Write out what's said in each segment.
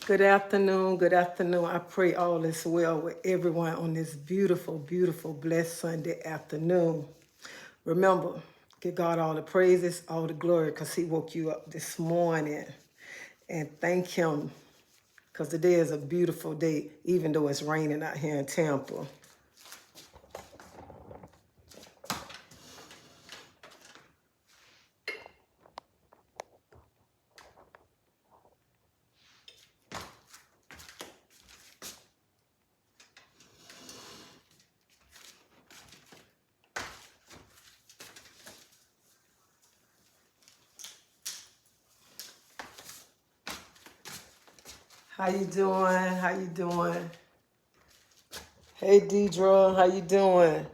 Good afternoon. Good afternoon. I pray all is well with everyone on this beautiful, beautiful, blessed Sunday afternoon. Remember, give God all the praises, all the glory, because He woke you up this morning. And thank Him, because today is a beautiful day, even though it's raining out here in Tampa. How you doing? How you doing? Hey, Deidre, how you doing?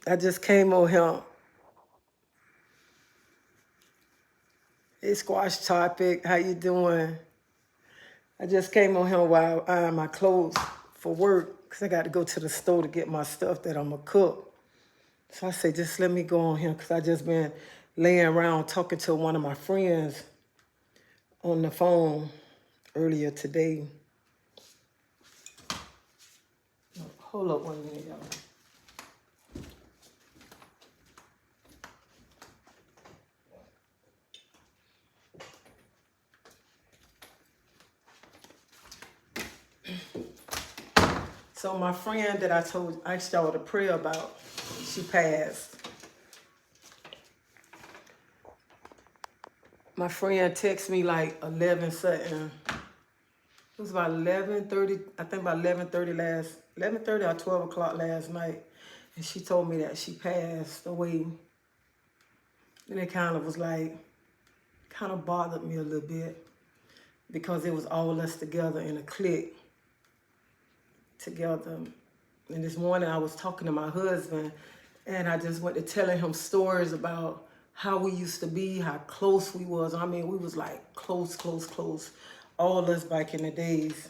I just came on here. Hey, Squash Topic, how you doing? I just came on here while I iron my clothes for work because I got to go to the store to get my stuff that I'm going to cook. So I say, just let me go on here because I just been laying around talking to one of my friends on the phone earlier today. Hold up 1 minute, y'all. So my friend that I asked y'all to pray about, she passed. My friend texted me like 11 something. It was about 11:30, I think about 11:30 or 12 o'clock last night. And she told me that she passed away. And it kind of bothered me a little bit because it was all us together in a clique together. And this morning I was talking to my husband and I just went to telling him stories about how we used to be, how close we was. I mean, we was like close, all of us back in the days.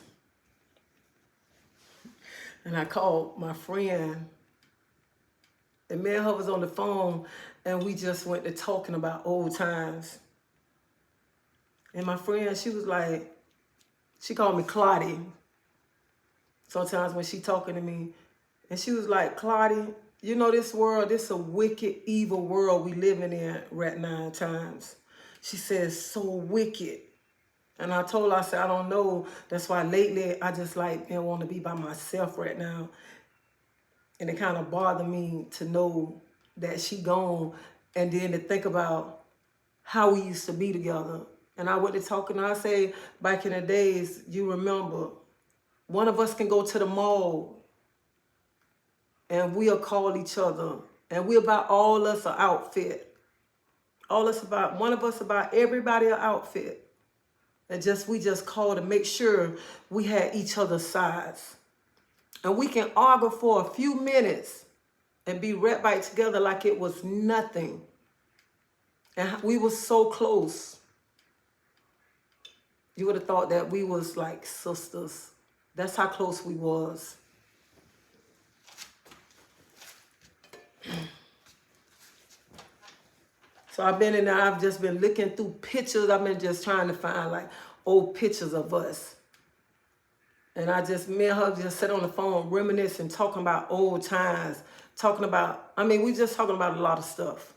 And I called my friend, and me and her was on the phone, and we just went to talking about old times. And my friend, she called me Claudia sometimes when she talking to me. And she was like, Claudia, you know this world, this a wicked, evil world we living in right now at times. She says, so wicked. And I told her, I said, I don't know. That's why lately I just want to be by myself right now. And it kind of bothered me to know that she gone and then to think about how we used to be together. And I went to talking, I say, back in the days, you remember, one of us can go to the mall and we'll call each other and we'll buy all us an outfit. One of us about everybody an outfit. And we just called to make sure we had each other's sides. And we can argue for a few minutes and be right back together like it was nothing. And we were so close. You would have thought that we was like sisters. That's how close we was. So I've been in there, I've just been looking through pictures. I've been just trying to find like old pictures of us. And me and her just sit on the phone reminiscing, talking about old times, we just talking about a lot of stuff.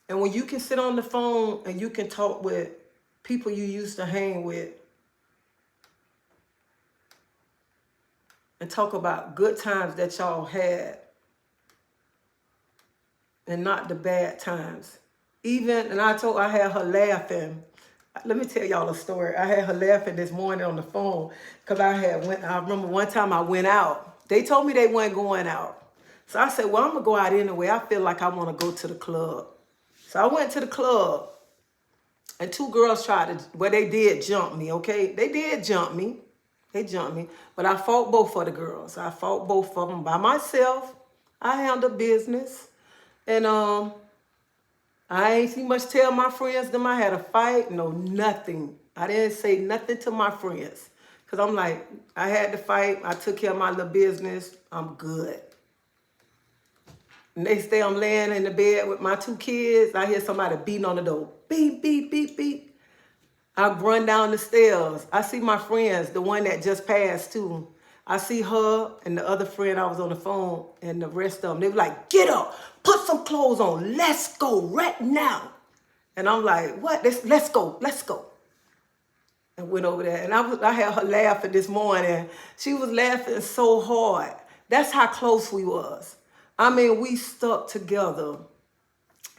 And when you can sit on the phone and you can talk with people you used to hang with and talk about good times that y'all had and not the bad times. I had her laughing. Let me tell y'all a story. I had her laughing this morning on the phone because I remember one time I went out. They told me they weren't going out. So I said, well, I'm going to go out anyway. I feel like I want to go to the club. So I went to the club and two girls they did jump me, okay? They did jump me. They jumped me. But I fought both of the girls. I fought both of them by myself. I handled business. And I ain't too much tell my friends them I had a fight. No, nothing. I didn't say nothing to my friends. Because I'm like, I had to fight. I took care of my little business. I'm good. Next day I'm laying in the bed with my 2 kids. I hear somebody beating on the door. Beep, beep, beep, beep. I run down the stairs. I see my friends, the one that just passed too. I see her and the other friend I was on the phone and the rest of them. They were like, get up, put some clothes on, let's go right now. And I'm like, what? Let's go, let's go. And went over there. And I had her laughing this morning. She was laughing so hard. That's how close we was. I mean, we stuck together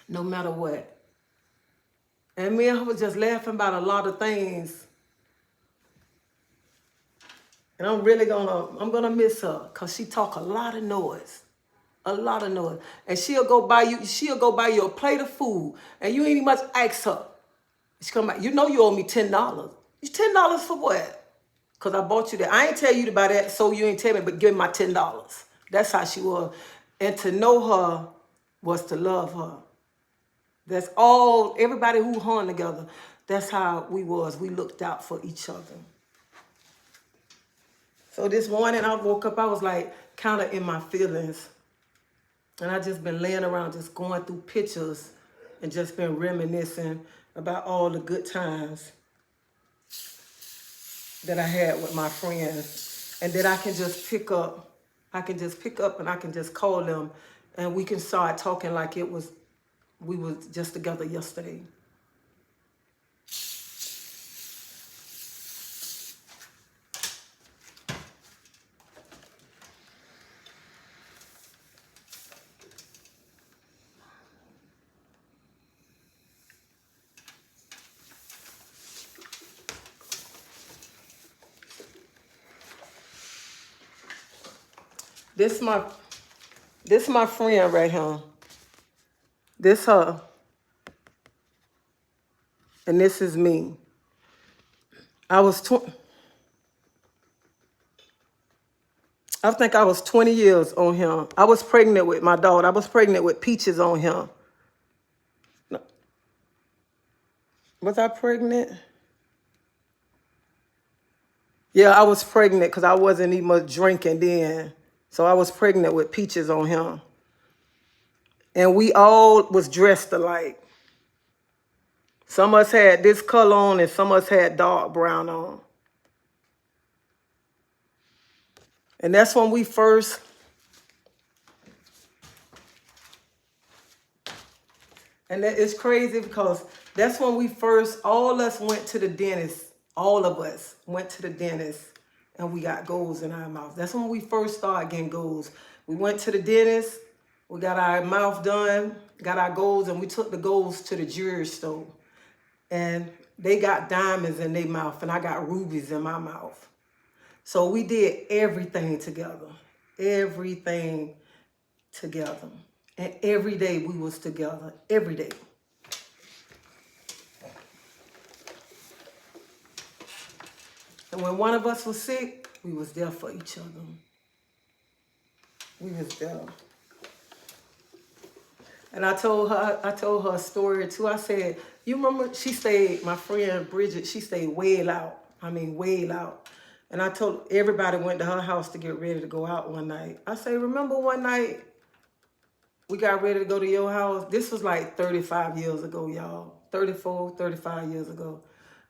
no matter what. And me and her was just laughing about a lot of things. And I'm gonna miss her because she talk a lot of noise. A lot of noise. And she'll go buy you a plate of food and you ain't even much ask her. She come back, you know you owe me $10. You $10 for what? Because I bought you that. I ain't tell you to buy that, so you ain't tell me, but give me my $10. That's how she was. And to know her was to love her. That's all, everybody who hung together, that's how we was. We looked out for each other. So this morning I woke up, I was like kind of in my feelings. And I just been laying around just going through pictures and just been reminiscing about all the good times that I had with my friends. And that I can just pick up. I can just pick up and I can just call them and we can start talking like we was just together yesterday. This my friend right here. This her. And this is me. I think I was 20 years on him. I was pregnant with my daughter. I was pregnant with Peaches on him. Was I pregnant? Yeah, I was pregnant because I wasn't even much drinking then. So I was pregnant with Peaches on him. And we all was dressed alike. Some of us had this color on and some of us had dark brown on. And that's when we first... And it's crazy because that's when we first, all of us went to the dentist. All of us went to the dentist and we got goals in our mouth. That's when we first started getting goals. We went to the dentist, we got our mouth done, got our goals, and we took the goals to the jewelry store. And they got diamonds in their mouth and I got rubies in my mouth. So we did everything together. Everything together. And every day we was together. Every day. And when one of us was sick, we was there for each other. We was there. And I told her a story too. I said, you remember, my friend Bridget, she stayed way out. I mean, way out. And I told everybody went to her house to get ready to go out one night. I say, remember one night we got ready to go to your house? This was like 35 years ago, y'all. 34, 35 years ago.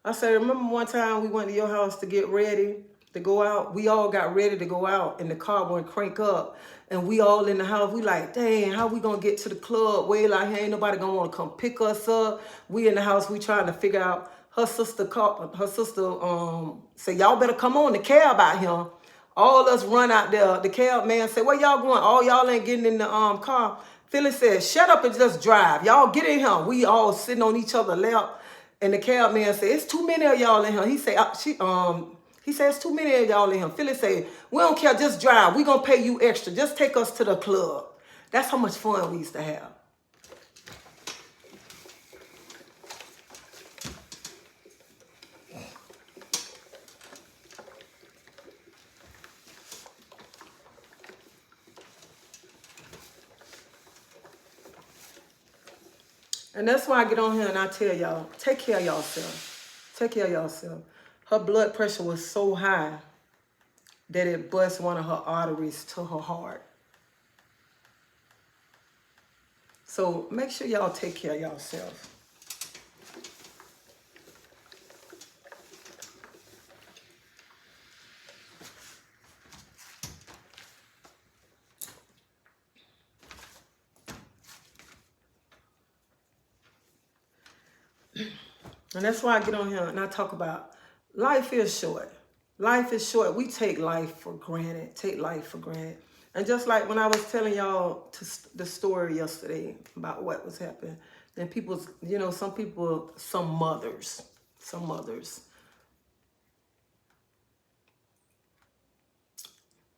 I said, remember one time we went to your house to get ready to go out? We all got ready to go out and the car went crank up. And we all in the house, we like, dang, how we gonna get to the club? Way out here, ain't nobody gonna wanna come pick us up. We in the house, we trying to figure out. Her sister said, y'all better come on, the cab out here. All us run out there. The cab man said, where y'all going? All y'all ain't getting in the car. Phyllis said, shut up and just drive. Y'all get in here. We all sitting on each other's lap. And the cab man said, it's too many of y'all in here. He said, it's too many of y'all in here. Phyllis said, we don't care, just drive. We gonna pay you extra. Just take us to the club. That's how much fun we used to have. And that's why I get on here and I tell y'all, take care of yourself. Take care of yourself. Her blood pressure was so high that it bust one of her arteries to her heart. So make sure y'all take care of yourself. And that's why I get on here and I talk about life is short. Life is short. We take life for granted. Take life for granted. And just like when I was telling y'all the story yesterday about what was happening, then people, some people, some mothers.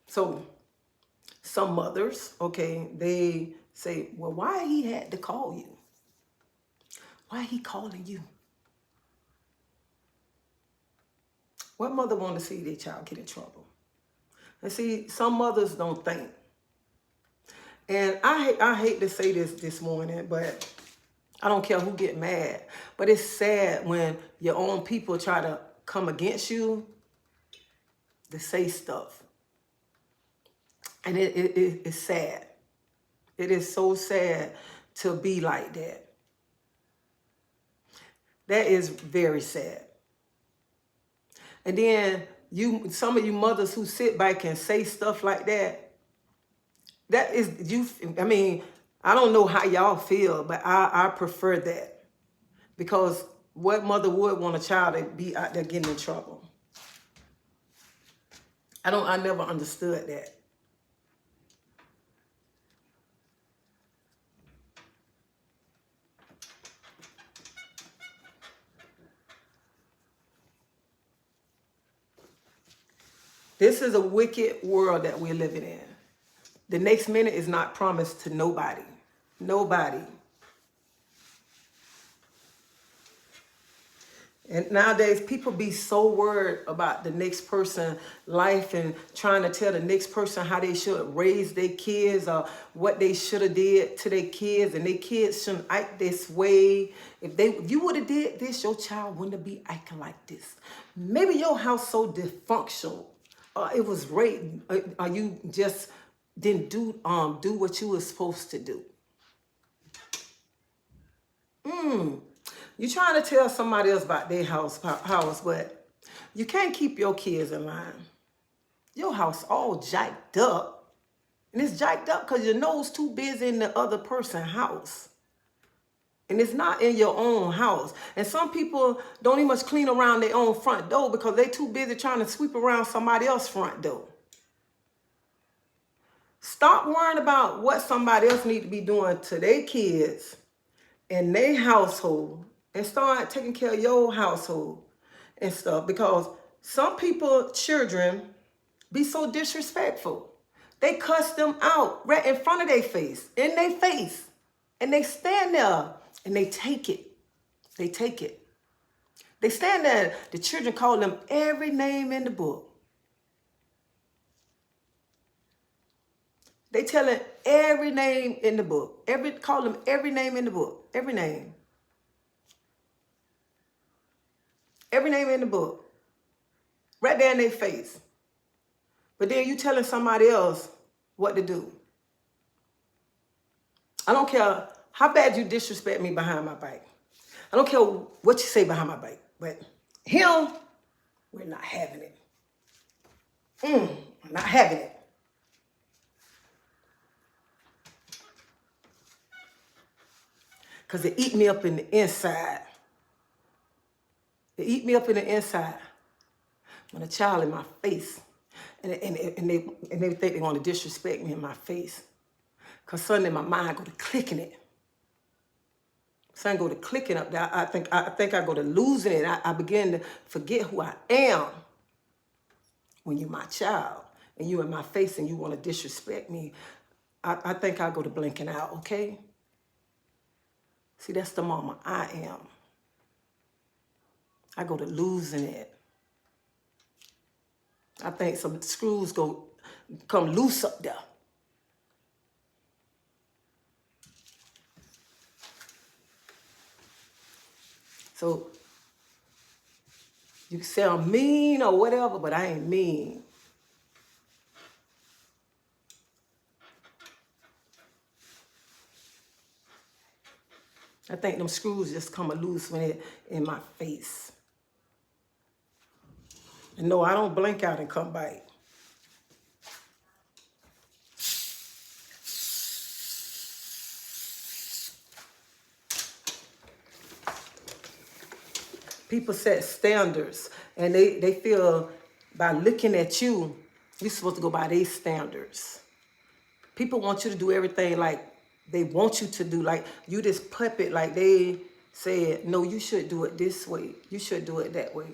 So some mothers, okay, they say, well, why he had to call you? Why he calling you? What mother want to see their child get in trouble? And see, some mothers don't think. And I hate to say this morning, but I don't care who get mad. But it's sad when your own people try to come against you to say stuff. And it's sad. It is so sad to be like that. That is very sad. And then some of you mothers who sit back and say stuff like that, that is you. I mean, I don't know how y'all feel, but I prefer that, because what mother would want a child to be out there getting in trouble? I never understood that. This is a wicked world that we're living in. The next minute is not promised to nobody. Nobody. And nowadays, people be so worried about the next person's life and trying to tell the next person how they should raise their kids or what they should have did to their kids, and their kids shouldn't act this way. If you would have did this, your child wouldn't be acting like this. Maybe your house so dysfunctional. It was rape. Or you just didn't do what you were supposed to do. You trying to tell somebody else about their house, but you can't keep your kids in line. Your house all jacked up. And it's jacked up because your nose too busy in the other person's house. And it's not in your own house. And some people don't even much clean around their own front door because they too busy trying to sweep around somebody else's front door. Stop worrying about what somebody else need to be doing to their kids and their household, and start taking care of your household and stuff, because some people, children, be so disrespectful. They cuss them out right in front of their face, in their face. And they stand there and they take it. They take it. They stand there, the children call them every name in the book. They tell it every name in the book. Call them every name in the book. Every name. Every name in the book. Right there in their face. But then you telling somebody else what to do. I don't care how bad you disrespect me behind my back. I don't care what you say behind my back. But him, we're not having it. We're not having it. Because it eat me up in the inside. It eat me up in the inside. When a child in my face, and they think they want to disrespect me in my face. Because suddenly my mind go to clicking it. Something go to clicking up there. I think I go to losing it. I begin to forget who I am. When you're my child and you in my face and you want to disrespect me, I think I go to blinking out, okay? See, that's the mama I am. I go to losing it. I think some screws come loose up there. So you can say I'm mean or whatever, but I ain't mean. I think them screws just come loose when it in my face. And no, I don't blink out and come back. People set standards, and they feel by looking at you, you're supposed to go by their standards. People want you to do everything like they want you to do, like you this puppet, like they said, no, you should do it this way. You should do it that way.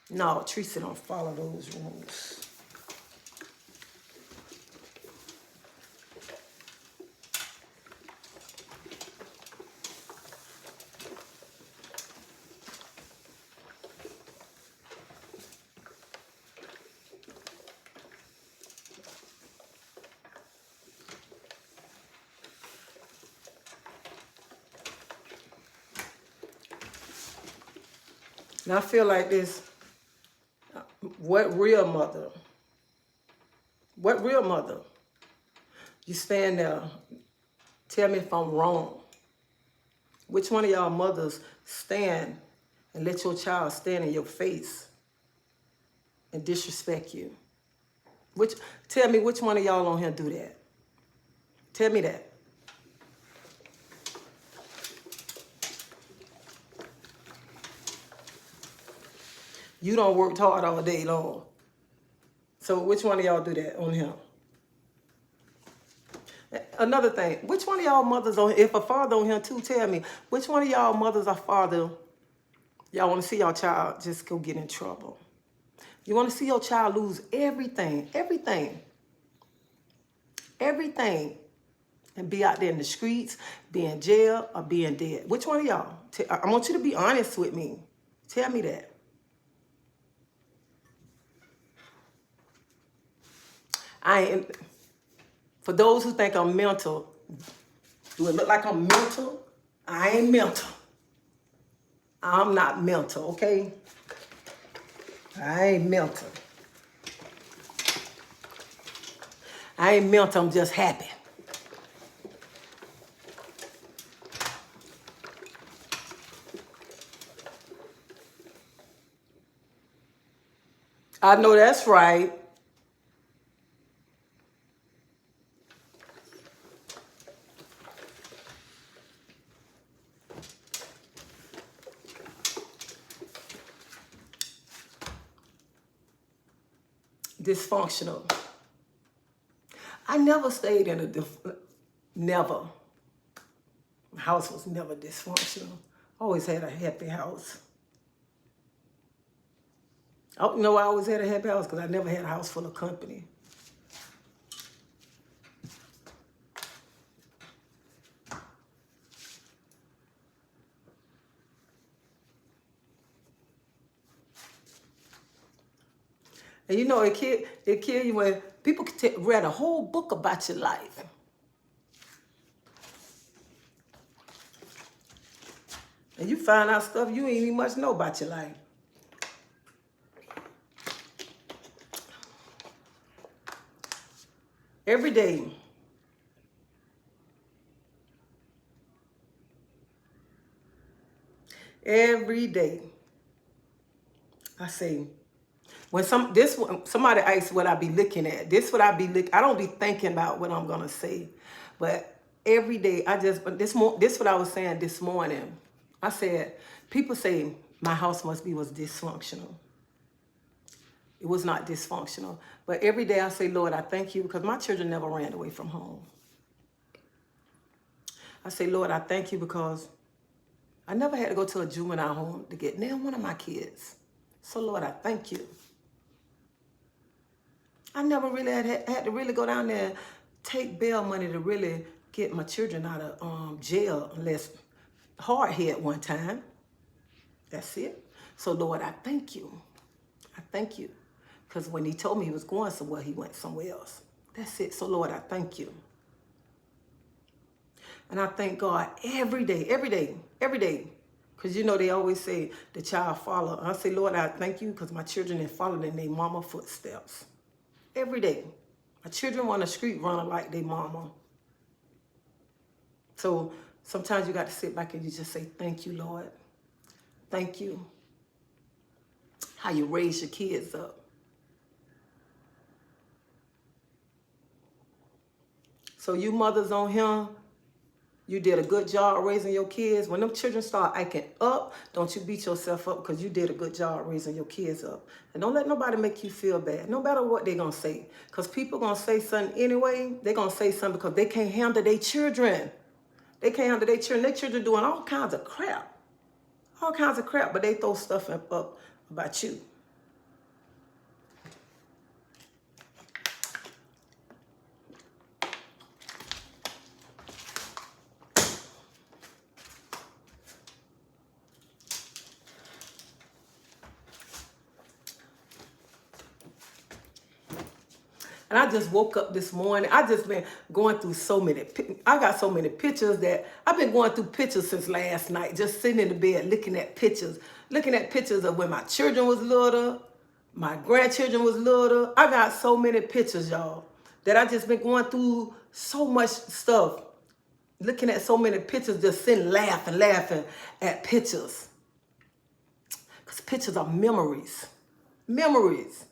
No, Teresa don't follow those rules. And I feel like this, what real mother? What real mother? You stand there, tell me if I'm wrong. Which one of y'all mothers stand and let your child stand in your face and disrespect you? Tell me which one of y'all on here do that? Tell me that. You don't work hard all day long. So which one of y'all do that on him? Another thing, which one of y'all mothers on, if a father on here too, tell me, which one of y'all mothers or father, y'all want to see your child just go get in trouble? You want to see your child lose everything, and be out there in the streets, be in jail, or being dead? Which one of y'all? I want you to be honest with me. Tell me that. For those who think I'm mental, do it look like I'm mental? I ain't mental. I'm not mental, okay? I ain't mental. I ain't mental, I'm just happy. I know that's right. Dysfunctional. I never stayed in never. My house was never dysfunctional. Always had a happy house. Oh, no, I always had a happy house because I never had a house full of company. And you know, it kill you when people can read a whole book about your life. And you find out stuff you ain't even much know about your life. Every day. Every day. I say, when somebody asks what I be looking at, I don't be thinking about what I'm gonna say. But every day this what I was saying this morning. I said, people say my house was dysfunctional. It was not dysfunctional. But every day I say, Lord, I thank you because my children never ran away from home. I say, Lord, I thank you because I never had to go to a juvenile home to get near one of my kids. So, Lord, I thank you. I never really had to really go down there and take bail money to really get my children out of jail unless hard hit one time. That's it. So, Lord, I thank you. I thank you. Because when he told me he was going somewhere, he went somewhere else. That's it. So, Lord, I thank you. And I thank God every day. Because, you know, they always say the child follow. I say, Lord, I thank you because my children are following in their mama footsteps. Every day. My children want a street runner like their mama. So Sometimes you got to sit back and you just say, thank you, Lord. Thank you. How you raise your kids up. So you mothers on here, you did a good job raising your kids. When them children start acting up, don't you beat yourself up because you did a good job raising your kids up. And don't let nobody make you feel bad, no matter what they're going to say. Because people going to say something anyway. They're going to say something because they can't handle their children. They can't handle their children. Their children doing all kinds of crap. All kinds of crap, but they throw stuff up about you. And I just woke up this morning. I just been going through so many. I got so many pictures that I've been going through pictures since last night. Just sitting in the bed looking at pictures of when my children was little, my grandchildren was little. I got so many pictures, y'all, that I just been going through so much stuff. Looking at so many pictures, just sitting laughing at pictures. Because pictures are memories. Memories.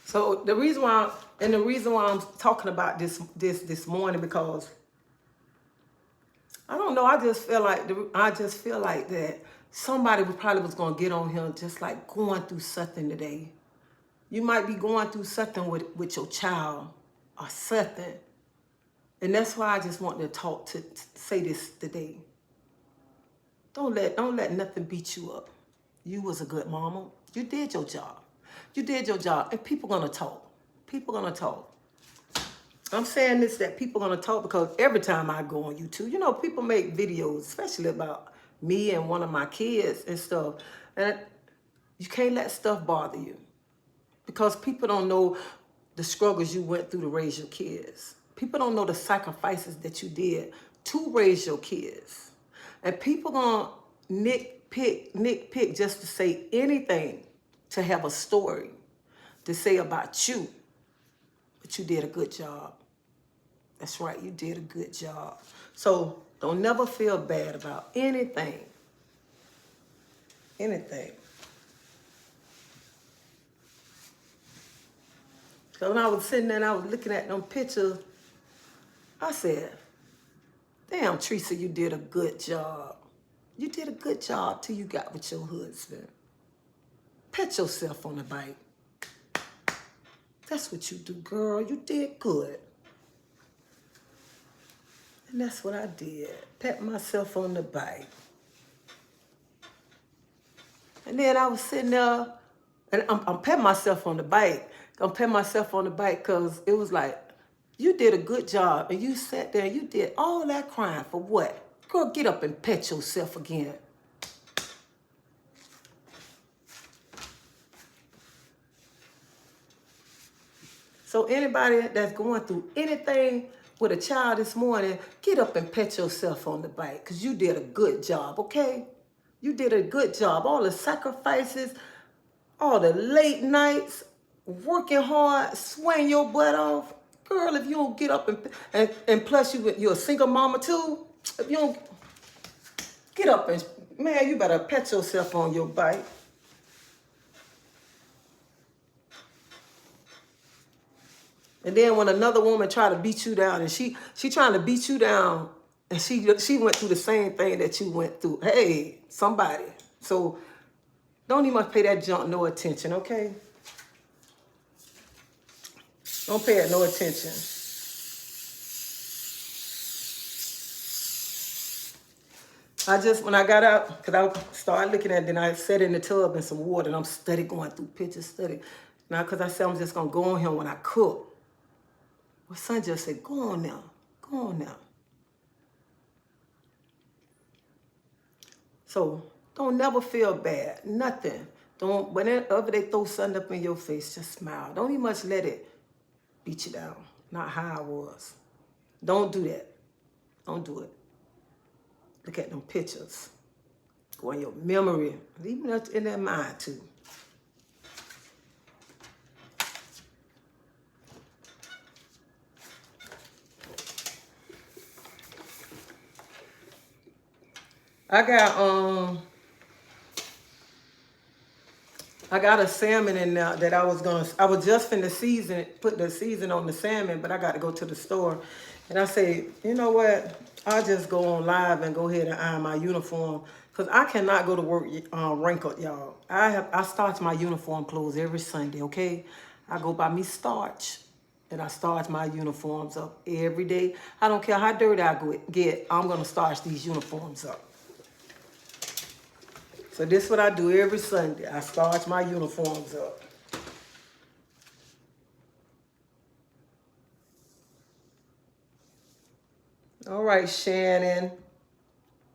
So the reason why I'm talking about this morning, because I don't know, I just feel like that somebody probably was gonna get on here just like going through something today. You might be going through something with your child or something. And that's why I just want to say this today. Don't let nothing beat you up. You was a good mama. You did your job. You did your job. And people gonna talk. People gonna talk. I'm saying this, that people gonna talk, because every time I go on YouTube, you know, people make videos, especially about me and one of my kids and stuff. And you can't let stuff bother you, because people don't know the struggles you went through to raise your kids. People don't know the sacrifices that you did to raise your kids. And people gonna nitpick just to say anything, to have a story to say about you. But you did a good job. That's right, you did a good job. So don't never feel bad about anything. Anything. So when I was sitting there and I was looking at them pictures, I said, damn, Teresa, you did a good job. You did a good job till you got with your husband. Pat yourself on the back. That's what you do, girl. You did good. And that's what I did. Pat myself on the back. And then I was sitting there, and I'm patting myself on the back. I'm patting myself on the back because it was like, you did a good job. And you sat there and you did all that crying for what? Girl, get up and pet yourself again. So anybody that's going through anything with a child this morning, get up and pat yourself on the back, because you did a good job, okay? You did a good job. All the sacrifices, all the late nights, working hard, sweating your butt off. Girl, if you don't get up and plus you're a single mama too, if you don't get up and, man, you better pat yourself on your back. And then when another woman try to beat you down, and she trying to beat you down, and she went through the same thing that you went through. Hey, somebody. So don't even pay that junk no attention, okay? Don't pay it no attention. When I got out, because I started looking at it, then I sat in the tub in some water, and I'm steady going through pictures, steady. Now, because I said I'm just going to go on here when I cook. My son just said, go on now. Go on now. So Don't never feel bad. Nothing. Don't, whenever they throw something up in your face, just smile. Don't even much let it beat you down. Not how I was. Don't do that. Don't do it. Look at them pictures. Go in your memory. Even in that mind too. I got a salmon in there that I was just finna put the season on the salmon, but I got to go to the store. And I say, you know what? I'll just go on live and go ahead and iron my uniform. Because I cannot go to work wrinkled, y'all. I starch my uniform clothes every Sunday, okay? I go buy me starch. And I starch my uniforms up every day. I don't care how dirty I get, I'm going to starch these uniforms up. So this is what I do every Sunday. I starch my uniforms up. All right, Shannon.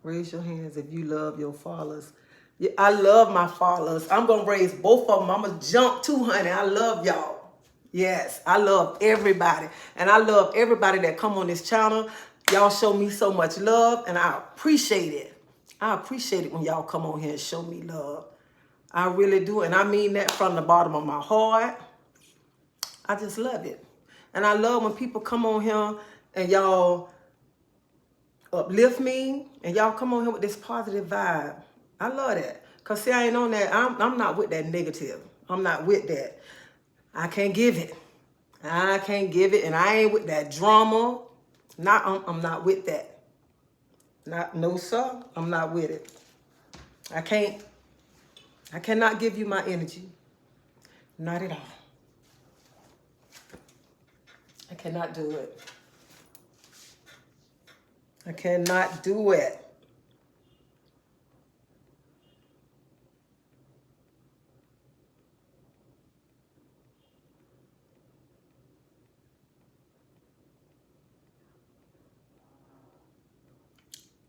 Raise your hands if you love your followers. Yeah, I love my followers. I'm going to raise both of them. I'm going to jump 200. I love y'all. Yes, I love everybody. And I love everybody that come on this channel. Y'all show me so much love, and I appreciate it. I appreciate it when y'all come on here and show me love. I really do. And I mean that from the bottom of my heart. I just love it. And I love when people come on here and y'all uplift me and y'all come on here with this positive vibe. I love that. Because see, I ain't on that. I'm not with that negative. I'm not with that. I can't give it. I can't give it. And I ain't with that drama. I'm not with that. No, sir. I'm not with it. I cannot give you my energy. Not at all. I cannot do it. I cannot do it.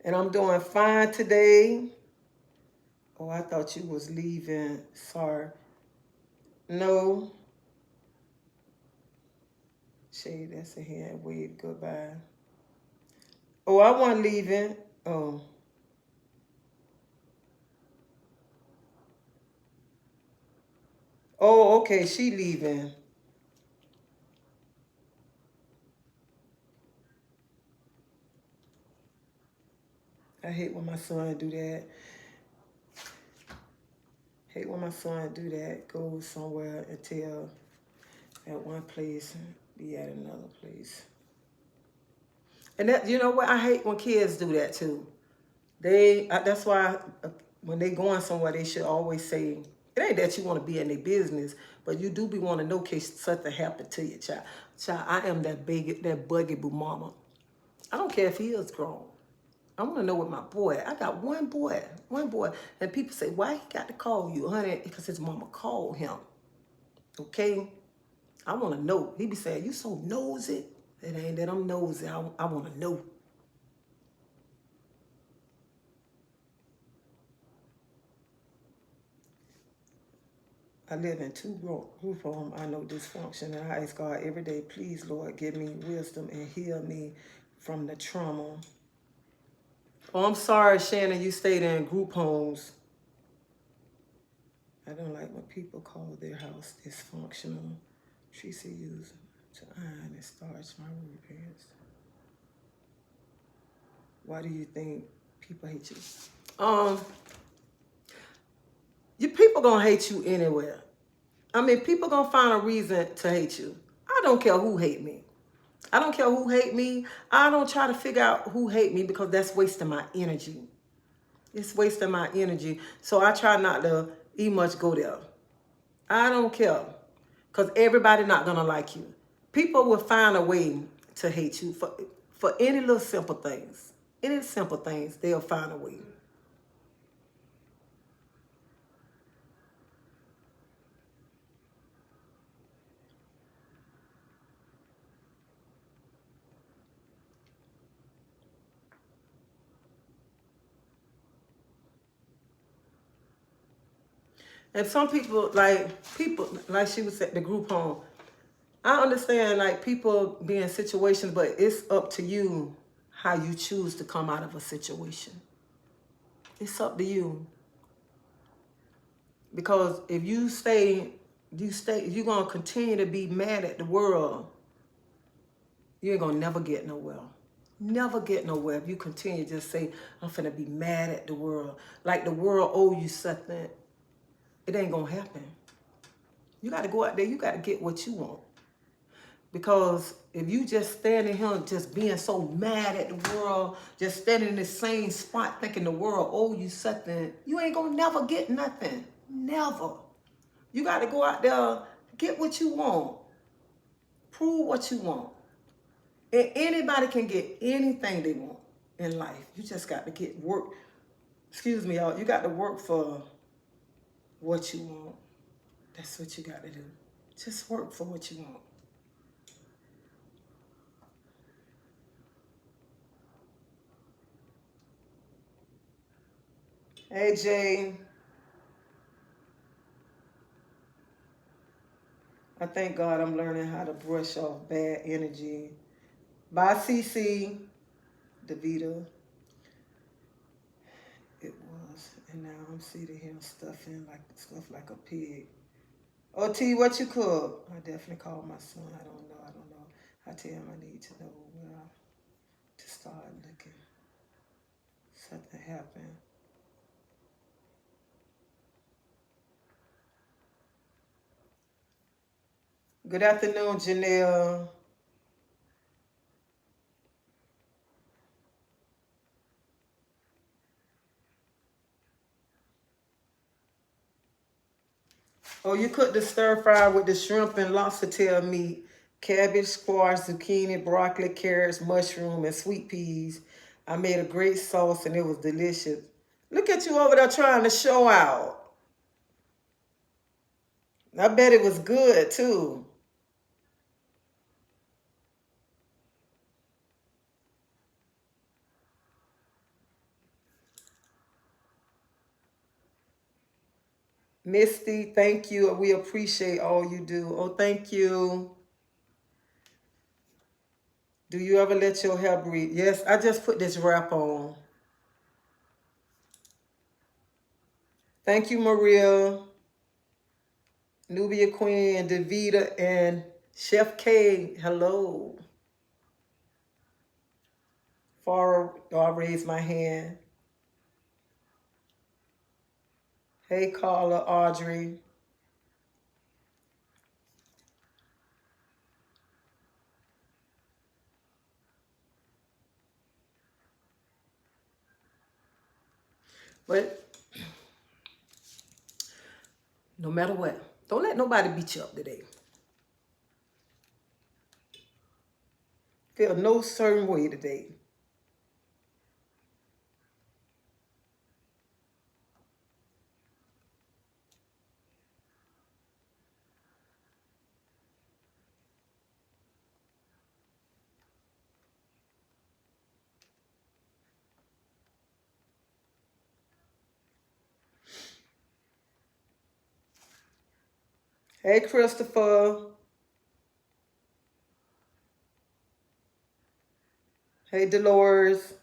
And I'm doing fine today. Oh, I thought you was leaving. Sorry. No. Shade, that's a hand wave. Goodbye. Oh, I wasn't leaving. Oh. Oh, okay. She leaving. I hate when my son do that. Hate when my son do that. Go somewhere and tell at one place and be at another place. And that, you know what? I hate when kids do that too. That's why when they going somewhere, they should always say, it ain't that you want to be in their business, but you do be want to know in case something happened to your child. Child, I am that buggy-boo mama. I don't care if he is grown. I want to know what my boy. I got one boy. And people say, why he got to call you, honey? Because his mama called him. Okay? I want to know. He be saying, you so nosy. It ain't that I'm nosy. I want to know. I live in two group homes. I know dysfunction, and I ask God every day, please, Lord, give me wisdom and heal me from the trauma. Oh, I'm sorry, Shannon, you stayed in group homes. I don't like when people call their house dysfunctional. Tracy used to iron and starch my rude pants. Why do you think people hate you? Your people gonna hate you anywhere. I mean, people gonna find a reason to hate you. I don't care who hate me. I don't care who hate me. I don't try to figure out who hate me because that's wasting my energy. It's wasting my energy. So I try not to much go there. I don't care. Because everybody not going to like you. People will find a way to hate you for any little simple things. Any simple things, they'll find a way. And some people, like she was at the group home, I understand, like, people be in situations, but it's up to you how you choose to come out of a situation. It's up to you. Because if you're going to continue to be mad at the world, you ain't going to never get nowhere. Never get nowhere if you continue to just say, I'm finna be mad at the world. Like the world owe you something. It ain't going to happen. You got to go out there. You got to get what you want. Because if you just standing here just being so mad at the world, just standing in the same spot thinking the world owe you something, you ain't going to never get nothing. Never. You got to go out there, get what you want. Prove what you want. And anybody can get anything they want in life. You just got to get work. Excuse me, y'all. You got to work for what you want. That's what you got to do. Just work for what you want. Hey, Jay. I thank God I'm learning how to brush off bad energy. Bye, CC. Davita. It was. And now I'm sitting here stuff like a pig. OT, what you cook? I definitely called my son. I don't know. I tell him I need to know where to start looking. Something happened. Good afternoon, Janelle. Oh, you cooked the stir fry with the shrimp and lobster tail meat, cabbage, squash, zucchini, broccoli, carrots, mushroom, and sweet peas. I made a great sauce and it was delicious. Look at you over there trying to show out. I bet it was good too. Misty, thank you. We appreciate all you do. Oh, thank you. Do you ever let your hair breathe? Yes, I just put this wrap on. Thank you, Maria, Nubia Queen, Davita, and Chef K. Hello. Farah, I raised my hand. Hey, Carla, Audrey. But no matter what, don't let nobody beat you up today. Feel no certain way today. Hey, Christopher. Hey, Dolores.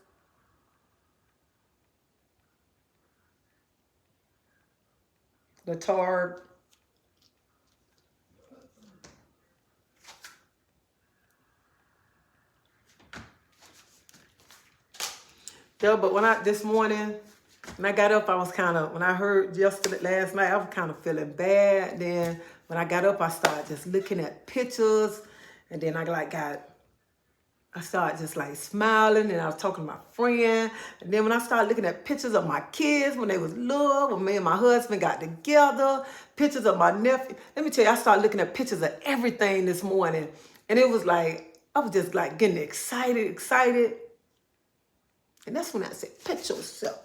Latard. Yeah, but this morning, when I got up, I was when I heard last night, I was kind of feeling bad. Then when I got up, I started just looking at pictures. And then I started just like smiling, and I was talking to my friend. And then when I started looking at pictures of my kids when they was little, when me and my husband got together, pictures of my nephew. Let me tell you, I started looking at pictures of everything this morning. And it was like, I was just like getting excited. And that's when I said, picture yourself.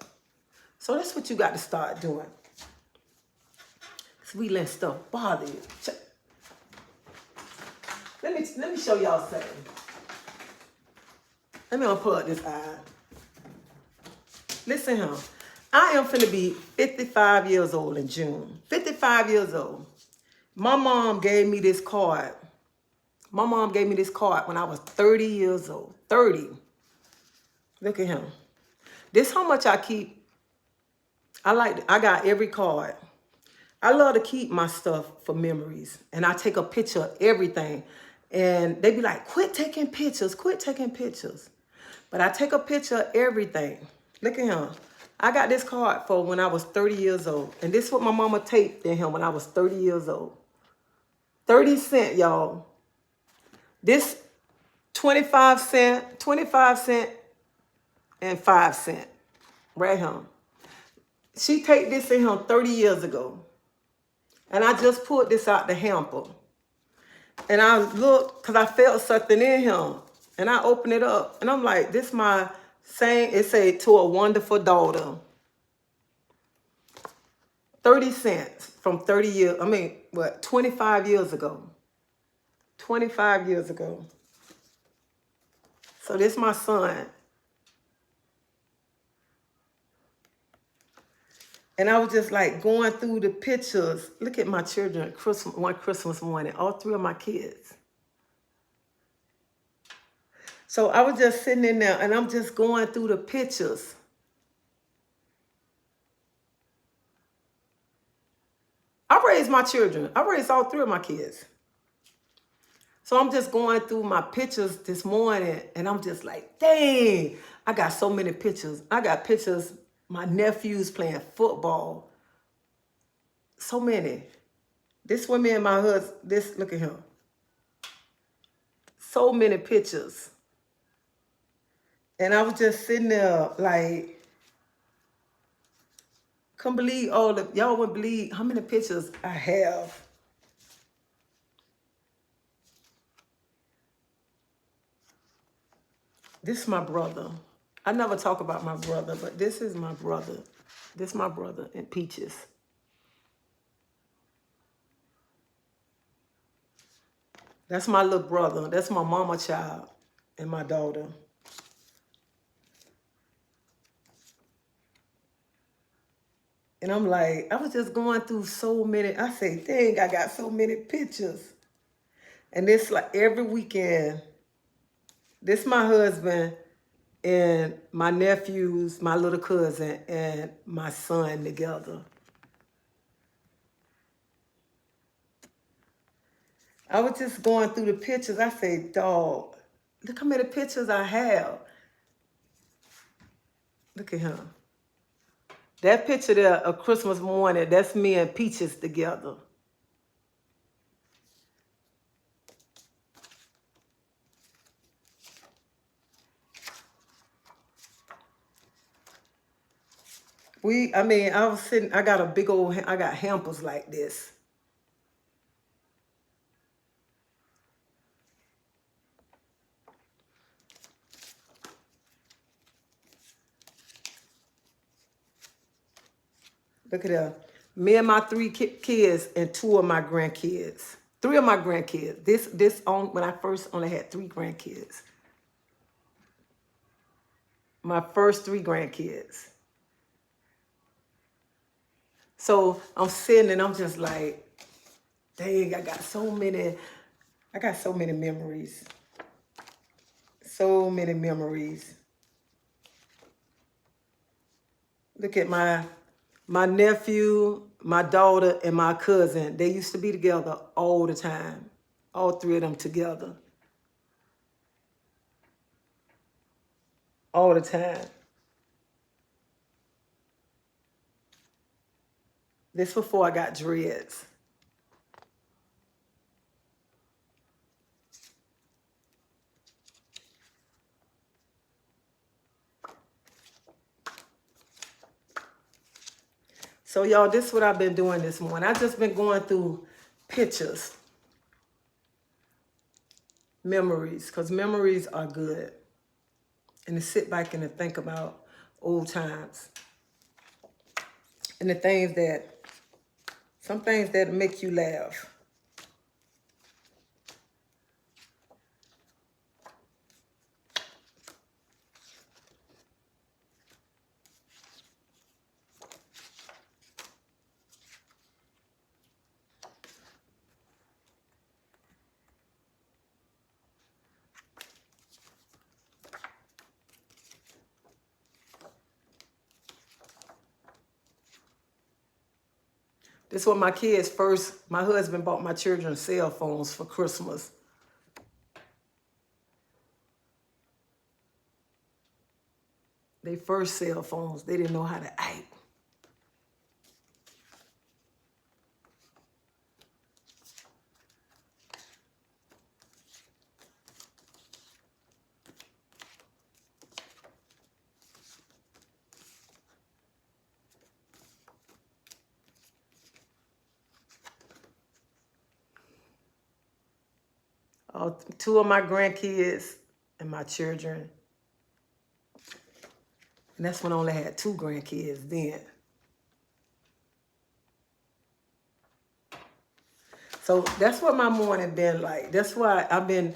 So that's what you got to start doing. Because we let stuff bother you. Let me show y'all something. Let me unplug this eye. Listen here. I am finna be 55 years old in June. 55 years old. My mom gave me this card. My mom gave me this card when I was 30 years old. 30. Look at him. This how much I keep. I got every card. I love to keep my stuff for memories. And I take a picture of everything. And they be like, quit taking pictures, quit taking pictures. But I take a picture of everything. Look at him. I got this card for when I was 30 years old. And this is what my mama taped in him when I was 30 years old. 30 cents, y'all. This 25 cent, and 5 cents. Right here. She taped this in him 30 years ago. And I just pulled this out the hamper. And I looked, because I felt something in him. And I opened it up. And I'm like, this my saying, it said, to a wonderful daughter. 30 cents from 30 years, 25 years ago. 25 years ago. So this my son. And I was just like going through the pictures. Look at my children one Christmas morning, all three of my kids. So I was just sitting in there and I'm just going through the pictures. I raised my children. I raised all three of my kids. So I'm just going through my pictures this morning and I'm just like, dang, I got so many pictures. I got pictures, my nephews playing football. So many. This one, me and my husband, look at him. So many pictures. And I was just sitting there like, couldn't believe y'all wouldn't believe how many pictures I have. This is my brother. I never talk about my brother, but this is my brother. This is my brother in Peaches. That's my little brother. That's my mama child and my daughter. And I'm like, I was just going through so many. I say, dang, I got so many pictures. And this like every weekend, this my husband and my nephews, my little cousin, and my son together. I was just going through the pictures. I say, dog, look how many pictures I have. Look at him. That picture there of Christmas morning, that's me and Peaches together. I was sitting, I got a big old, I got hampers like this. Look at that. Me and my three kids and two of my grandkids. Three of my grandkids. When I first only had three grandkids. My first three grandkids. So I'm sitting and I'm just like, dang, I got so many memories. So many memories. Look at my nephew, my daughter, and my cousin. They used to be together all the time. All three of them together. All the time. This before I got dreads. So y'all, this is what I've been doing this morning. I've just been going through pictures. Memories, because memories are good. And to sit back and to think about old times. And some things that make you laugh. This was my kids' first. My husband bought my children cell phones for Christmas. They first cell phones. They didn't know how to act. Two of my grandkids and my children. And that's when I only had 2 grandkids then. So that's what my morning been like. That's why I've been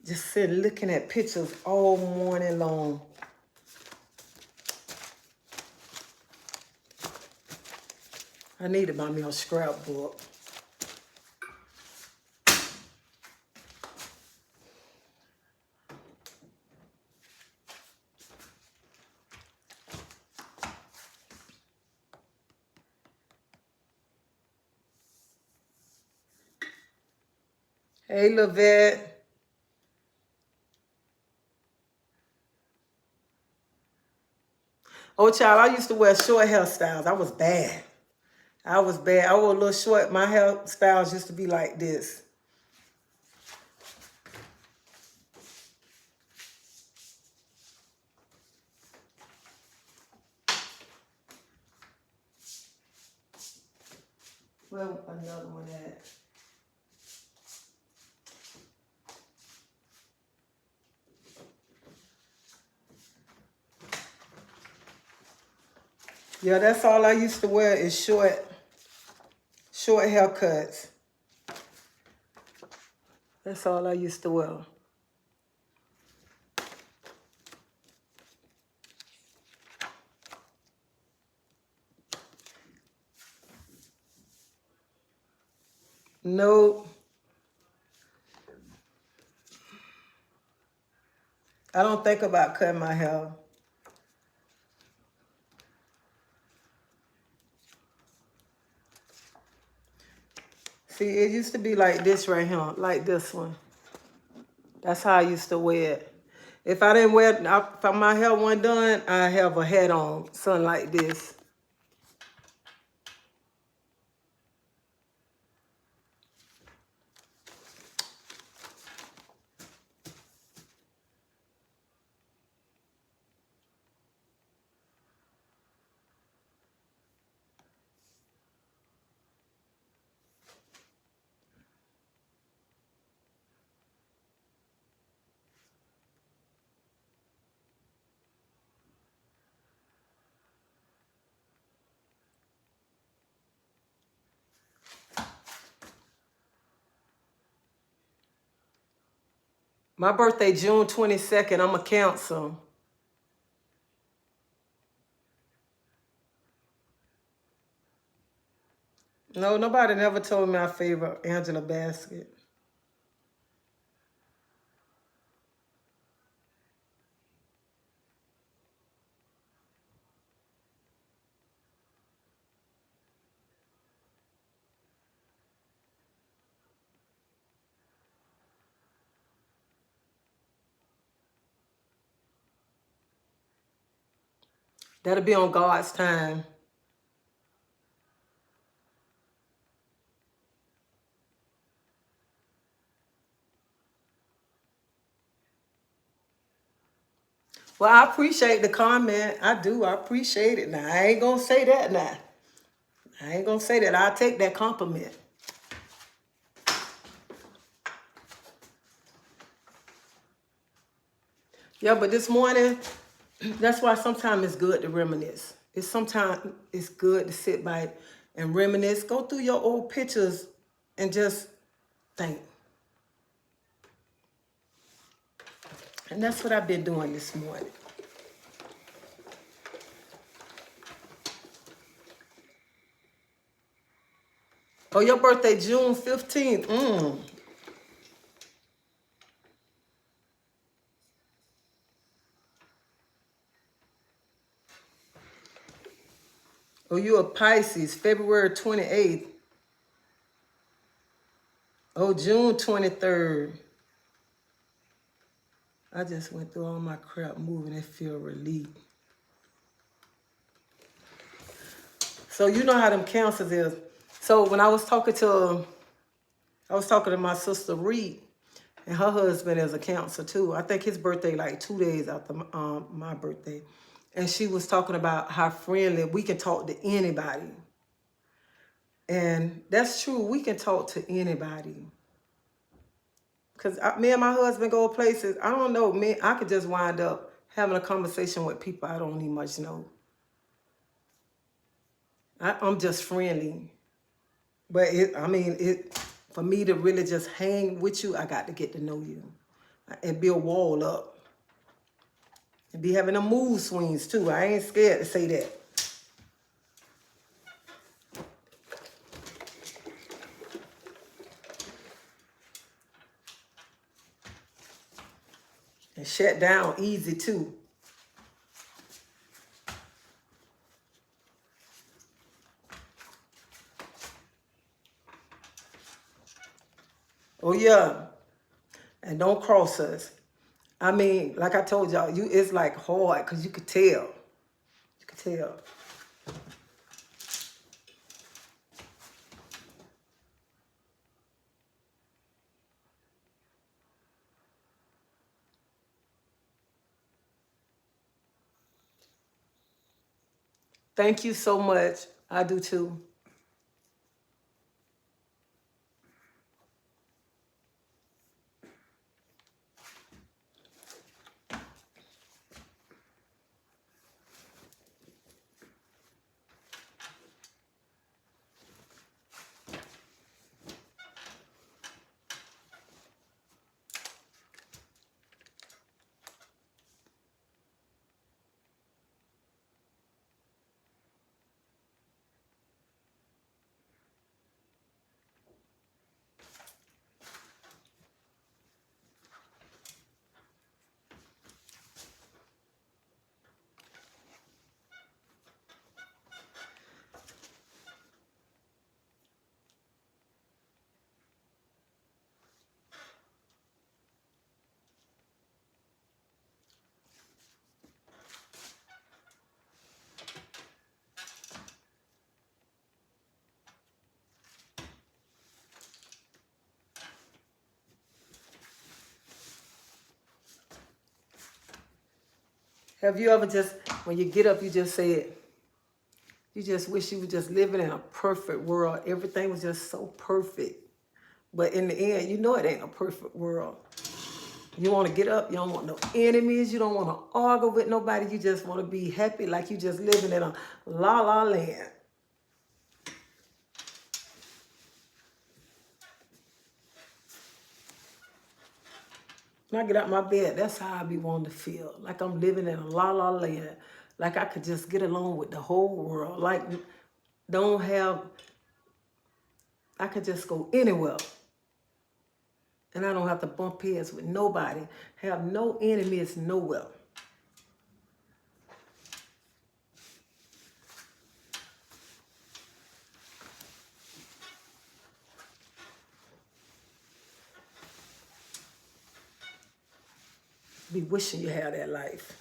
just sitting looking at pictures all morning long. I need to buy me a scrapbook. Hey, Lavette. Oh, child, I used to wear short hairstyles. I was bad. I was bad. I wore a little short. My hairstyles used to be like this. Where another one at? Yeah, that's all I used to wear is short haircuts. That's all I used to wear. Nope. I don't think about cutting my hair. See, it used to be like this right here, like this one. That's how I used to wear it. If I didn't wear, if my hair wasn't done, I have a hat on, something like this. My birthday, June 22nd, I'm a Cancer. No, nobody never told me I favor Angela Bassett. That'll be on God's time. Well, I appreciate the comment. I do. I appreciate it. Now, I ain't going to say that now. I ain't going to say that. I'll take that compliment. Yeah, but this morning, that's why sometimes it's good to reminisce. Sometimes it's good to sit back and reminisce. Go through your old pictures and just think. And that's what I've been doing this morning. Oh, your birthday, June 15th. Oh, you a Pisces, February 28th. Oh, June 23rd. I just went through all my crap moving and feel relief. So you know how them cancers is. So when I was talking to my sister Reed, and her husband is a cancer too. I think his birthday like 2 days after my birthday. And she was talking about how friendly we can talk to anybody. And that's true. We can talk to anybody. Because me and my husband go places, I don't know, me, I could just wind up having a conversation with people I don't even much know. I'm just friendly. But for me to really just hang with you, I got to get to know you and build a wall up. And be having the mood swings too. I ain't scared to say that. And shut down easy too. Oh yeah. And don't cross us. I mean, like I told y'all, it's like hard because you could tell. You could tell. Thank you so much. I do too. Have you ever just, when you get up, you just said, you just wish you were just living in a perfect world. Everything was just so perfect. But in the end, you know it ain't a perfect world. You want to get up. You don't want no enemies. You don't want to argue with nobody. You just want to be happy like you just living in a la-la land. When I get out my bed, that's how I be wanting to feel. Like I'm living in a la-la land. Like I could just get along with the whole world. Like don't have, I could just go anywhere. And I don't have to bump heads with nobody. Have no enemies nowhere. Be wishing you had that life.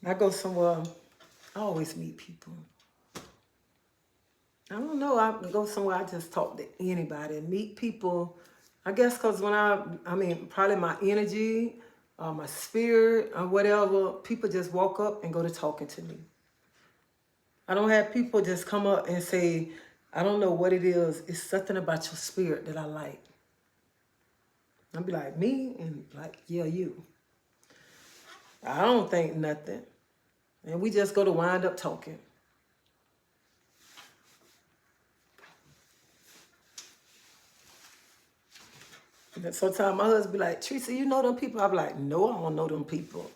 I go somewhere, I always meet people. I don't know, I go somewhere, I just talk to anybody and meet people. I guess because when probably my energy, my spirit, or whatever, people just walk up and go to talking to me. I don't have people just come up and say, I don't know what it is. It's something about your spirit that I like. I'll be like, me? And like, yeah, you. I don't think nothing. And we just go to wind up talking. And sometimes my husband be like, Teresa, you know them people? I be like, no, I don't know them people.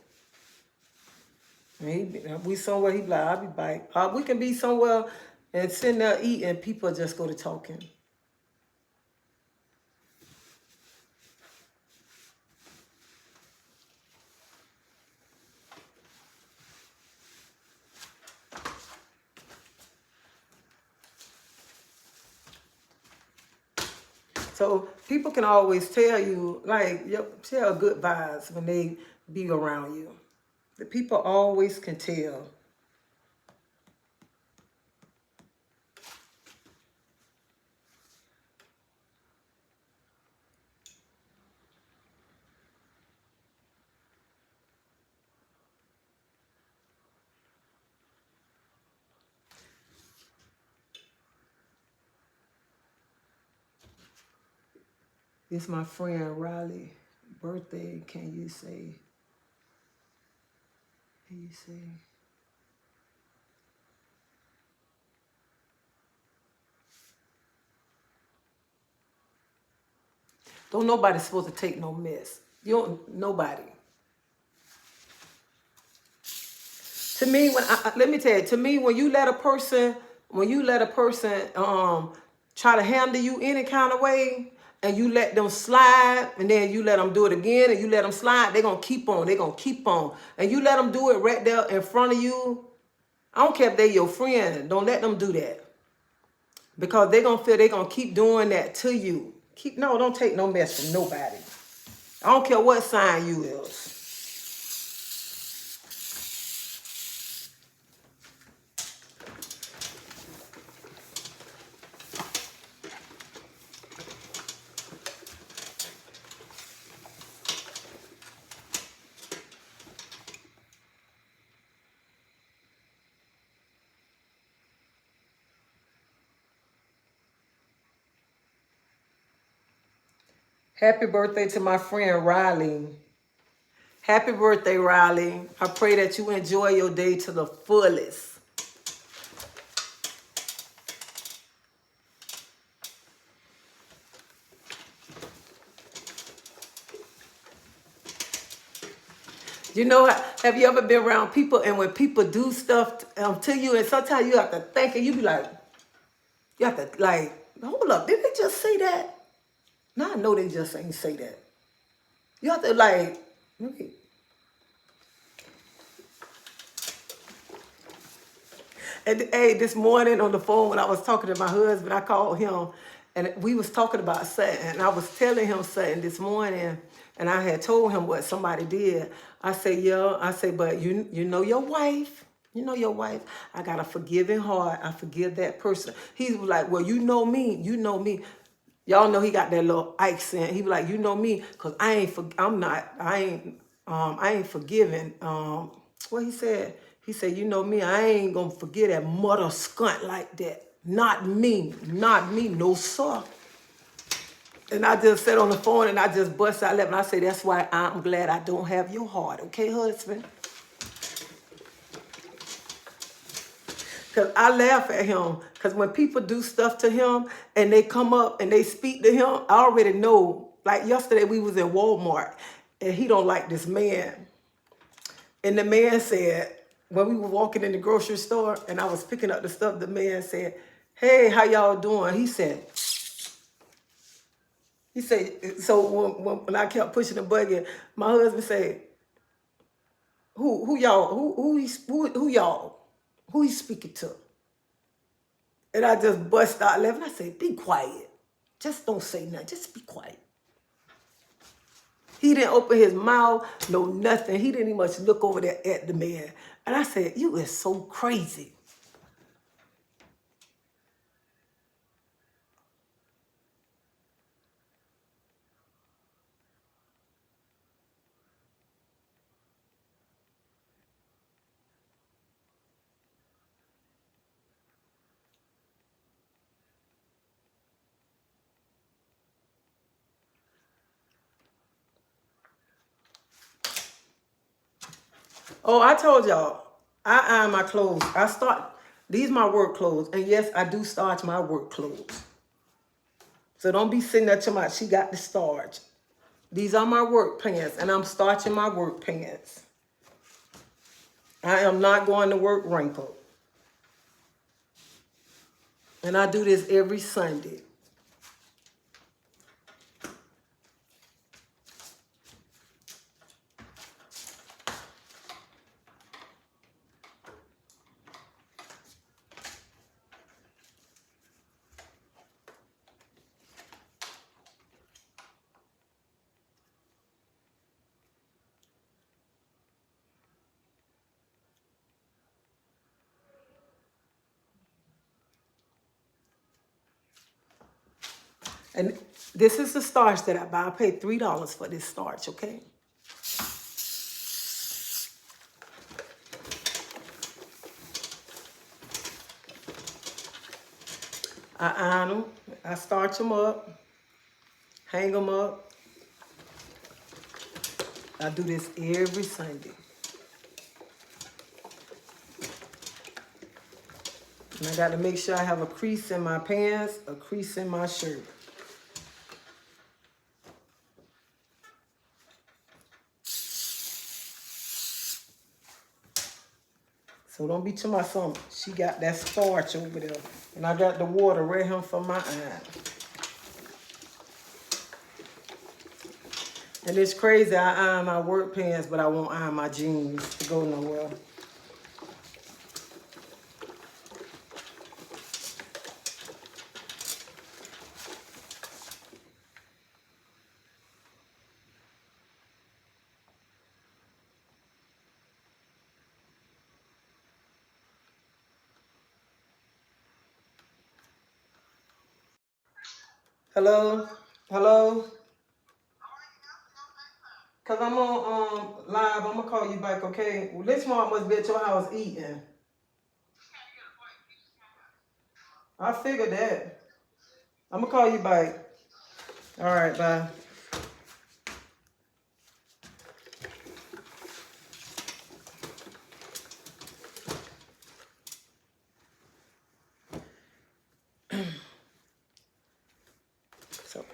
And we somewhere, he be like, I'll be back. We can be somewhere and sitting there eating, and people just go to talking. So people can always tell you, like, tell good vibes when they be around you. The people always can tell. It's my friend Riley birthday. Can you say? Can you say? Don't nobody supposed to take no mess. You don't, nobody. To me, let me tell you, to me, when you let a person try to handle you any kind of way, and you let them slide, and then you let them do it again, and you let them slide, they're going to keep on. They're going to keep on. And you let them do it right there in front of you. I don't care if they're your friend. Don't let them do that. Because they're going to feel they're going to keep doing that to you. Don't take no mess from nobody. I don't care what sign you is. Happy birthday to my friend Riley. Happy birthday, Riley. I pray that you enjoy your day to the fullest. You know, have you ever been around people, and when people do stuff to you, and sometimes you have to think, and you be like, you have to like, hold up, did they just say that? No, I know they just ain't say that. You have to like, and hey, this morning on the phone when I was talking to my husband, I called him, and we was talking about something, and I was telling him something this morning, and I had told him what somebody did. I say, yeah, I say, but you know your wife. You know your wife. I got a forgiving heart. I forgive that person. He was like, well, you know me. You know me. Y'all know he got that little accent. He be like, you know me, cause I ain't forgiving. What he said? He said, you know me, I ain't gonna forget that mother skunt like that. Not me, no sir. And I just sat on the phone and I just bust out laughing. I say, that's why I'm glad I don't have your heart, okay, husband? Because I laugh at him. Because when people do stuff to him and they come up and they speak to him, I already know. Like yesterday we was in Walmart and he don't like this man. And the man said, when we were walking in the grocery store and I was picking up the stuff, the man said, hey, how y'all doing? He said, so when I kept pushing the button, my husband said, who y'all, who y'all, who he speaking to? And I just bust out laughing. I said, be quiet. Just don't say nothing. Just be quiet. He didn't open his mouth, no nothing. He didn't even much look over there at the man. And I said, you is so crazy. Oh, I told y'all, I iron my clothes. These my work clothes. And yes, I do starch my work clothes. So don't be sitting there talking about she got the starch. These are my work pants, and I'm starching my work pants. I am not going to work wrinkled. And I do this every Sunday. And this is the starch that I buy. I paid $3 for this starch, okay? I iron them. I starch them up. Hang them up. I do this every Sunday. And I got to make sure I have a crease in my pants, a crease in my shirt. So don't be to my son. She got that starch over there. And I got the water right here for my eye. And it's crazy, I iron my work pants, but I won't iron my jeans to go nowhere. Hello? Hello? Cause I'm on live. I'm gonna call you back, okay? Well, this one must be at your house eating. I figured that. I'm gonna call you back. All right, bye. So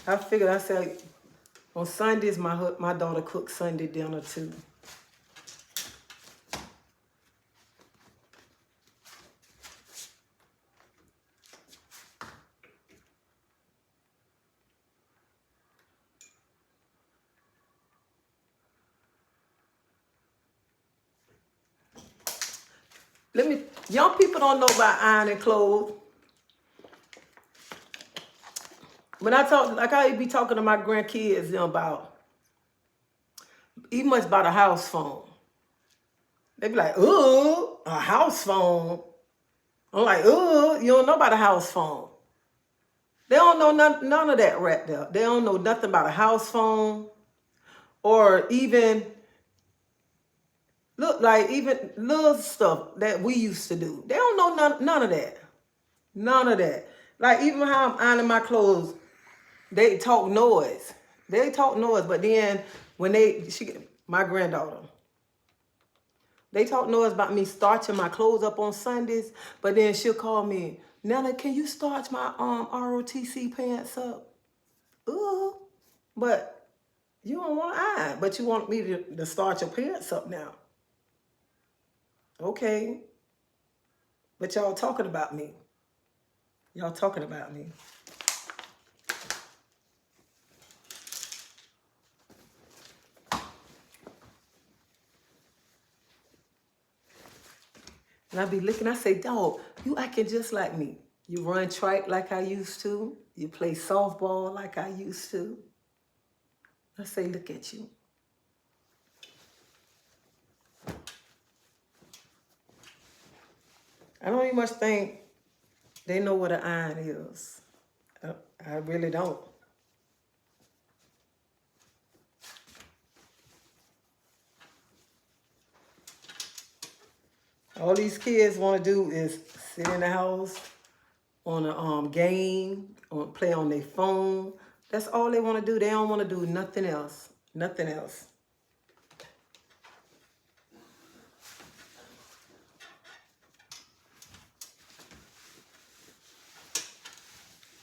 I figured. I said on Sundays my daughter cooks Sunday dinner too. Young people don't know about ironing clothes. When I talk, like I be talking to my grandkids, you know, about, he must buy a house phone. They be like, ooh, a house phone. I'm like, ooh, you don't know about a house phone. They don't know none of that right there. They don't know nothing about a house phone or even, look, like even little stuff that we used to do. They don't know none of that. None of that. Like even how I'm ironing my clothes, they talk noise. They talk noise, but then when my granddaughter, they talk noise about me starching my clothes up on Sundays, but then she'll call me, Nana, can you starch my ROTC pants up? Ooh, but you don't want to iron, but you want me to starch your pants up now. Okay, but y'all talking about me. Y'all talking about me. And I be looking, I say, dog, you acting just like me. You run track like I used to. You play softball like I used to. I say, look at you. I don't even much think they know what an iron is. I really don't. All these kids want to do is sit in the house on a game, or play on their phone. That's all they want to do. They don't want to do nothing else. Nothing else.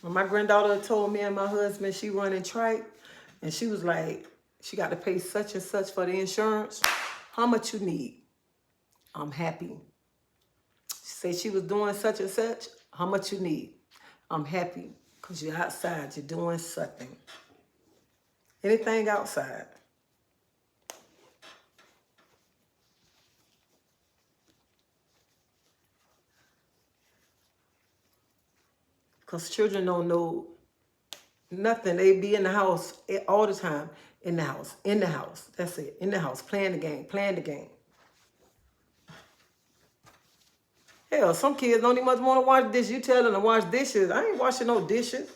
When my granddaughter told me and my husband she running trike, and she was like, she got to pay such and such for the insurance. How much you need? I'm happy. She said she was doing such and such. How much you need? I'm happy because you're outside. You're doing something. Anything outside. Because children don't know nothing. They be in the house all the time. In the house. In the house. That's it. In the house. Playing the game. Playing the game. Hell, some kids don't even much want to wash dishes. You tell them to wash dishes. I ain't washing no dishes.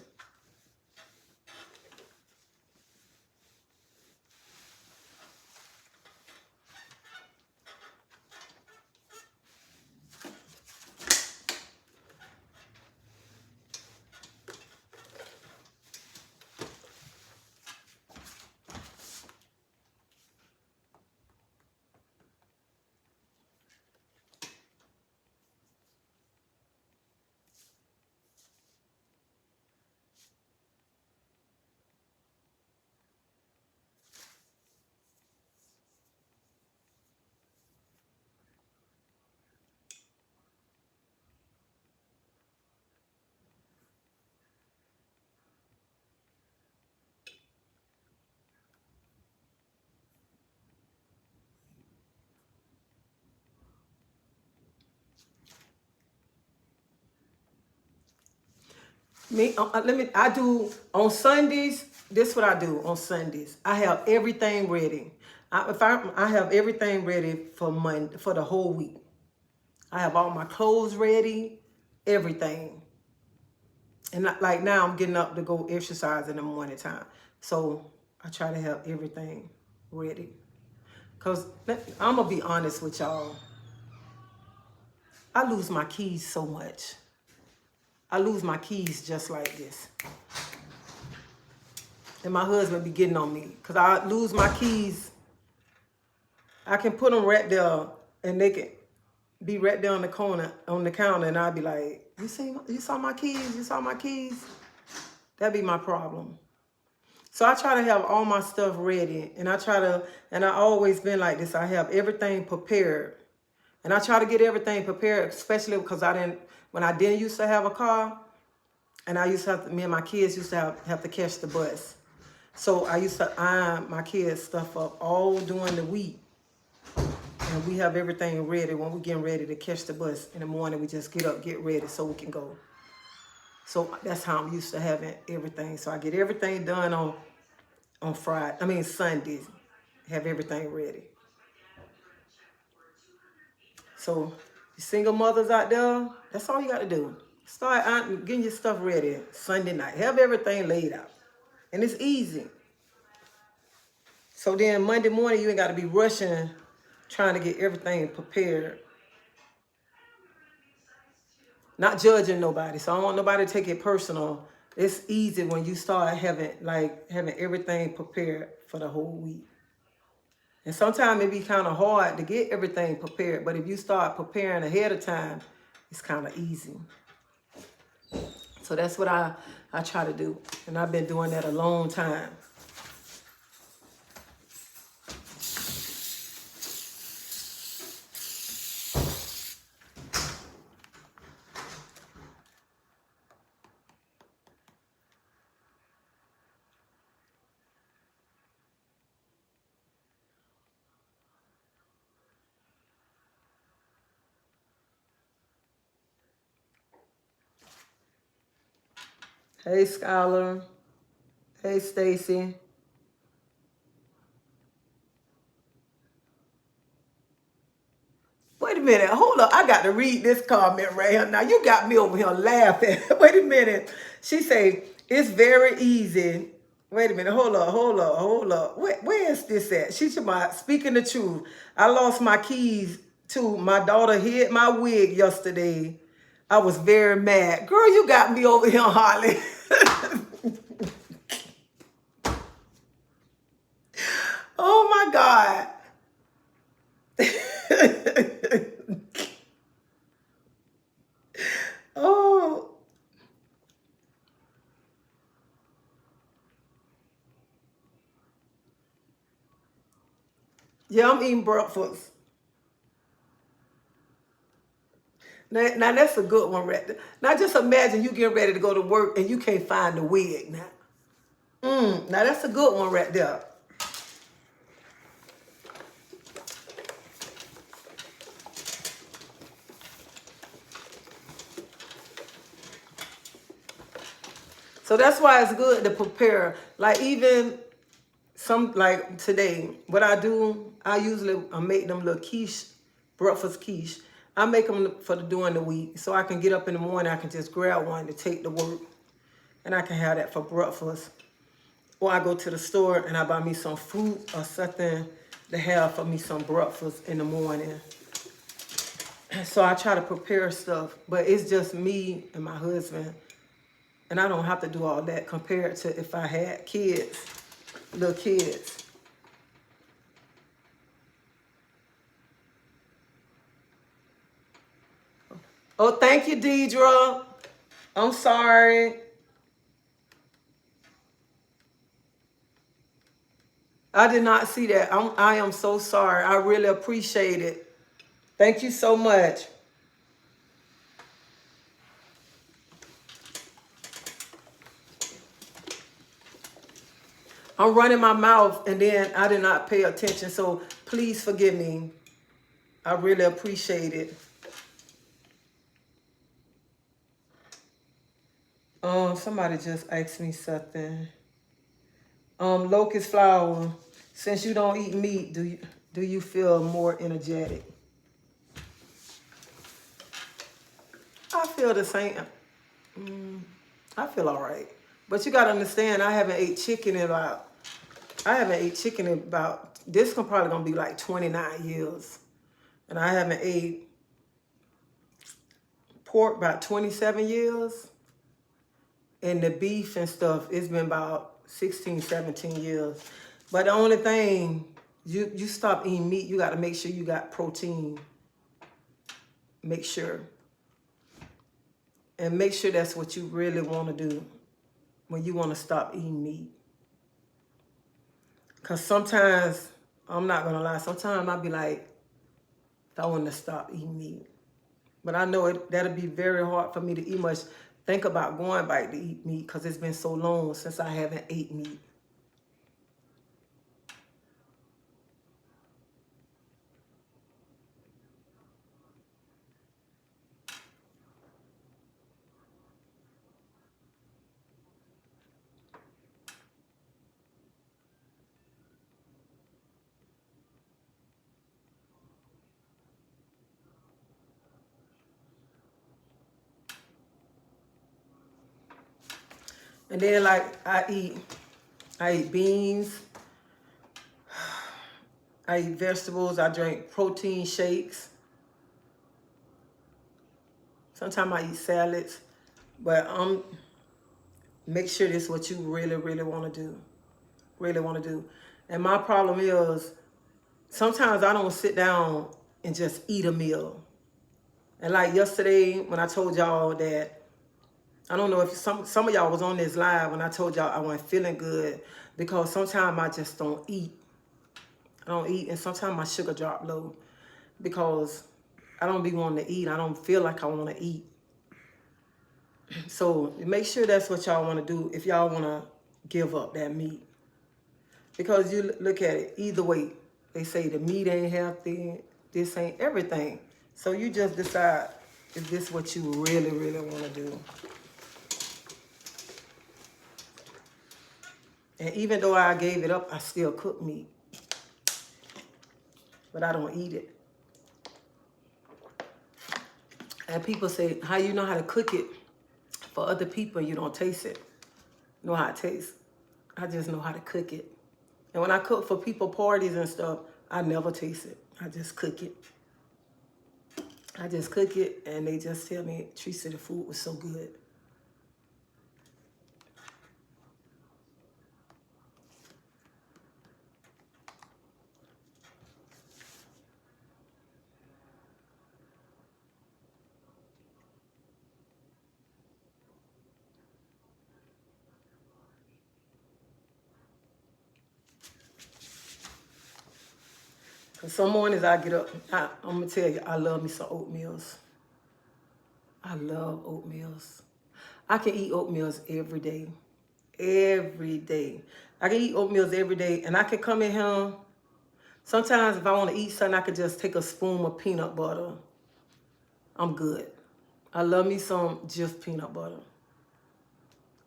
I do on Sundays. This what I do on Sundays. I have everything ready. I have everything ready for Monday, for the whole week. I have all my clothes ready, everything. And like now I'm getting up to go exercise in the morning time. So I try to have everything ready. Because I'm going to be honest with y'all. I lose my keys so much. I lose my keys just like this. And my husband be getting on me. Because I lose my keys. I can put them right there. And they can be right there on the corner, on the counter. And I'll be like, you saw my keys? You saw my keys? That'd be my problem. So I try to have all my stuff ready. And I always been like this. I have everything prepared. And I try to get everything prepared, especially because when I didn't used to have a car, and me and my kids used to have to catch the bus. So I used to iron my kids' stuff up all during the week. And we have everything ready. When we're getting ready to catch the bus in the morning, we just get up, get ready so we can go. So that's how I'm used to having everything. So I get everything done on Sundays. Have everything ready. So you single mothers out there, that's all you got to do. Start out getting your stuff ready Sunday night. Have everything laid out. And it's easy. So then Monday morning, you ain't got to be rushing, trying to get everything prepared. Not judging nobody. So I don't want nobody to take it personal. It's easy when you start having everything prepared for the whole week. And sometimes it be kind of hard to get everything prepared. But if you start preparing ahead of time, it's kind of easy. So that's what I try to do. And I've been doing that a long time. Hey, Skylar. Hey, Stacy. Wait a minute. Hold up. I got to read this comment right here. Now, you got me over here laughing. Wait a minute. She say, it's very easy. Wait a minute. Hold up. Where is this at? She's about speaking the truth. I lost my keys too. My daughter hid my wig yesterday. I was very mad. Girl, you got me over here, Holly. Oh, my God. Oh, Yeah, I'm eating breakfast. Now that's a good one right there. Now just imagine you getting ready to go to work and you can't find the wig now. Now that's a good one right there. So that's why it's good to prepare. Like even some like today, what I do, I make them little quiche, breakfast quiche. I make them for during the week, so I can get up in the morning. I can just grab one to take to work, and I can have that for breakfast. Or I go to the store and I buy me some fruit or something to have for me some breakfast in the morning. So I try to prepare stuff, but it's just me and my husband, and I don't have to do all that compared to if I had kids, little kids. Oh, thank you, Deidre. I'm sorry. I did not see that. I am so sorry. I really appreciate it. Thank you so much. I'm running my mouth and then I did not pay attention. So please forgive me. I really appreciate it. Somebody just asked me something. Locust flower. Since you don't eat meat, do you feel more energetic? I feel the same. I feel all right. But you gotta understand, I haven't ate chicken in about, this can probably gonna be like 29 years. And I haven't ate pork about 27 years. And the beef and stuff, it's been about 16, 17 years. But the only thing, you stop eating meat, you gotta make sure you got protein. Make sure. And make sure that's what you really wanna do when you wanna stop eating meat. Because sometimes, I'm not gonna lie, sometimes I'll be like, I want to stop eating meat. But I know that'll be very hard for me to eat much. Think about going back to eat meat because it's been so long since I haven't ate meat. And then like I eat beans, I eat vegetables, I drink protein shakes. Sometimes I eat salads. But make sure this is what you really, really want to do. Really want to do. And my problem is sometimes I don't sit down and just eat a meal. And like yesterday when I told y'all that, I don't know if some of y'all was on this live when I told y'all I wasn't feeling good because sometimes I just don't eat. I don't eat, and sometimes my sugar drop low because I don't be wanting to eat. I don't feel like I want to eat. So make sure that's what y'all want to do if y'all want to give up that meat. Because you look at it either way. They say the meat ain't healthy, this ain't everything. So you just decide if this is what you really, really want to do. And even though I gave it up, I still cook meat. But I don't eat it. And people say, how you know how to cook it for other people, you don't taste it. You know how it tastes. I just know how to cook it. And when I cook for people parties and stuff, I never taste it. I just cook it. I just cook it and they just tell me, Teresa, the food was so good. Some mornings I get up, I'm going to tell you, I love me some oatmeals. I love oatmeals. I can eat oatmeals every day. Every day. I can eat oatmeals every day, and I can come in here. Sometimes if I want to eat something, I could just take a spoon of peanut butter. I'm good. I love me some just peanut butter.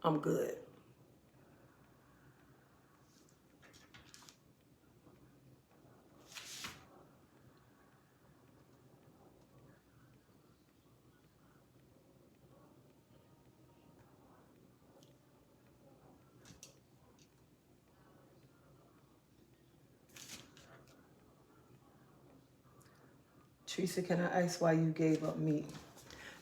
I'm good. Teresa, can I ask why you gave up meat?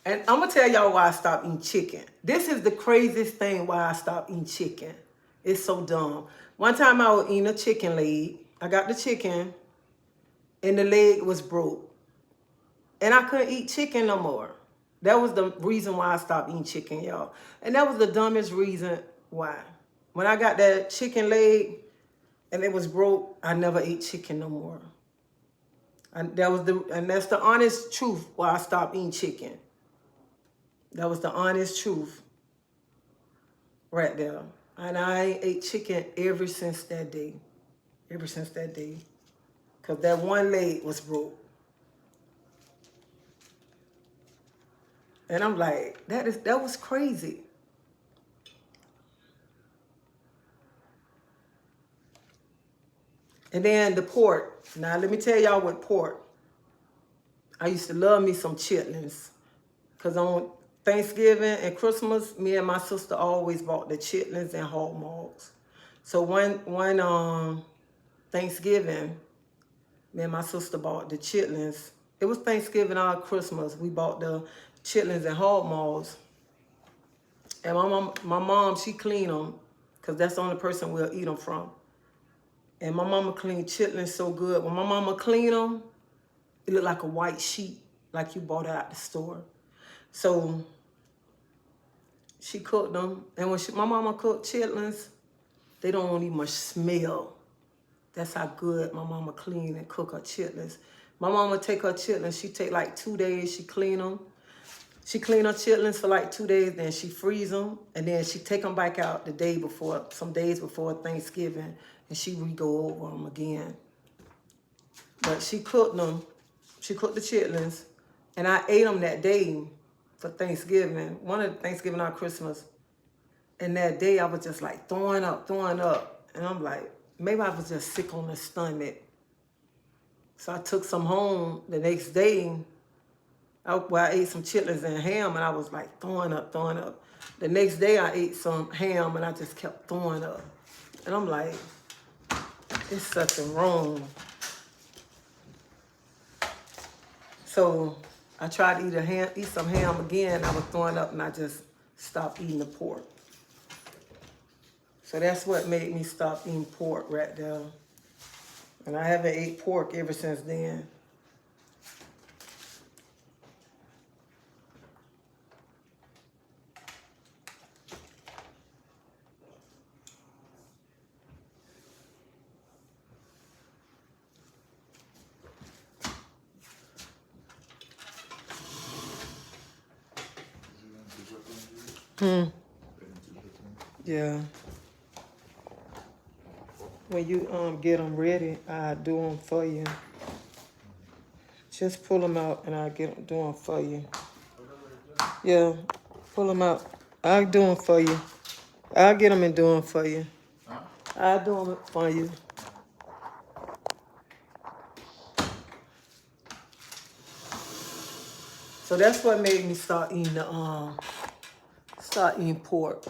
And I'm going to tell y'all why I stopped eating chicken. This is the craziest thing why I stopped eating chicken. It's so dumb. One time I was eating a chicken leg. I got the chicken, and the leg was broke. And I couldn't eat chicken no more. That was the reason why I stopped eating chicken, y'all. And that was the dumbest reason why. When I got that chicken leg and it was broke, I never ate chicken no more. And that's the honest truth why I stopped eating chicken. That was the honest truth right there. And I ain't ate chicken ever since that day. Ever since that day. Because that one leg was broke. And I'm like, that was crazy. And then the pork. Now, let me tell y'all what pork. I used to love me some chitlins. Because on Thanksgiving and Christmas, me and my sister always bought the chitlins and hog mugs. So one Thanksgiving, me and my sister bought the chitlins. It was Thanksgiving or Christmas. We bought the chitlins and hog mugs. And my mom, she cleaned them. Because that's the only person we'll eat them from. And my mama cleaned chitlins so good. When my mama cleaned them, it looked like a white sheet, like you bought it out the store. So she cooked them. And when my mama cooked chitlins, they don't even much smell. That's how good my mama clean and cook her chitlins. My mama take her chitlins, she take like 2 days, she clean them. She clean her chitlins for like 2 days, then she freeze them, and then she take them back out the day before, some days before Thanksgiving, and she re-go over them again. But she cooked them, she cooked the chitlins, and I ate them that day for Thanksgiving, one of the Thanksgiving or Christmas. And that day I was just like throwing up. And I'm like, maybe I was just sick on the stomach. So I took some home the next day. I ate some chitlins and ham, and I was like throwing up. The next day I ate some ham, and I just kept throwing up. And I'm like, it's something wrong. So I tried to eat some ham again. I was throwing up, and I just stopped eating the pork. So that's what made me stop eating pork right there. And I haven't ate pork ever since then. Yeah. When you get them ready, I do them for you. Just pull them out and I do them for you. Yeah, pull them out. I'll do them for you. I'll get them and do them for you. I'll do them for you. So that's what made me start eating pork.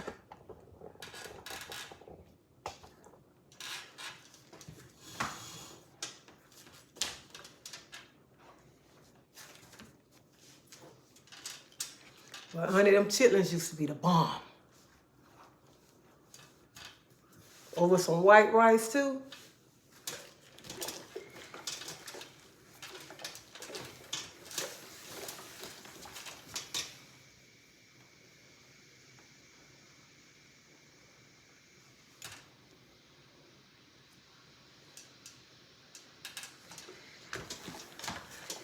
But honey, them chitlins used to be the bomb. Over some white rice too.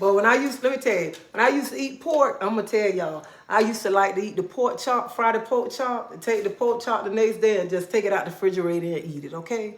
But when I used, let me tell you, when I used to eat pork, I'm gonna tell y'all, I used to like to eat the pork chop, fry the pork chop, and take the pork chop the next day and just take it out the refrigerator and eat it, okay?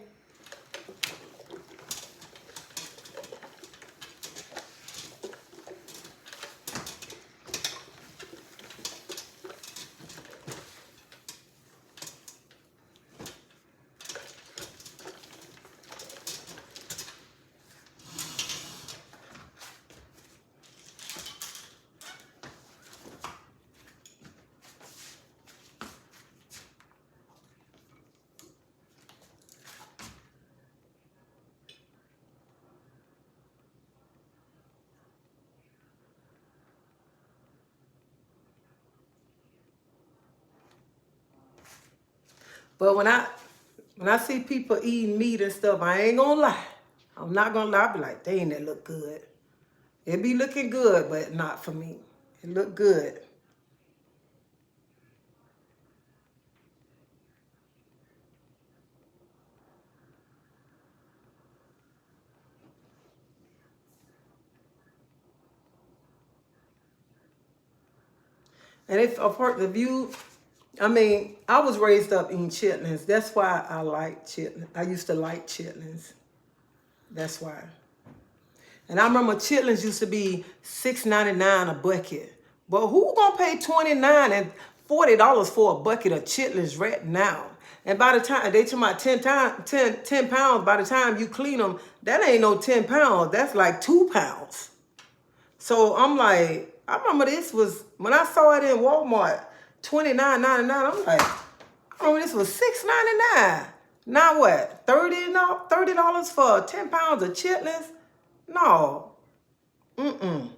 But when I see people eating meat and stuff, I ain't gonna lie. I'm not gonna lie. I be like, dang, that look good. It be looking good, but not for me. It look good. And if you, I mean, I was raised up eating chitlins. That's why I like chitlins. I used to like chitlins. That's why. And I remember chitlins used to be $6.99 a bucket. But who gonna pay $29 and $40 for a bucket of chitlins right now? And by the time they talking about 10 pounds, by the time you clean them, that ain't no 10 pounds. That's like 2 pounds. So I'm like, I remember this was when I saw it in Walmart, $29.99. I'm like, I remember this was $6.99. Now what? $30 for 10 pounds of chitlins? No. Mm-mm.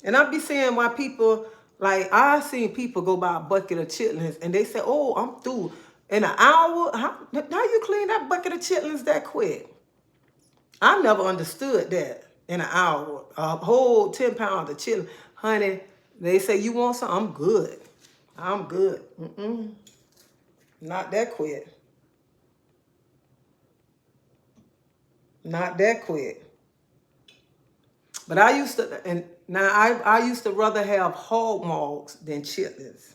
And I be seeing why people, like, I seen people go buy a bucket of chitlins and they say, oh, I'm through. In an hour? How you clean that bucket of chitlins that quick? I never understood that in an hour. A whole 10 pounds of chitlins. Honey, they say, you want some? I'm good. I'm good. Mm-mm. Not that quick. Not that quick. But I used to, and now I used to rather have hog maws than chitlins.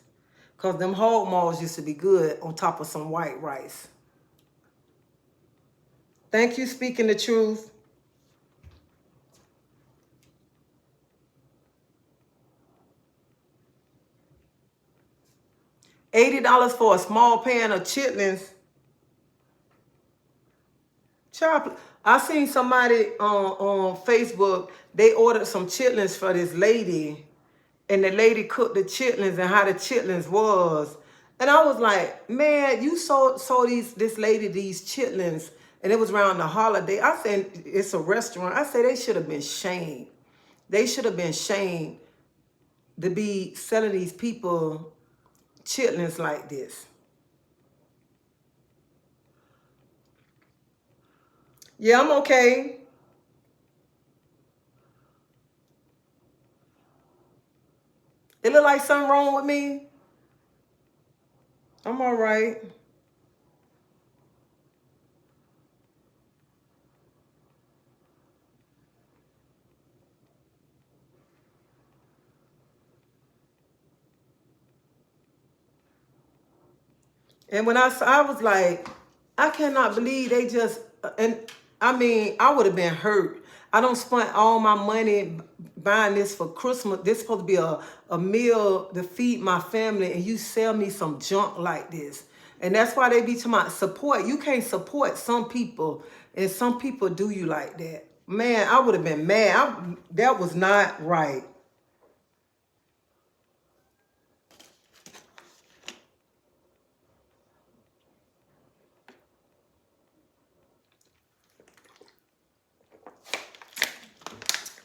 Because them hog maws used to be good on top of some white rice. Thank you, speaking the truth. $80 for a small pan of chitlins. Child, I seen somebody on Facebook, they ordered some chitlins for this lady, and the lady cooked the chitlins and how the chitlins was. And I was like, man, you sold this lady these chitlins, and it was around the holiday. I said, it's a restaurant. I said, they should have been shamed. They should have been shamed to be selling these people chitlins like this. Yeah, I'm okay. It look like something wrong with me. I'm all right. And when I was like, I cannot believe they just, and I mean, I would have been hurt. I don't spend all my money buying this for Christmas. This supposed to be a meal to feed my family, and you sell me some junk like this. And that's why they be talking about support. You can't support some people, and some people do you like that. Man, I would have been mad. That was not right.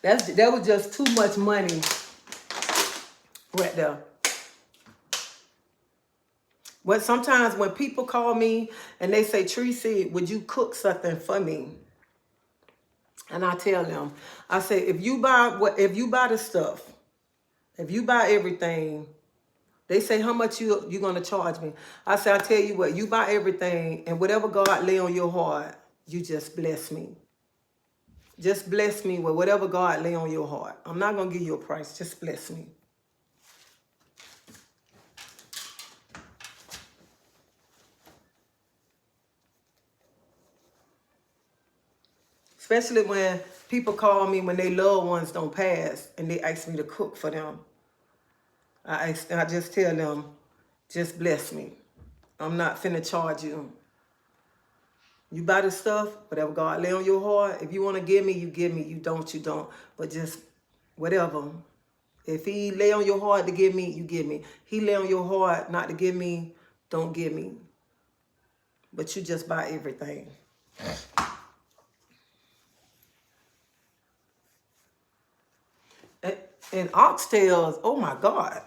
That was just too much money right there. But sometimes when people call me and they say, Tracy, would you cook something for me? And I tell them, I say, if you buy the stuff, if you buy everything, They say, how much you going to charge me? I say, I tell you what, you buy everything, and whatever God lay on your heart, you just bless me. Just bless me with whatever God lay on your heart. I'm not going to give you a price. Just bless me. Especially when people call me when their loved ones don't pass and they ask me to cook for them. I just tell them, just bless me. I'm not finna charge you. You buy the stuff, whatever God lay on your heart. If you want to give me, you give me. You don't, you don't. But just whatever. If he lay on your heart to give me, you give me. He lay on your heart not to give me, don't give me. But you just buy everything. And oxtails, oh my God.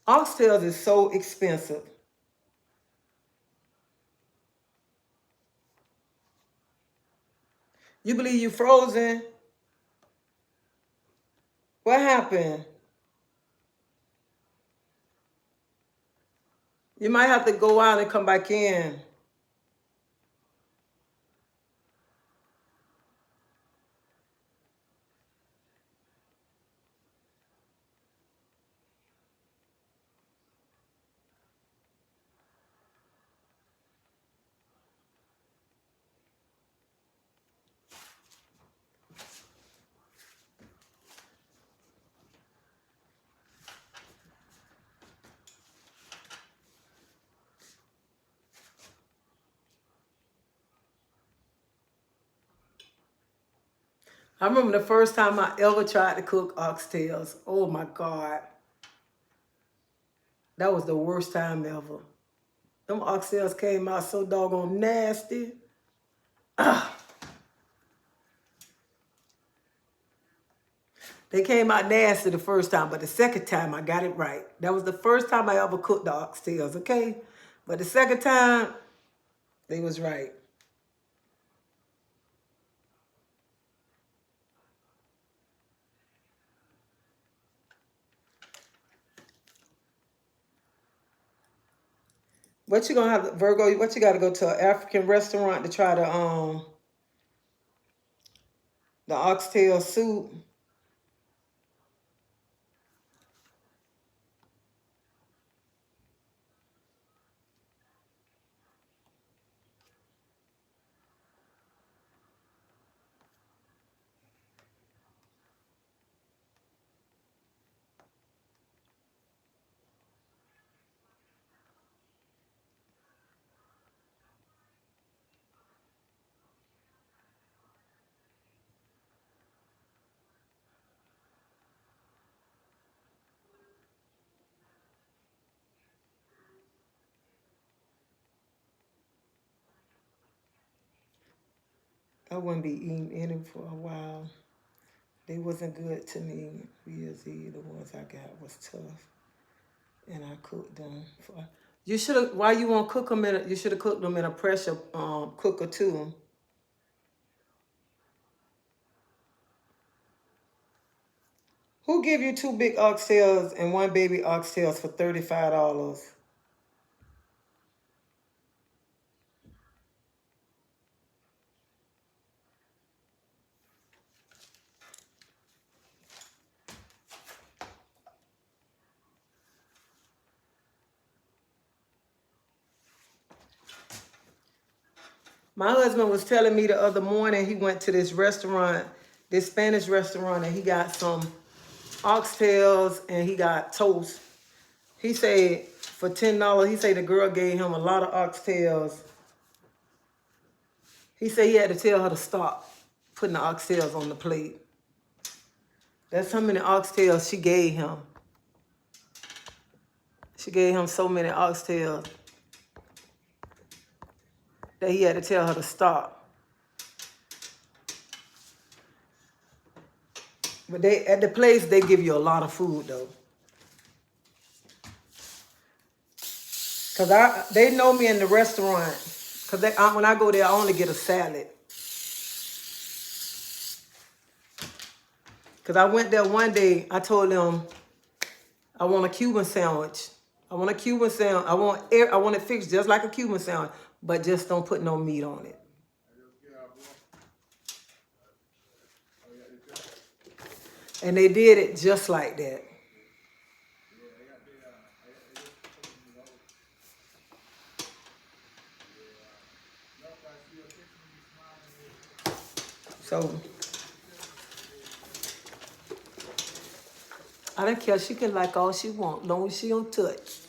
Oxtails is so expensive. You believe you frozen? What happened? You might have to go out and come back in. I remember the first time I ever tried to cook oxtails. Oh my God. That was the worst time ever. Them oxtails came out so doggone nasty. Ah, they came out nasty the first time, but the second time I got it right. That was the first time I ever cooked the oxtails, okay? But the second time, they was right. What you gonna have, Virgo? What you got to go to an African restaurant to try the oxtail soup? I wouldn't be eating any for a while. They wasn't good to me. Eve, the ones I got was tough, and I cooked them. You should have. Why you won't cook them you should have cooked them in a pressure cooker too. Who give you 2 big oxtails and 1 baby oxtails for $35? My husband was telling me the other morning he went to this restaurant, this Spanish restaurant, and he got some oxtails and he got toast. He said for $10, he said the girl gave him a lot of oxtails. He said he had to tell her to stop putting the oxtails on the plate. That's how many oxtails she gave him. She gave him so many oxtails that he had to tell her to stop. But at the place, they give you a lot of food, though. Because they know me in the restaurant. Because when I go there, I only get a salad. Because I went there one day. I told them I want a Cuban sandwich. I want a Cuban sandwich. I want it fixed just like a Cuban sandwich, but just don't put no meat on it. And they did it just like that. So I don't care. She can like all she want, long as she don't touch.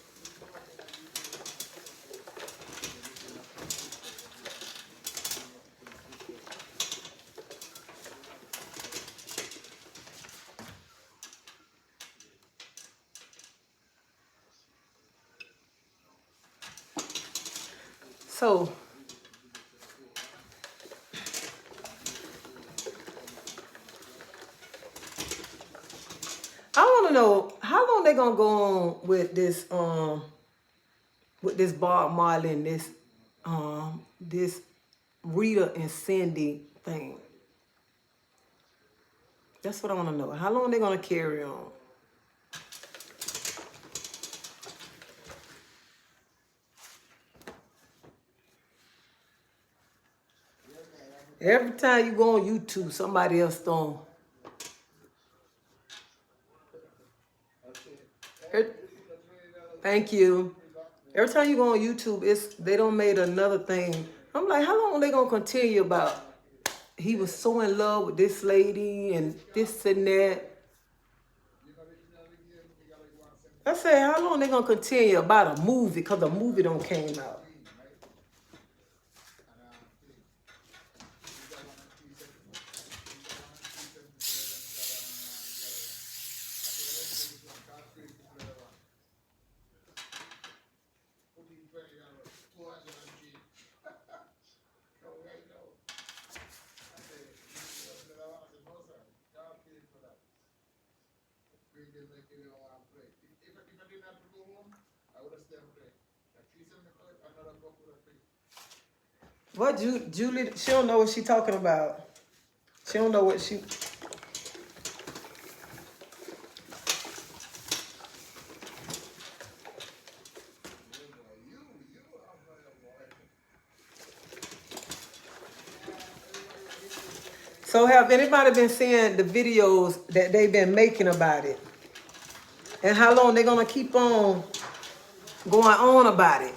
So I want to know how long they gonna go on with this Bob Marley and this Rita and Cindy thing. That's what I want to know. How long they gonna carry on? Every time you go on YouTube, somebody else throwing. Thank you. Every time you go on YouTube, they don't made another thing. I'm like, how long are they gonna continue about? He was so in love with this lady and this and that. I said, how long they gonna continue about a movie? Cause a movie don't came out. What Julie? She don't know what she talking about. She don't know what she. So have anybody been seeing the videos that they've been making about it? And how long they're gonna keep on going on about it?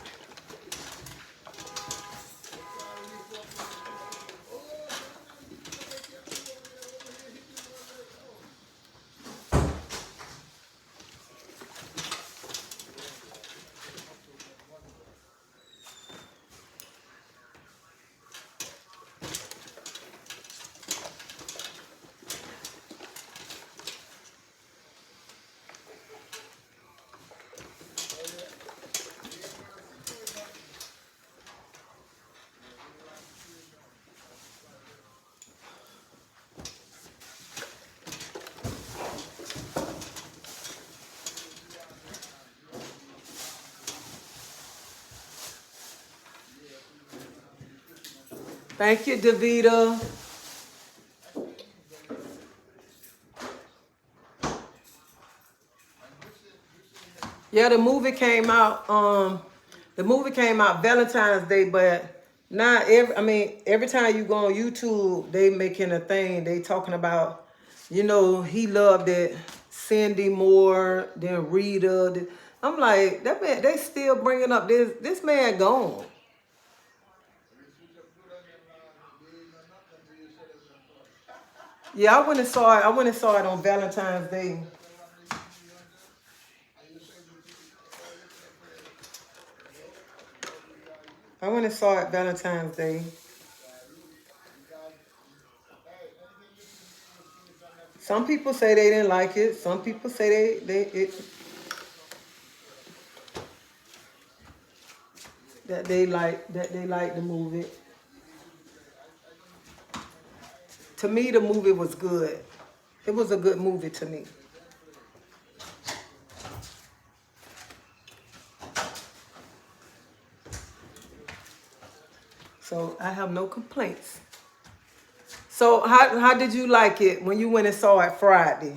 Thank you, Davita. Yeah, the movie came out. The movie came out Valentine's Day, but not every time you go on YouTube, they making a thing. They talking about, he loved it. Cindy more than Rita. I'm like, that man. They still bringing up this man gone. Yeah, I went and saw it. I went and saw it on Valentine's Day. I went and saw it Valentine's Day. Some people say they didn't like it. Some people say they like the movie. To me, the movie was good. It was a good movie to me. So I have no complaints. So how did you like it when you went and saw it Friday?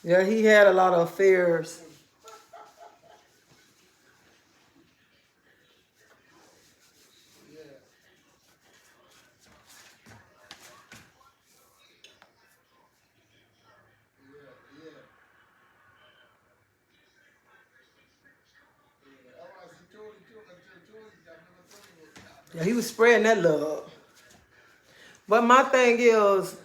Yeah, he had a lot of affairs. Yeah, he was spreading that love. But my thing is,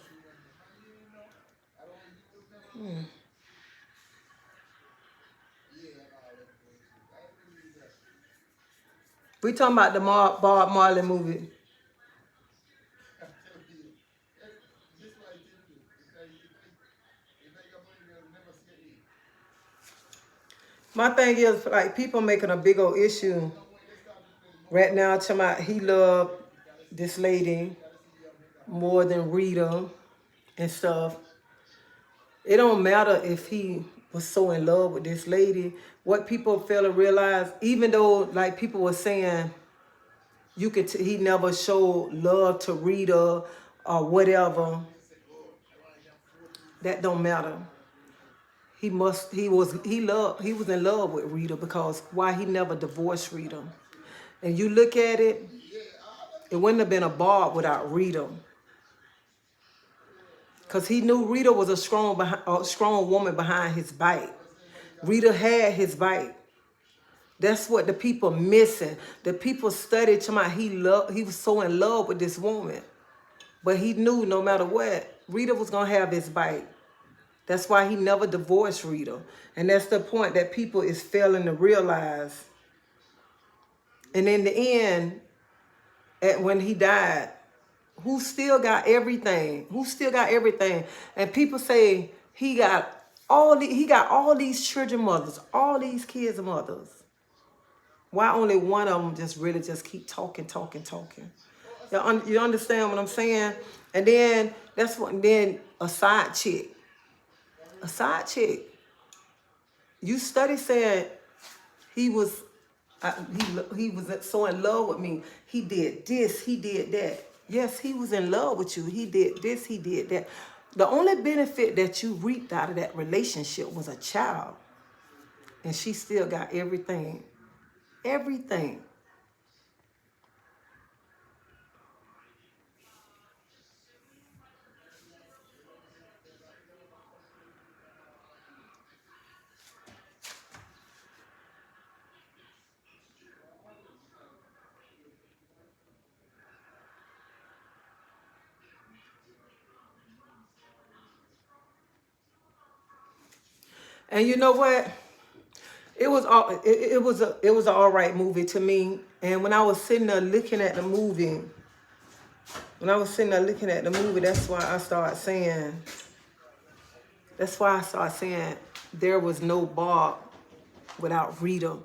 we talking about the Bob Marley movie. My thing is, like, people making a big old issue right now, talking about he loved this lady more than Rita and stuff. It don't matter if he was so in love with this lady. What people fail to realize, even though like people were saying, he never showed love to Rita or whatever. That don't matter. He was in love with Rita, because why he never divorced Rita. And you look at it, it wouldn't have been a Bob without Rita. Because he knew Rita was a strong woman behind his bite. Rita had his bite. That's what the people missing. The people studied to my he was so in love with this woman. But he knew no matter what, Rita was gonna have his bite. That's why he never divorced Rita. And that's the point that people is failing to realize. And in the end, when he died, who still got everything? Who still got everything? And people say he got all these children mothers, all these kids mothers. Why only one of them just really just keep talking? You understand what I'm saying? And then then a side chick. A side chick. You study saying he was he was so in love with me. He did this, he did that. Yes, he was in love with you. He did this, he did that. The only benefit that you reaped out of that relationship was a child. And she still got everything. Everything. And you know what? It was an all right movie to me. And when I was sitting there looking at the movie, that's why I started saying there was no Bob without Rita.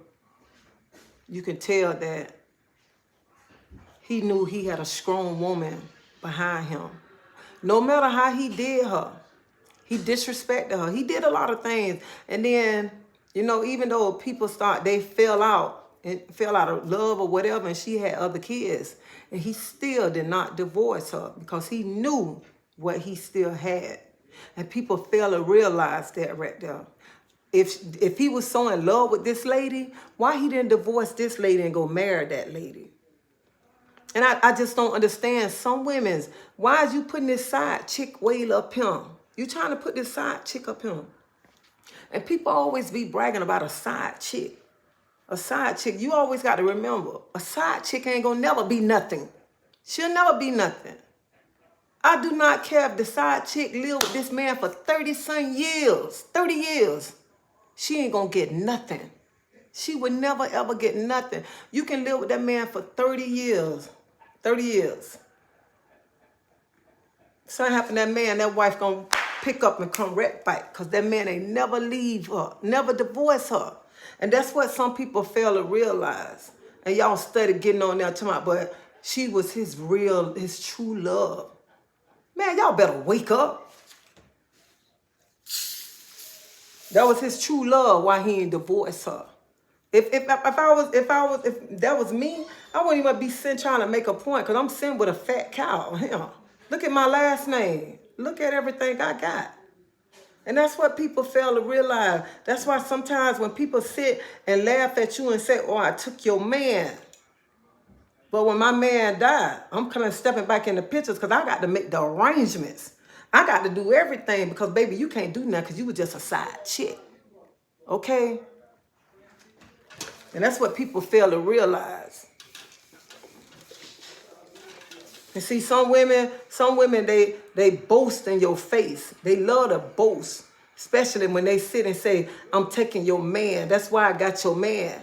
You can tell that he knew he had a strong woman behind him. No matter how he did her, he disrespected her. He did a lot of things. And then, even though they fell out of love or whatever, and she had other kids, and he still did not divorce her because he knew what he still had. And people fail to realize that right there. If he was so in love with this lady, why he didn't divorce this lady and go marry that lady? And I just don't understand some women's, why is you putting this side chick way up here? You trying to put this side chick up here. And people always be bragging about a side chick. A side chick, you always got to remember, a side chick ain't gonna never be nothing. She'll never be nothing. I do not care if the side chick lived with this man for 30 years. She ain't gonna get nothing. She would never ever get nothing. You can live with that man for 30 years. 30 years. Something happened to that man, that wife gonna pick up and come right back, because that man ain't never leave her, never divorce her. And that's what some people fail to realize. And y'all study getting on there talking about, but she was his true love. Man, y'all better wake up. That was his true love. Why he ain't divorced her? If that was me, I wouldn't even be sitting trying to make a point because I'm sitting with a fat cow. Yeah. Look at my last name. Look at everything I got. And that's what people fail to realize. That's why sometimes when people sit and laugh at you and say, oh, I took your man. But when my man died, I'm kind of stepping back in the pictures because I got to make the arrangements. I got to do everything because, baby, you can't do nothing because you were just a side chick. Okay? And that's what people fail to realize. And see, some women, they boast in your face. They love to boast, especially when they sit and say, I'm taking your man. That's why I got your man.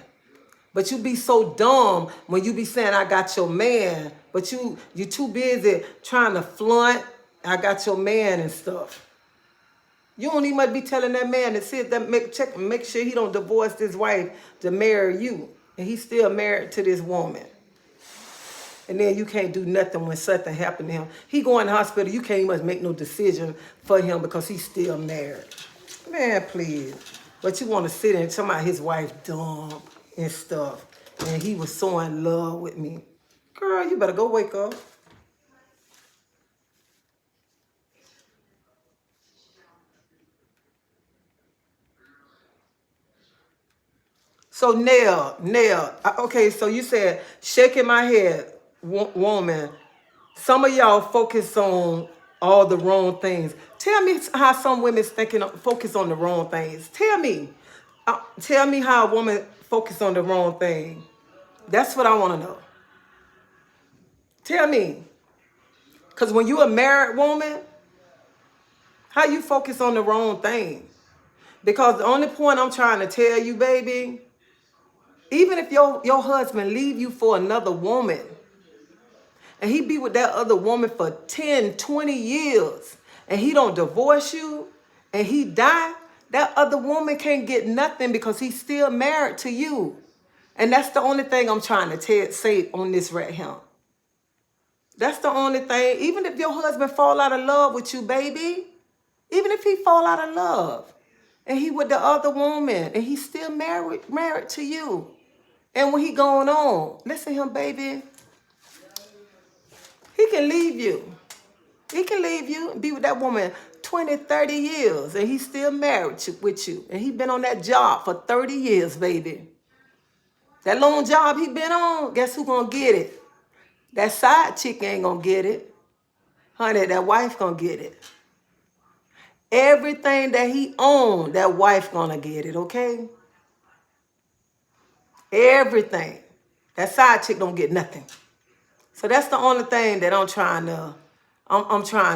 But you be so dumb when you be saying, I got your man. But you too busy trying to flaunt, I got your man and stuff. You don't even be telling that man to sit that make sure he don't divorce his wife to marry you. And he's still married to this woman. And then you can't do nothing when something happened to him. He go in the hospital, you can't even make no decision for him because he's still married. Man, please. But you want to sit and talk about his wife dumb and stuff. And he was so in love with me. Girl, you better go wake up. So Nell, okay, so you said shaking my head, woman. Some of y'all focus on all the wrong things. Tell me how some women's focus on the wrong things. Tell me how a woman focus on the wrong thing. That's what I want to know. Tell me, because when you a married woman, how you focus on the wrong thing? Because the only point I'm trying to tell you, baby, even if your husband leave you for another woman, and he be with that other woman for 10, 20 years, and he don't divorce you, and he die, that other woman can't get nothing because he's still married to you. And that's the only thing I'm trying to say on this right here. That's the only thing. Even if your husband fall out of love with you, baby, even if he fall out of love, and he with the other woman, and he's still married to you, and when he going on, listen to him, baby, he can leave you. He can leave you and be with that woman 20, 30 years, and he's still married with you. And he been on that job for 30 years, baby. That long job he been on, guess who gonna get it? That side chick ain't gonna get it. Honey, that wife gonna get it. Everything that he owned, that wife gonna get it, okay? Everything. That side chick don't get nothing. So that's the only thing that I'm trying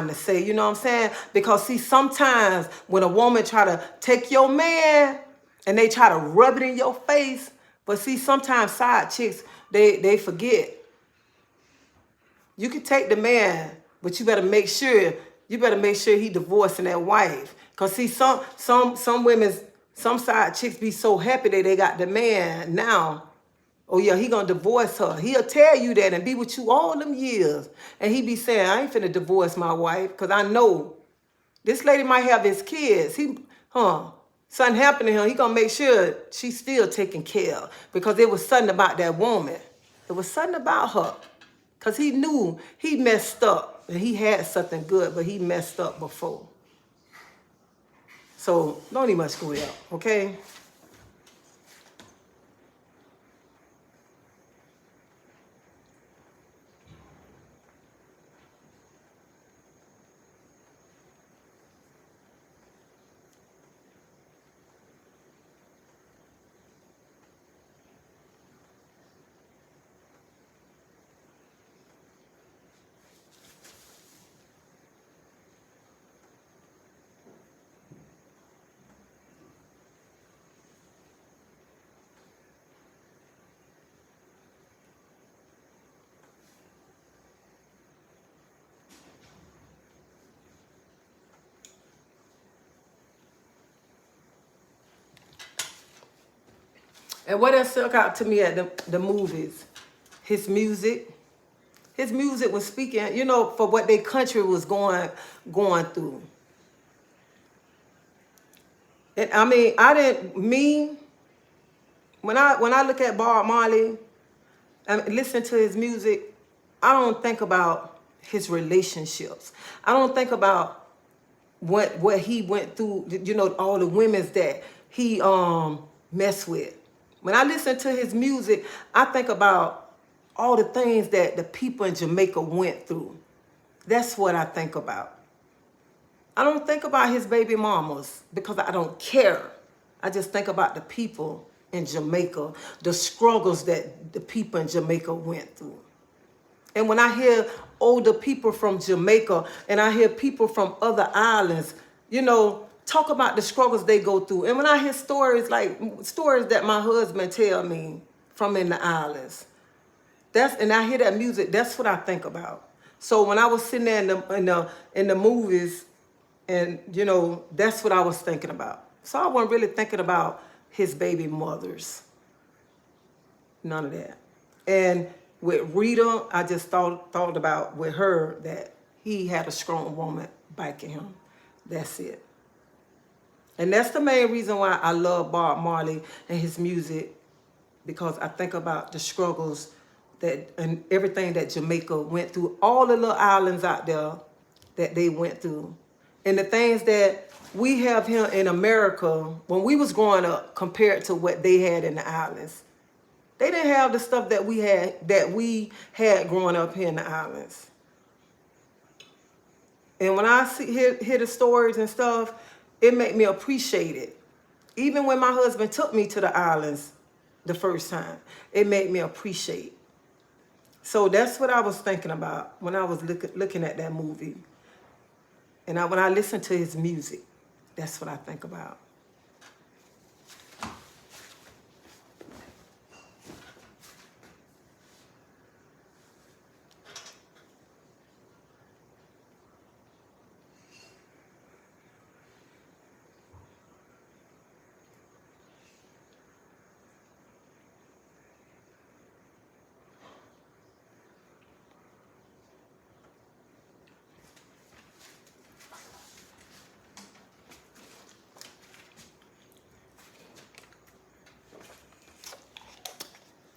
to say, you know what I'm saying? Because see, sometimes when a woman try to take your man and they try to rub it in your face, but see, sometimes side chicks, they forget. You can take the man, but you better make sure he divorcing that wife. Cause see, some side chicks be so happy that they got the man now. Oh yeah, he gonna divorce her. He'll tell you that and be with you all them years. And he be saying, I ain't finna divorce my wife, cause I know this lady might have his kids. Something happened to him. He gonna make sure she's still taken care of. Because there was something about that woman. It was something about her. Because he knew he messed up. And he had something good, but he messed up before. So don't even much go there, okay? And what else stuck out to me at the movies? His music. His music was speaking, you know, for what their country was going through. And I mean, when I look at Bob Marley and listen to his music, I don't think about his relationships. I don't think about what he went through, you know, all the women's that he messed with. When I listen to his music, I think about all the things that the people in Jamaica went through. That's what I think about. I don't think about his baby mamas because I don't care. I just think about the people in Jamaica, the struggles that the people in Jamaica went through. And when I hear older people from Jamaica and I hear people from other islands, you know, talk about the struggles they go through. And when I hear stories that my husband tell me from in the islands, and I hear that music, that's what I think about. So when I was sitting there in the movies, and you know, that's what I was thinking about. So I wasn't really thinking about his baby mothers. None of that. And with Rita, I just thought about with her that he had a strong woman backing him. That's it. And that's the main reason why I love Bob Marley and his music, because I think about the struggles and everything that Jamaica went through, all the little islands out there that they went through. And the things that we have here in America, when we was growing up, compared to what they had in the islands. They didn't have the stuff that we had growing up here in the islands. And when I hear the stories and stuff, it made me appreciate it. Even when my husband took me to the islands the first time, it made me appreciate. So that's what I was thinking about when I was looking at that movie. And when I listen to his music, that's what I think about.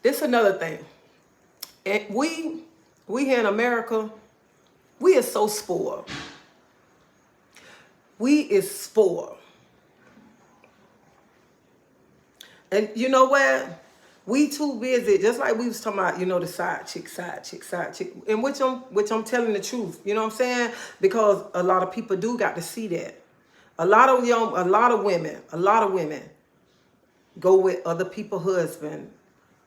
This is another thing. And we here in America, we are so spoiled. We is spoiled. And you know what? We too busy, just like we was talking about, you know, the side chick, and which I'm telling the truth. You know what I'm saying? Because a lot of people do got to see that. A lot of women go with other people's husband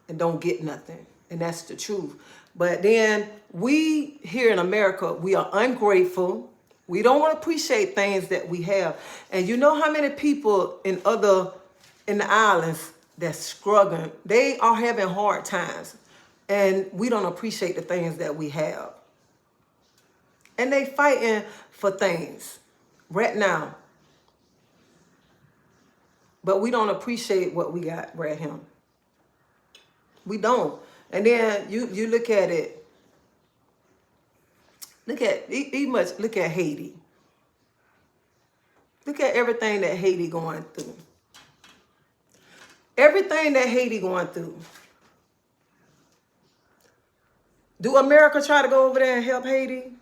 and don't get nothing. And that's the truth. But then we here in America, we are ungrateful. We don't want to appreciate things that we have. And you know how many people in the islands that's struggling, they are having hard times. And we don't appreciate the things that we have. And they fighting for things right now. But we don't appreciate what we got right here. We don't. And then you look at it. Look at Haiti. Look at everything that Haiti going through. Everything that Haiti going through. Do America try to go over there and help Haiti?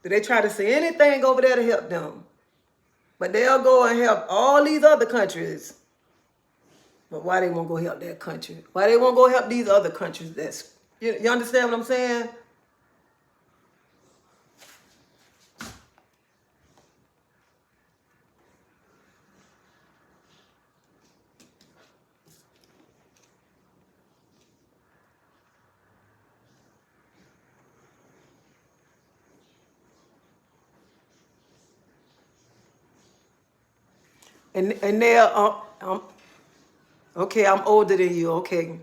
Do they try to say anything over there to help them? But they'll go and help all these other countries. But why they won't go help that country? Why they won't go help these other countries? You understand what I'm saying? And they're okay, I'm older than you, okay.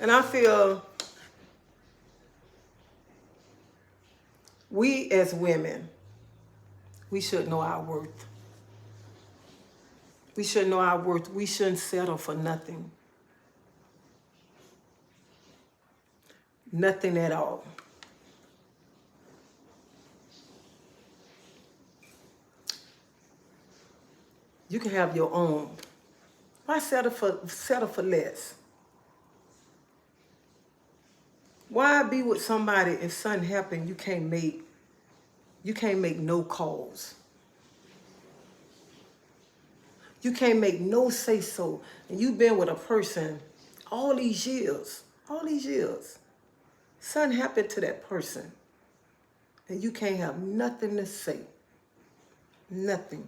And I feel we as women, we should know our worth. We should know our worth. We shouldn't settle for nothing. Nothing at all. You can have your own. Why settle for less? Why be with somebody if something happened you can't make no calls? You can't make no say so. And you've been with a person all these years. Something happened to that person. And you can't have nothing to say. Nothing.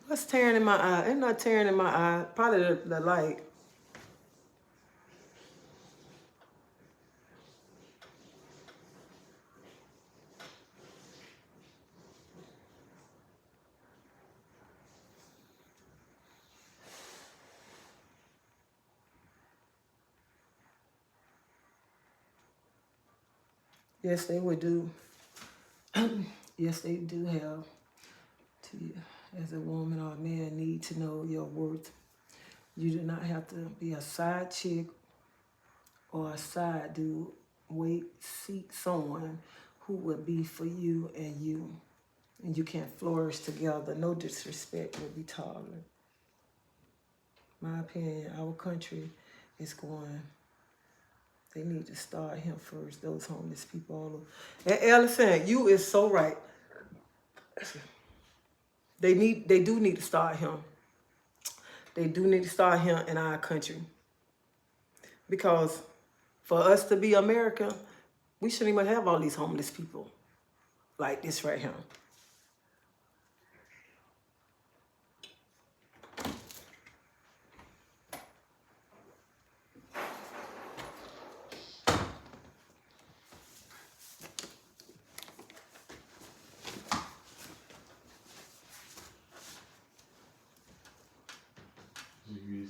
What's tearing in my eye? It's not tearing in my eye. Probably the light. Yes, they would do. Yes, they do have to, as a woman or a man, need to know your worth. You do not have to be a side chick or a side dude. Seek someone who will be for you and you. And you can't flourish together. No disrespect will be tolerated. My opinion, our country is going. They need to start him first. Those homeless people all over. And Ellison, you is so right. They do need to start him. They do need to start him in our country. Because for us to be America, we shouldn't even have all these homeless people like this right here.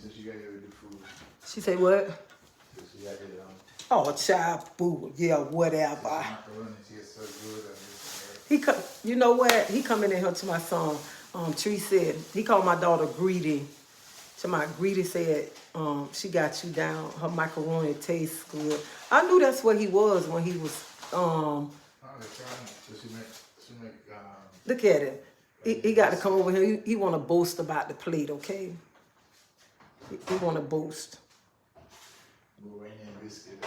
So she got here with the food. She say what? So she got here, Oh, child food. Yeah, whatever. macaroni, she is so good. You know what? He coming in here to my son. Tree said, he called my daughter Greedy. So my Greedy said, she got you down. Her macaroni tastes good. I knew that's what he was when he was, Oh, they're trying. So she make, look at it. He got to come over here. He want to boast about the plate, okay? He want to boast. Iranian biscuit.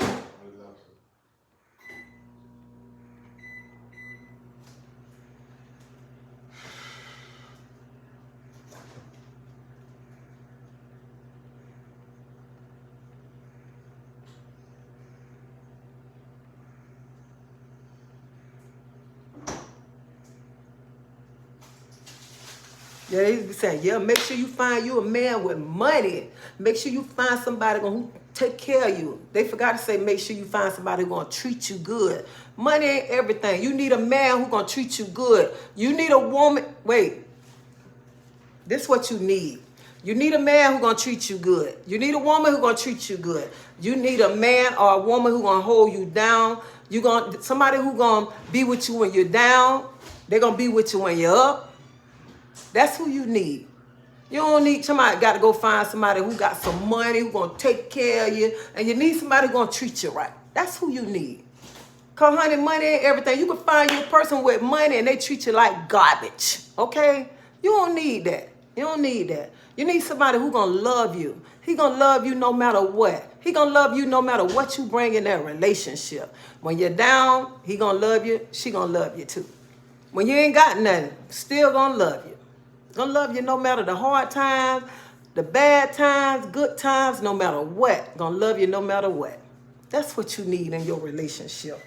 Yeah, they be saying, yeah, make sure you find you a man with money. Make sure you find somebody who take care of you. They forgot to say, make sure you find somebody who's going to treat you good. Money ain't everything. You need a man who's going to treat you good. You need a woman. Wait. This is what you need. You need a man who's going to treat you good. You need a woman who's going to treat you good. You need a man or a woman who's going to hold you down. Somebody who's going to be with you when you're down. They're going to be with you when you're up. That's who you need. You don't need somebody, got to go find somebody who got some money, who's going to take care of you, and you need somebody who's going to treat you right. That's who you need. Because, honey, money ain't everything. You can find you a person with money and they treat you like garbage, okay? You don't need that. You don't need that. You need somebody who's going to love you. He going to love you no matter what. He going to love you no matter what you bring in that relationship. When you're down, he going to love you. She going to love you too. When you ain't got nothing, still going to love you. Gonna love you no matter the hard times, the bad times, good times, no matter what. Gonna love you no matter what. That's what you need in your relationship.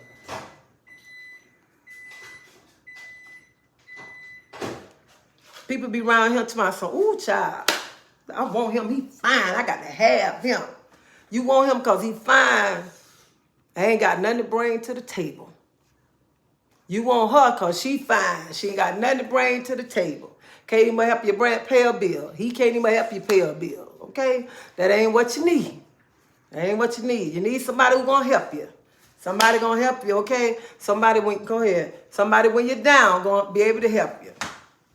People be around here to my son, ooh, child, I want him, he fine, I got to have him. You want him because he fine. I ain't got nothing to bring to the table. You want her because she fine. She ain't got nothing to bring to the table. Can't even help you pay a bill. He can't even help you pay a bill. Okay? That ain't what you need. That ain't what you need. You need somebody who's gonna help you. Somebody gonna help you, okay? Somebody go ahead. Somebody when you're down gonna be able to help you.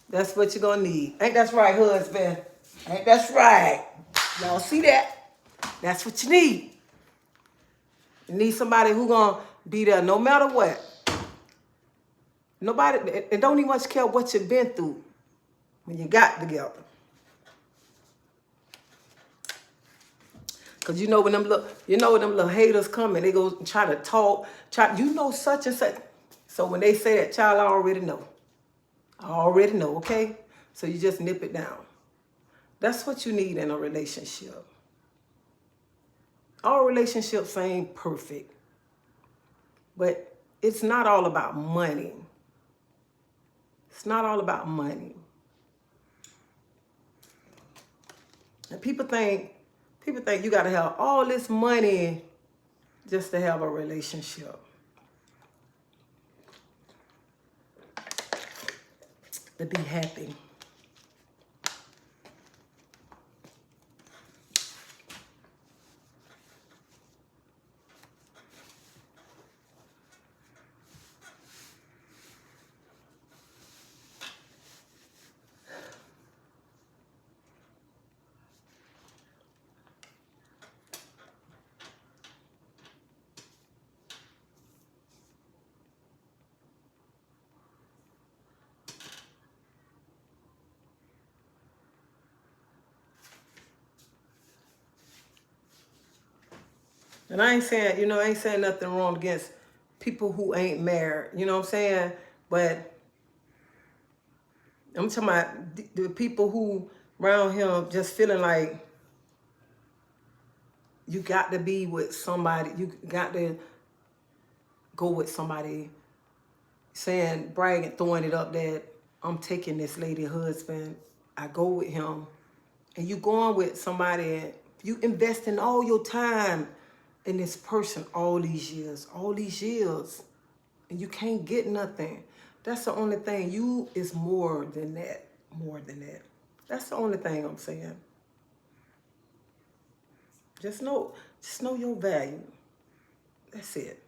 That's what you're gonna need. Ain't that's right, husband? Ain't that's right? Y'all see that? That's what you need. You need somebody who gonna be there no matter what. Nobody, it don't even much care what you've been through when you got together. Cause you know when them little haters come and they go try to talk, such and such. So when they say that, child, I already know. I already know, okay? So you just nip it down. That's what you need in a relationship. All relationships ain't perfect. But it's not all about money. It's not all about money. And people think you gotta have all this money just to have a relationship. To be happy. And I ain't saying nothing wrong against people who ain't married. You know what I'm saying? But I'm talking about the people who around him just feeling like you got to be with somebody. You got to go with somebody bragging, throwing it up that I'm taking this lady husband. I go with him. And you going with somebody and you investing all your time in this person all these years. And you can't get nothing. That's the only thing. You is more than that. More than that. That's the only thing I'm saying. Just know your value. That's it.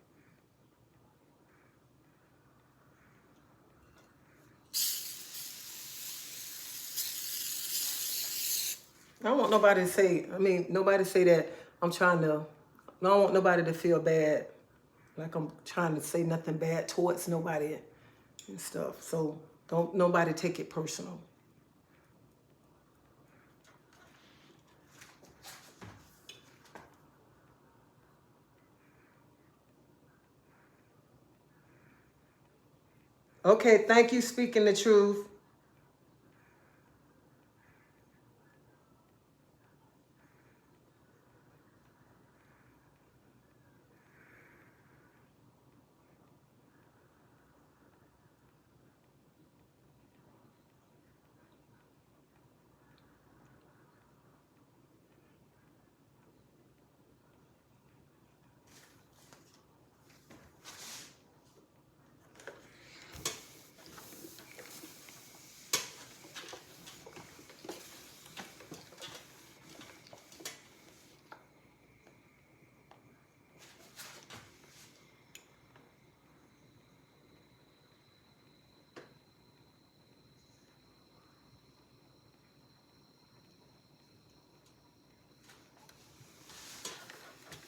I don't want nobody to say that I'm trying to, I don't want nobody to feel bad, like I'm trying to say nothing bad towards nobody and stuff. So don't nobody take it personal. Okay, thank you, speaking the truth.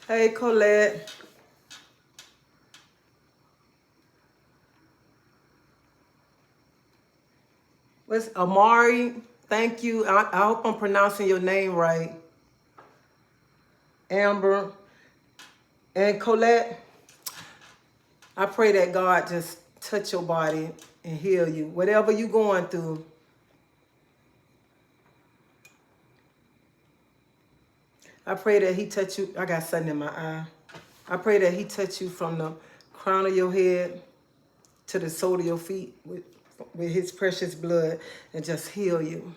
Hey, Colette. What's Amari? Thank you. I hope I'm pronouncing your name right. Amber and Colette. I pray that God just touch your body and heal you. Whatever you're going through. I pray that he touch you. I got something in my eye. I pray that he touch you from the crown of your head to the sole of your feet with his precious blood and just heal you.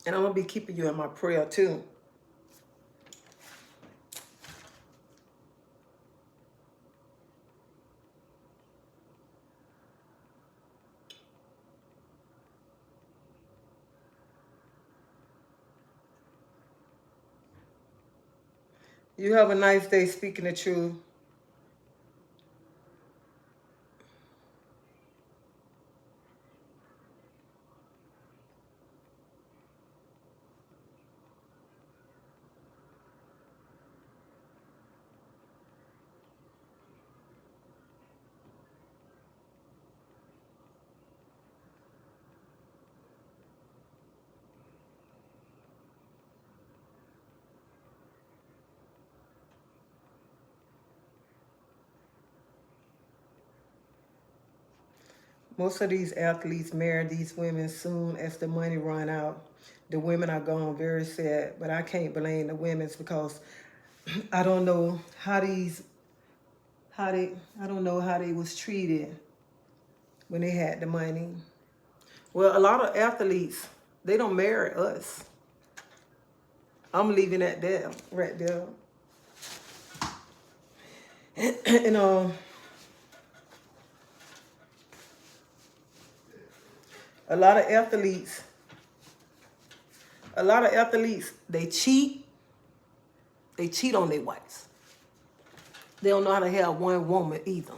And I'm going to be keeping you in my prayer too. You have a nice day, speaking the truth. Most of these athletes marry these women soon as the money run out. The women are gone, very sad, but I can't blame the women's because I don't know I don't know how they was treated when they had the money. Well, a lot of athletes, they don't marry us. I'm leaving that there, right there. And a lot of athletes, they cheat. They cheat on their wives. They don't know how to have one woman either.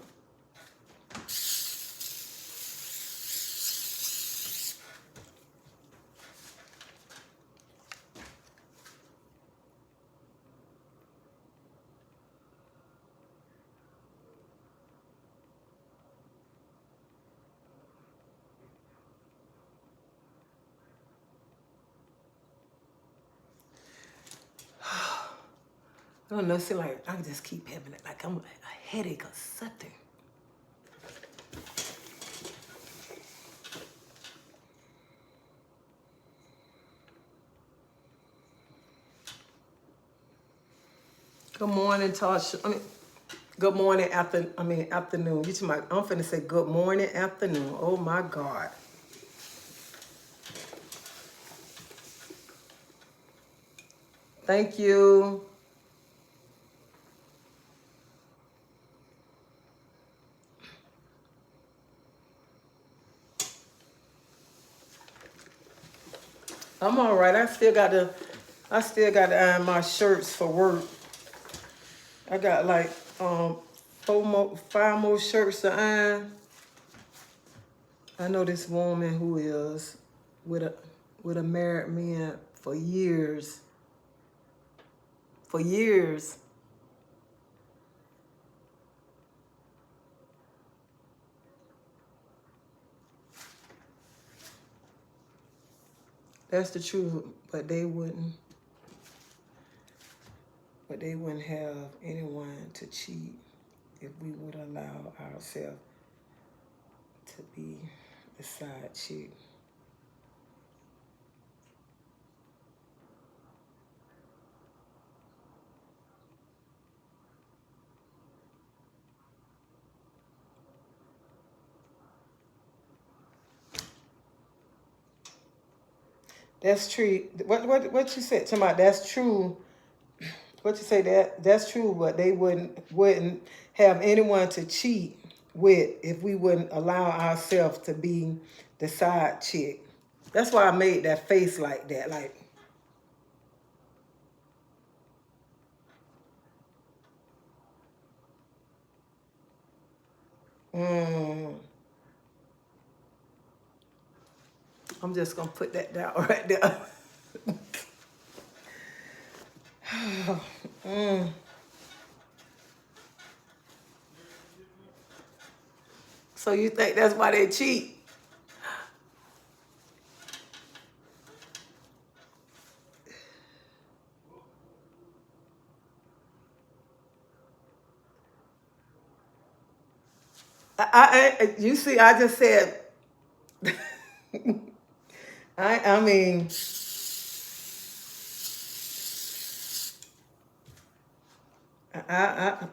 I don't know, it seems like I just keep having it, like I'm like a headache or something. Good morning, Tasha. Good morning, afternoon. I'm finna say good morning, afternoon. Oh my God. Thank you. I'm all right. I still got to iron my shirts for work. I got like 5 more shirts to iron. I know this woman who is with a married man for years. For years. That's the truth, but they wouldn't have anyone to cheat if we would allow ourselves to be the side chick. That's true. What you said to my that's true. What you say that's true, but they wouldn't have anyone to cheat with if we wouldn't allow ourselves to be the side chick. That's why I made that face like that, like. Mm, I'm just gonna put that down right there. mm. So you think that's why they cheat? You see, I just said. I mean, I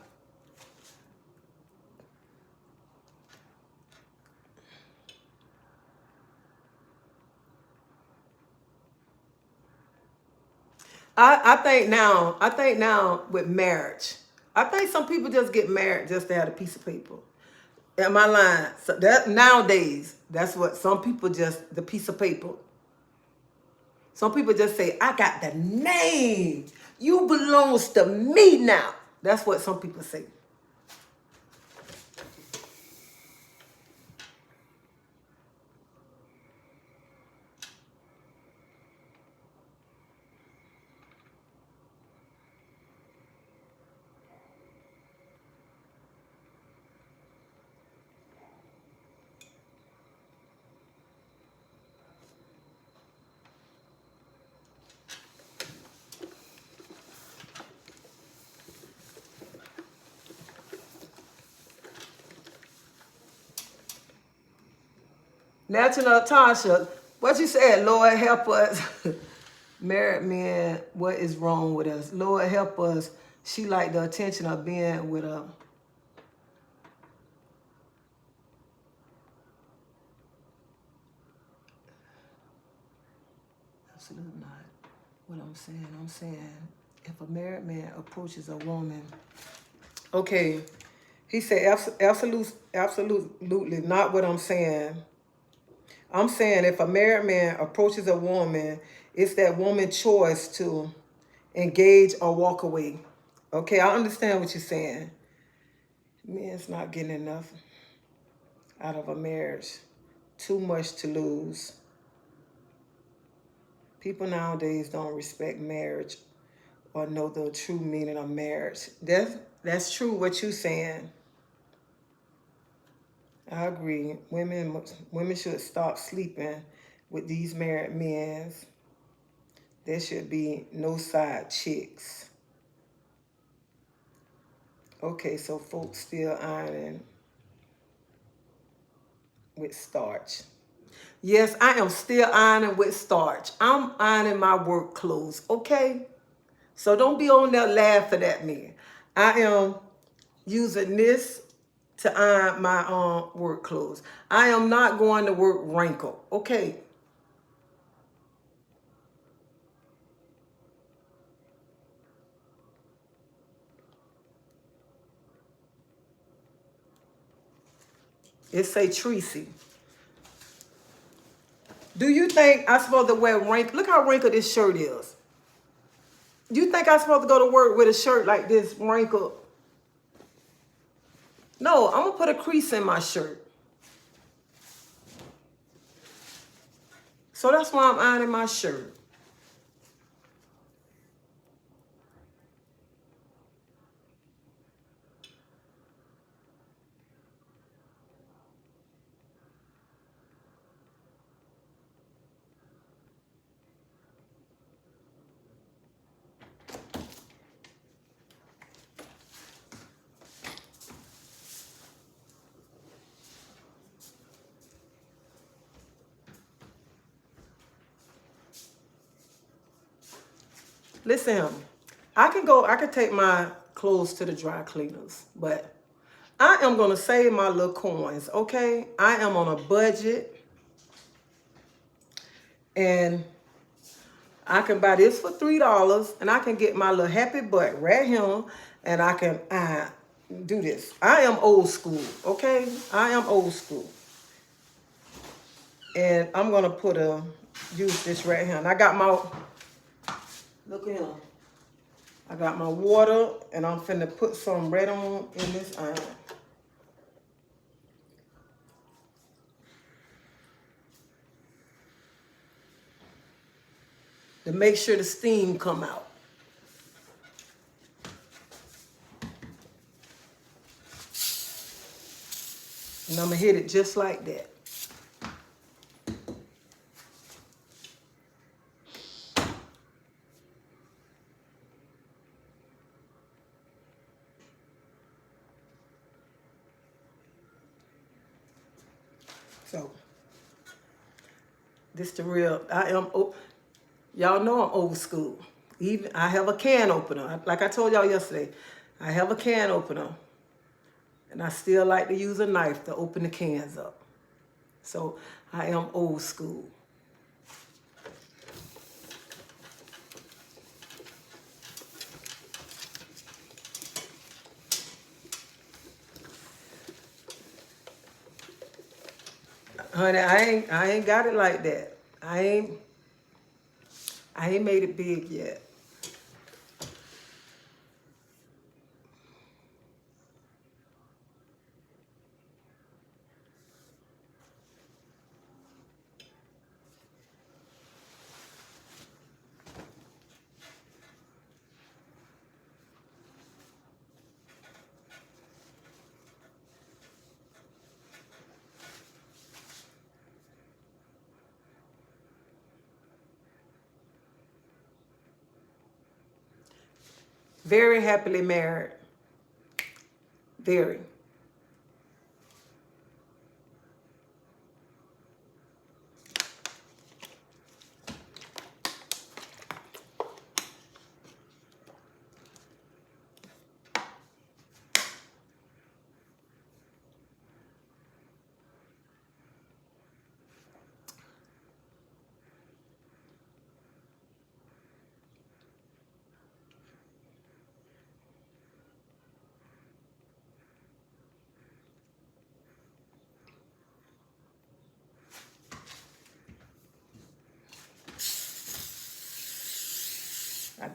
I think now with marriage, I think some people just get married just to have a piece of paper. Am I lying? So that nowadays, that's what some people just, the piece of paper. Some people just say, I got the name. You belongs to me now. That's what some people say. National Tasha, what you said, Lord help us. Married men, what is wrong with us? Lord help us. She like the attention of being with a. Absolutely not. What I'm saying, if a married man approaches a woman, okay, he said absolutely not what I'm saying. I'm saying if a married man approaches a woman, it's that woman's choice to engage or walk away. Okay, I understand what you're saying. Men's not getting enough out of a marriage. Too much to lose. People nowadays don't respect marriage or know the true meaning of marriage. That's true what you're saying. I agree. Women should stop sleeping with these married men. There should be no side chicks. Okay, so folks still ironing with starch. Yes, I am still ironing with starch. I'm ironing my work clothes, okay? So don't be on there laughing at me. I am using this to iron my work clothes. I am not going to work wrinkled, okay? It say Tracy. Do you think I'm supposed to wear wrinkled? Look how wrinkled this shirt is. Do you think I'm supposed to go to work with a shirt like this wrinkled? No, I'm going to put a crease in my shirt. So that's why I'm ironing my shirt. Listen, I can take my clothes to the dry cleaners, but I am going to save my little coins, okay? I am on a budget, and I can buy this for $3, and I can get my little happy butt right here, and I can do this. I am old school, okay? I am old school. And I'm going to use this right here. And I got my, look at him. I got my water, and I'm finna put some red on in this iron. To make sure the steam come out. And I'm gonna hit it just like that. So, this the real, y'all know I'm old school. Even I have a can opener. Like I told y'all yesterday, I have a can opener. And I still like to use a knife to open the cans up. So I am old school. Honey, I ain't got it like that. I ain't made it big yet. Very happily married. Very. I,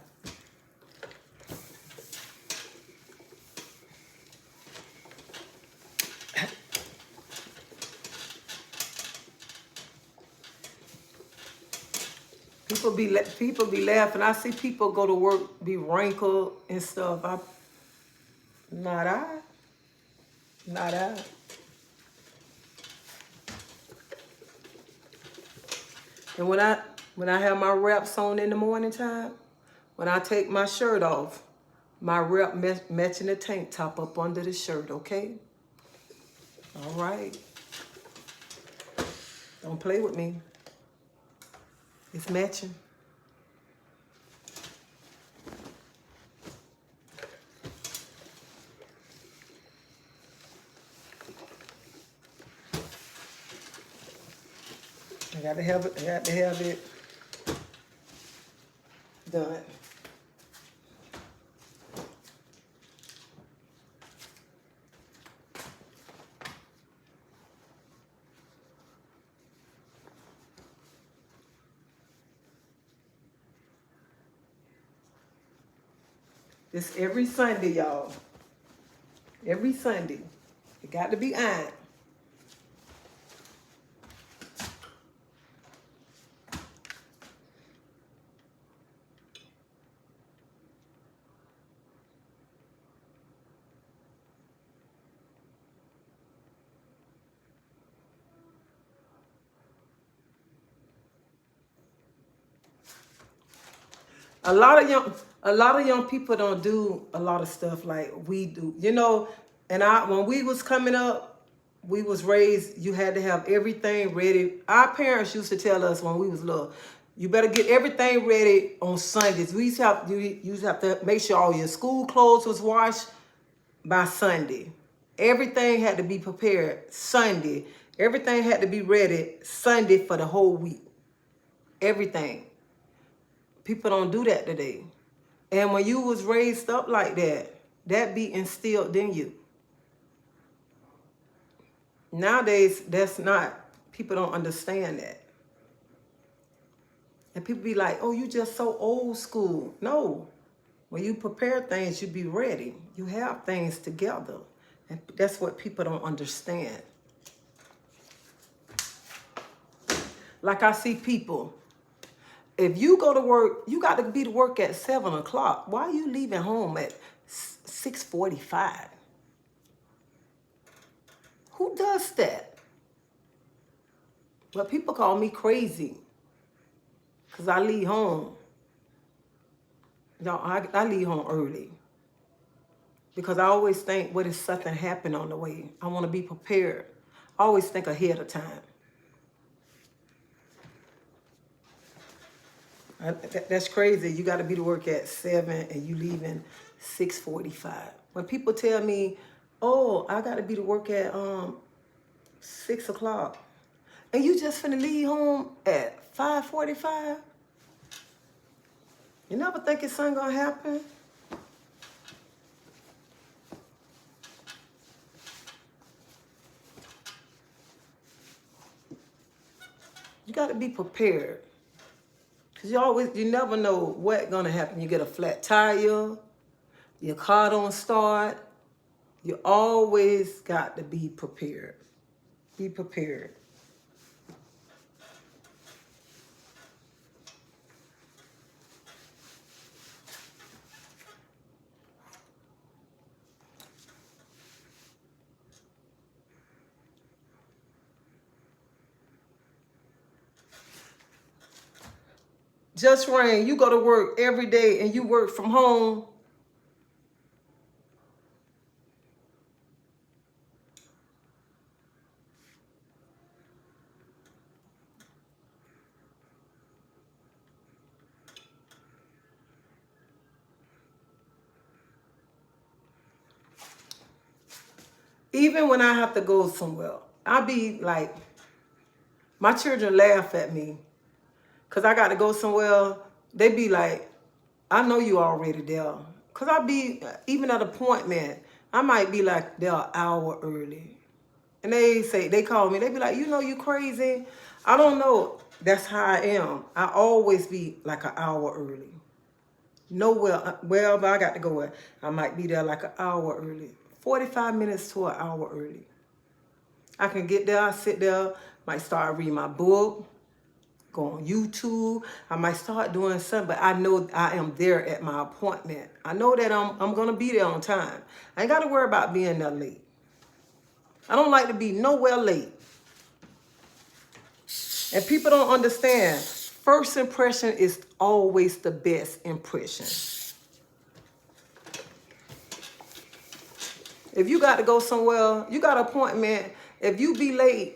people be laughing. I see people go to work be wrinkled and stuff. Not I. Not I. And when I have my wraps on in the morning time, when I take my shirt off, my wrap matching the tank top up under the shirt, okay? All right. Don't play with me. It's matching. I got to have it done. It's every Sunday, y'all. Every Sunday. It got to be ironed. A lot of young people don't do a lot of stuff like we do. You know, and when we was coming up, we was raised, you had to have everything ready. Our parents used to tell us when we was little, you better get everything ready on Sundays. You used to have to make sure all your school clothes was washed by Sunday. Everything had to be prepared Sunday. Everything had to be ready Sunday for the whole week. Everything. People don't do that today. And when you was raised up like that, that be instilled in you. Nowadays, that's not, people don't understand that. And people be like, oh, you just so old school. No. When you prepare things, you be ready. You have things together. And that's what people don't understand. Like I see people, if you go to work, you got to be to work at 7 o'clock. Why are you leaving home at 6:45? Who does that? Well, people call me crazy because I leave home. No, I leave home early because I always think, what if something happened on the way? I want to be prepared. I always think ahead of time. That's crazy. You got to be to work at 7 and you leaving 6:45. When people tell me, oh, I got to be to work at 6 o'clock, and you just finna leave home at 5:45, you never think it's something gonna happen? You got to be prepared. Because you never know what's going to happen. You get a flat tire, your car don't start. You always got to be prepared. Be prepared. Just Rain, you go to work every day and you work from home. Even when I have to go somewhere, I be like, my children laugh at me because I got to go somewhere. They be like, I know you already there. Because I be, even at appointment, I might be like there an hour early. And they call me, they be like, you know you crazy. I don't know. That's how I am. I always be like an hour early. Nowhere, wherever I got to go at, I might be there like an hour early. 45 minutes to an hour early. I can get there, I sit there, might start reading my book, go on YouTube. I might start doing something, but I know I am there at my appointment. I know that I'm gonna be there on time. I ain't gotta worry about being there late. I don't like to be nowhere late. And people don't understand. First impression is always the best impression. If you got to go somewhere, you got an appointment, if you be late,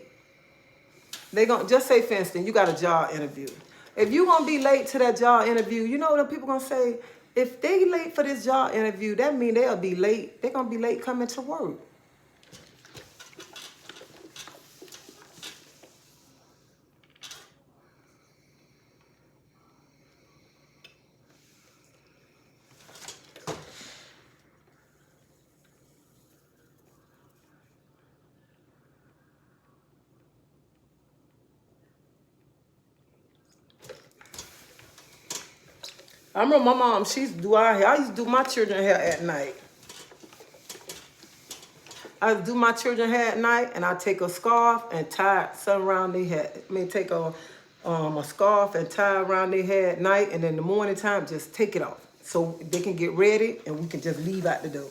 they gonna just say, for instance, you got a job interview. If you gonna be late to that job interview, you know what people gonna say? If they late for this job interview, that means they'll be late. They're gonna be late coming to work. I remember my mom, she used to do our hair. I used to do my children's hair at night. I do my children's hair at night, and I take a scarf and tie something around their head. I mean, take a scarf and tie around their head at night, and in the morning time, just take it off so they can get ready, and we can just leave out the door.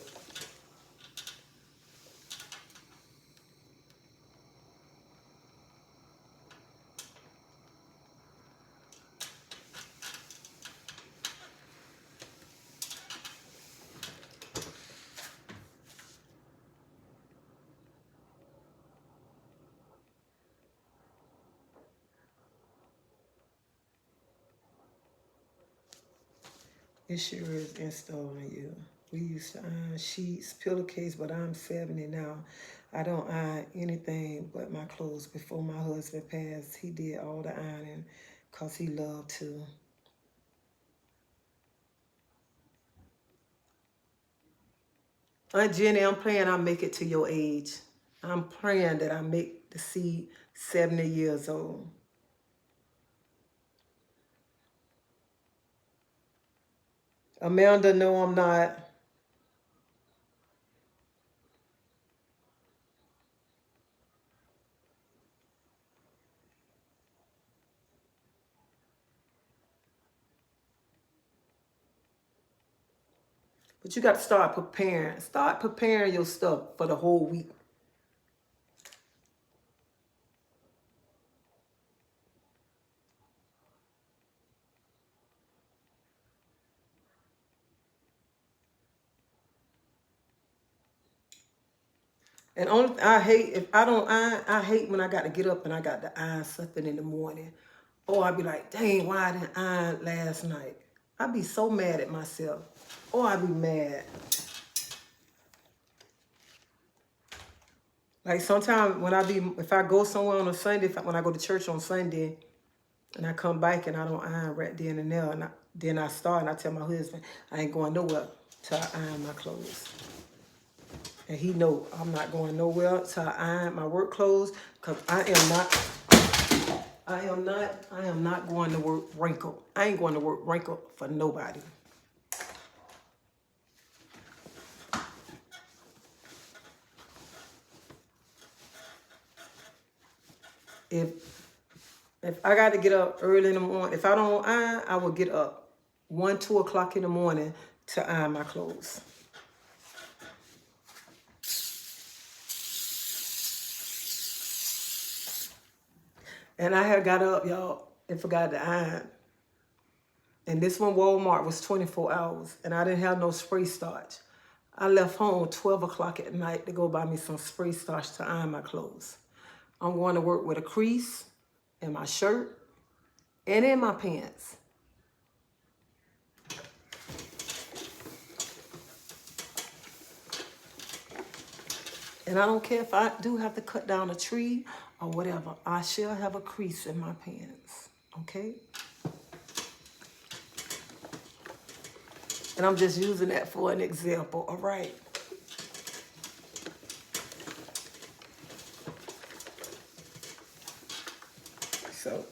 It sure is installing you. We used to iron sheets, pillowcase, but I'm 70 now. I don't iron anything but my clothes. Before my husband passed, he did all the ironing because he loved to. Aunt Jenny, I'm praying I make it to your age. I'm praying that I make to see 70 years old. Amanda, no, I'm not. But you got to start preparing. Start preparing your stuff for the whole week. And only I hate if I don't iron. I hate when I got to get up and I got to iron something in the morning. Or I'd be like, dang, why I didn't iron last night? I'd be so mad at myself. Or I'd be mad. Like sometimes when if I go somewhere on a Sunday, when I go to church on Sunday, and I come back and I don't iron right then and there, and then I start and I tell my husband, I ain't going nowhere till I iron my clothes. And he know I'm not going nowhere till I iron my work clothes, because I am not going to work wrinkled. I ain't going to work wrinkled for nobody. If I got to get up early in the morning, if I don't iron, I will get up 1, 2 o'clock in the morning to iron my clothes. And I had got up, y'all, and forgot to iron. And this one Walmart was 24 hours, and I didn't have no spray starch. I left home 12 o'clock at night to go buy me some spray starch to iron my clothes. I'm going to work with a crease in my shirt and in my pants. And I don't care if I do have to cut down a tree or whatever. I shall have a crease in my pants, okay? And I'm just using that for an example, all right? So,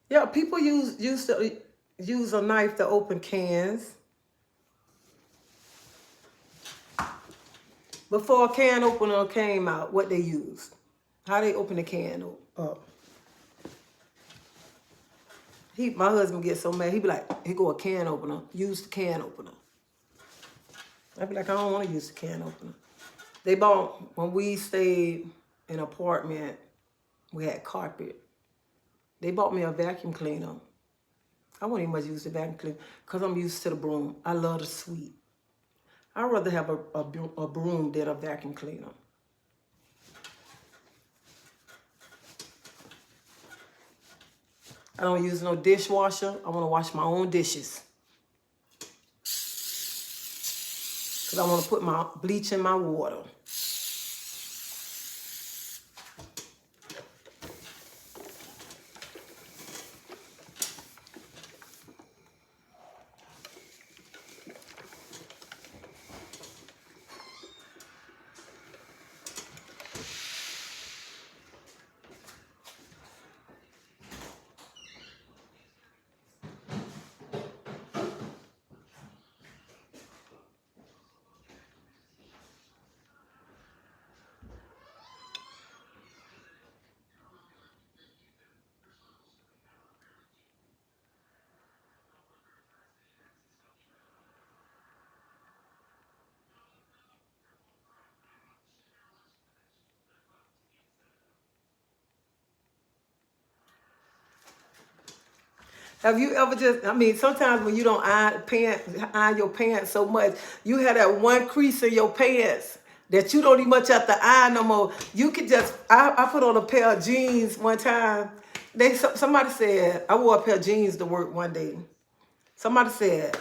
yeah, people used to use a knife to open cans. Before a can opener came out, what they used? How they open the can up? My husband gets so mad. He be like, "Here go a can opener. Use the can opener." I be like, "I don't want to use the can opener." They bought, when we stayed in an apartment, we had carpet. They bought me a vacuum cleaner. I won't even much use the vacuum cleaner because I'm used to the broom. I love the sweep. I'd rather have a broom than a vacuum cleaner. I don't use no dishwasher. I want to wash my own dishes. Because I want to put my bleach in my water. Have you ever sometimes when you don't iron your pants so much, you have that one crease in your pants that you don't even much have to iron no more. You could just, I put on a pair of jeans one time. Somebody said, I wore a pair of jeans to work one day. Somebody said,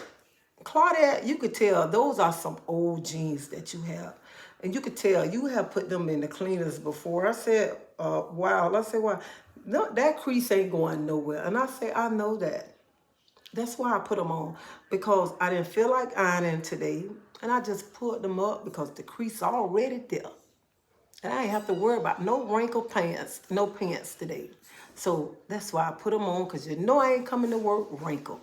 "Claudette, you could tell those are some old jeans that you have. And you could tell you have put them in the cleaners before." I said, wow. I said, "Wow, no, that crease ain't going nowhere." And I said, "I know that. That's why I put them on, because I didn't feel like ironing today. And I just put them up because the crease already there. And I ain't have to worry about no wrinkled pants, no pants today. So that's why I put them on, because you know I ain't coming to work wrinkled."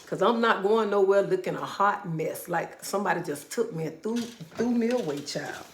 Because I'm not going nowhere looking a hot mess like somebody just took me and threw me away, child.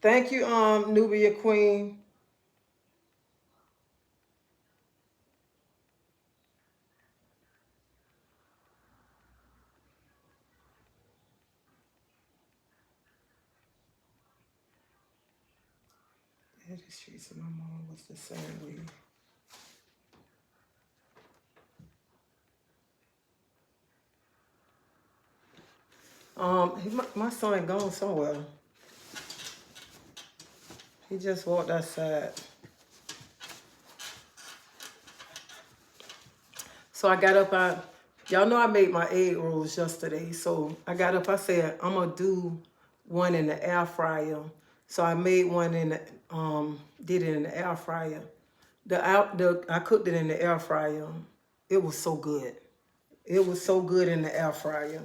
Thank you, Nubia Queen. Yeah, the streets of my mom was the same way. My son gone somewhere. He just walked outside. So I got up. Y'all know I made my egg rolls yesterday. So I got up. I said I'm gonna do one in the air fryer. So I made one in the did it in the air fryer. I cooked it in the air fryer. It was so good. It was so good in the air fryer.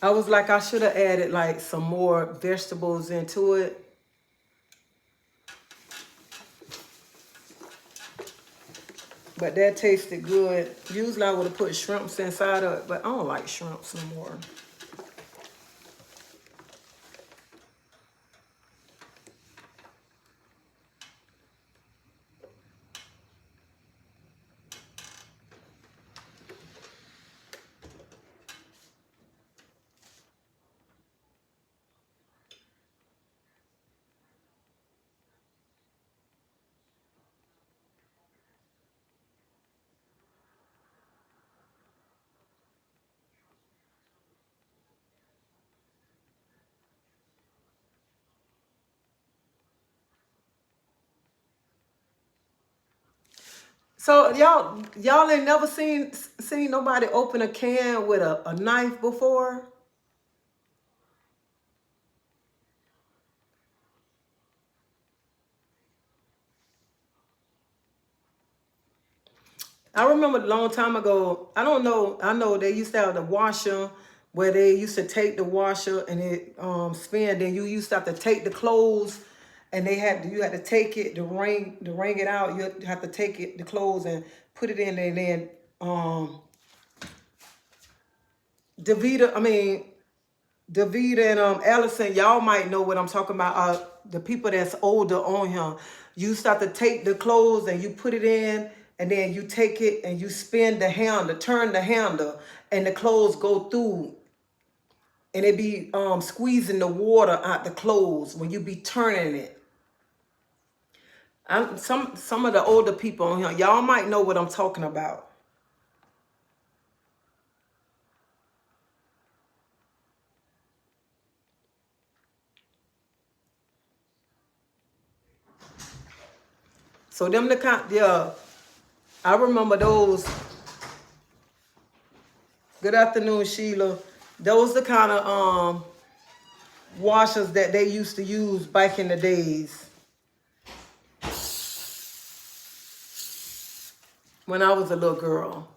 I was like, I should have added like some more vegetables into it. But that tasted good. Usually I would have put shrimps inside of it, but I don't like shrimps no more. So y'all ain't never seen nobody open a can with a knife before? I remember a long time ago, I don't know, I know they used to have the washer where they used to take the washer and it spin, then you used to have to take the clothes and you had to take it to wring it out. You have to take it, the clothes, and put it in there, and then Davita and Ellison, y'all might know what I'm talking about. The people that's older on him. You start to take the clothes and you put it in, and then you take it and you spin the handle, turn the handle, and the clothes go through, and it be squeezing the water out the clothes when you be turning it. Some of the older people on here, y'all might know what I'm talking about. So them the kind, yeah, I remember those. Good afternoon, Sheila. Those the kind of washers that they used to use back in the days when I was a little girl.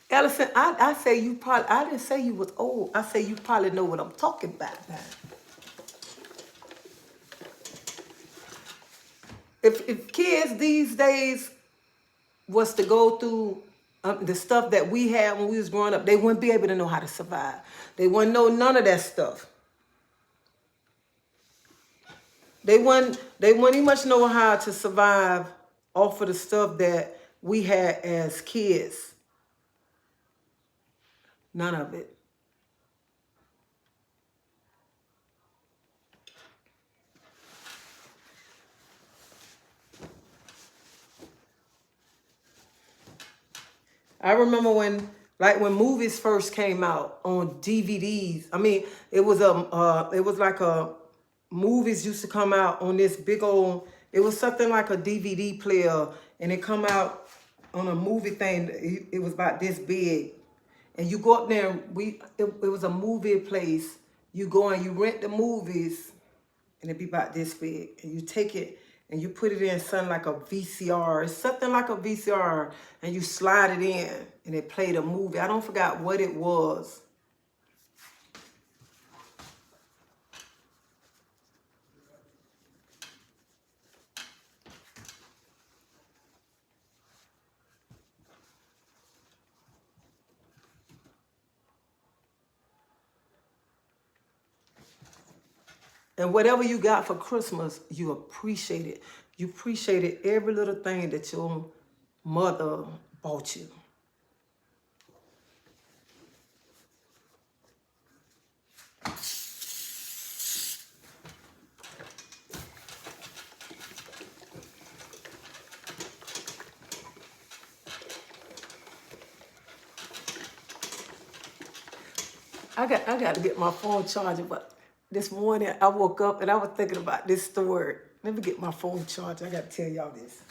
Ellison, I say you probably, I didn't say you was old. I say you probably know what I'm talking about now. If kids these days was to go through the stuff that we had when we was growing up, they wouldn't be able to know how to survive. They wouldn't know none of that stuff. They wouldn't even much know how to survive off of the stuff that we had as kids. None of it. I remember when Like when movies first came out on DVDs. I mean, it was like a movies used to come out on this big old. It was something like a DVD player, and it come out on a movie thing. It was about this big, and you go up there. And it was a movie place. You go and you rent the movies, and it be about this big, and you take it and you put it in something like a VCR. It's something like a VCR, and you slide it in, and it played a movie. I don't forgot what it was. And whatever you got for Christmas, you appreciate it. You appreciated every little thing that your mother bought you. I got to get my phone charger, but this morning I woke up and I was thinking about this story. Let me get my phone charger. I got to tell y'all this.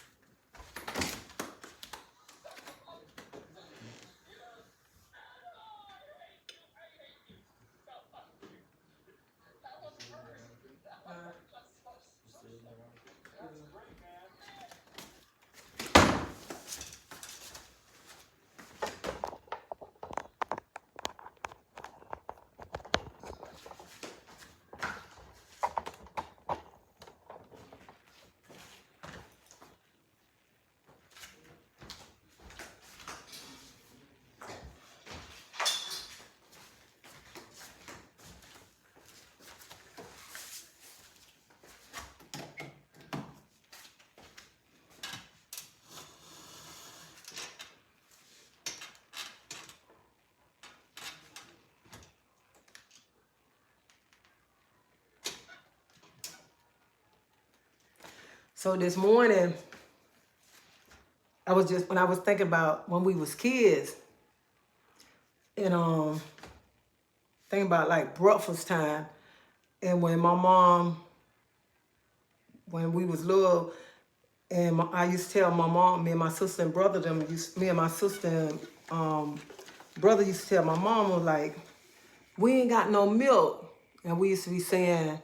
So this morning, when I was thinking about when we was kids, and thinking about like breakfast time, and when my mom, when we was little, and I used to tell my mom, me and my sister and brother me and my sister and brother used to tell my mama like, we ain't got no milk, and we used to be saying,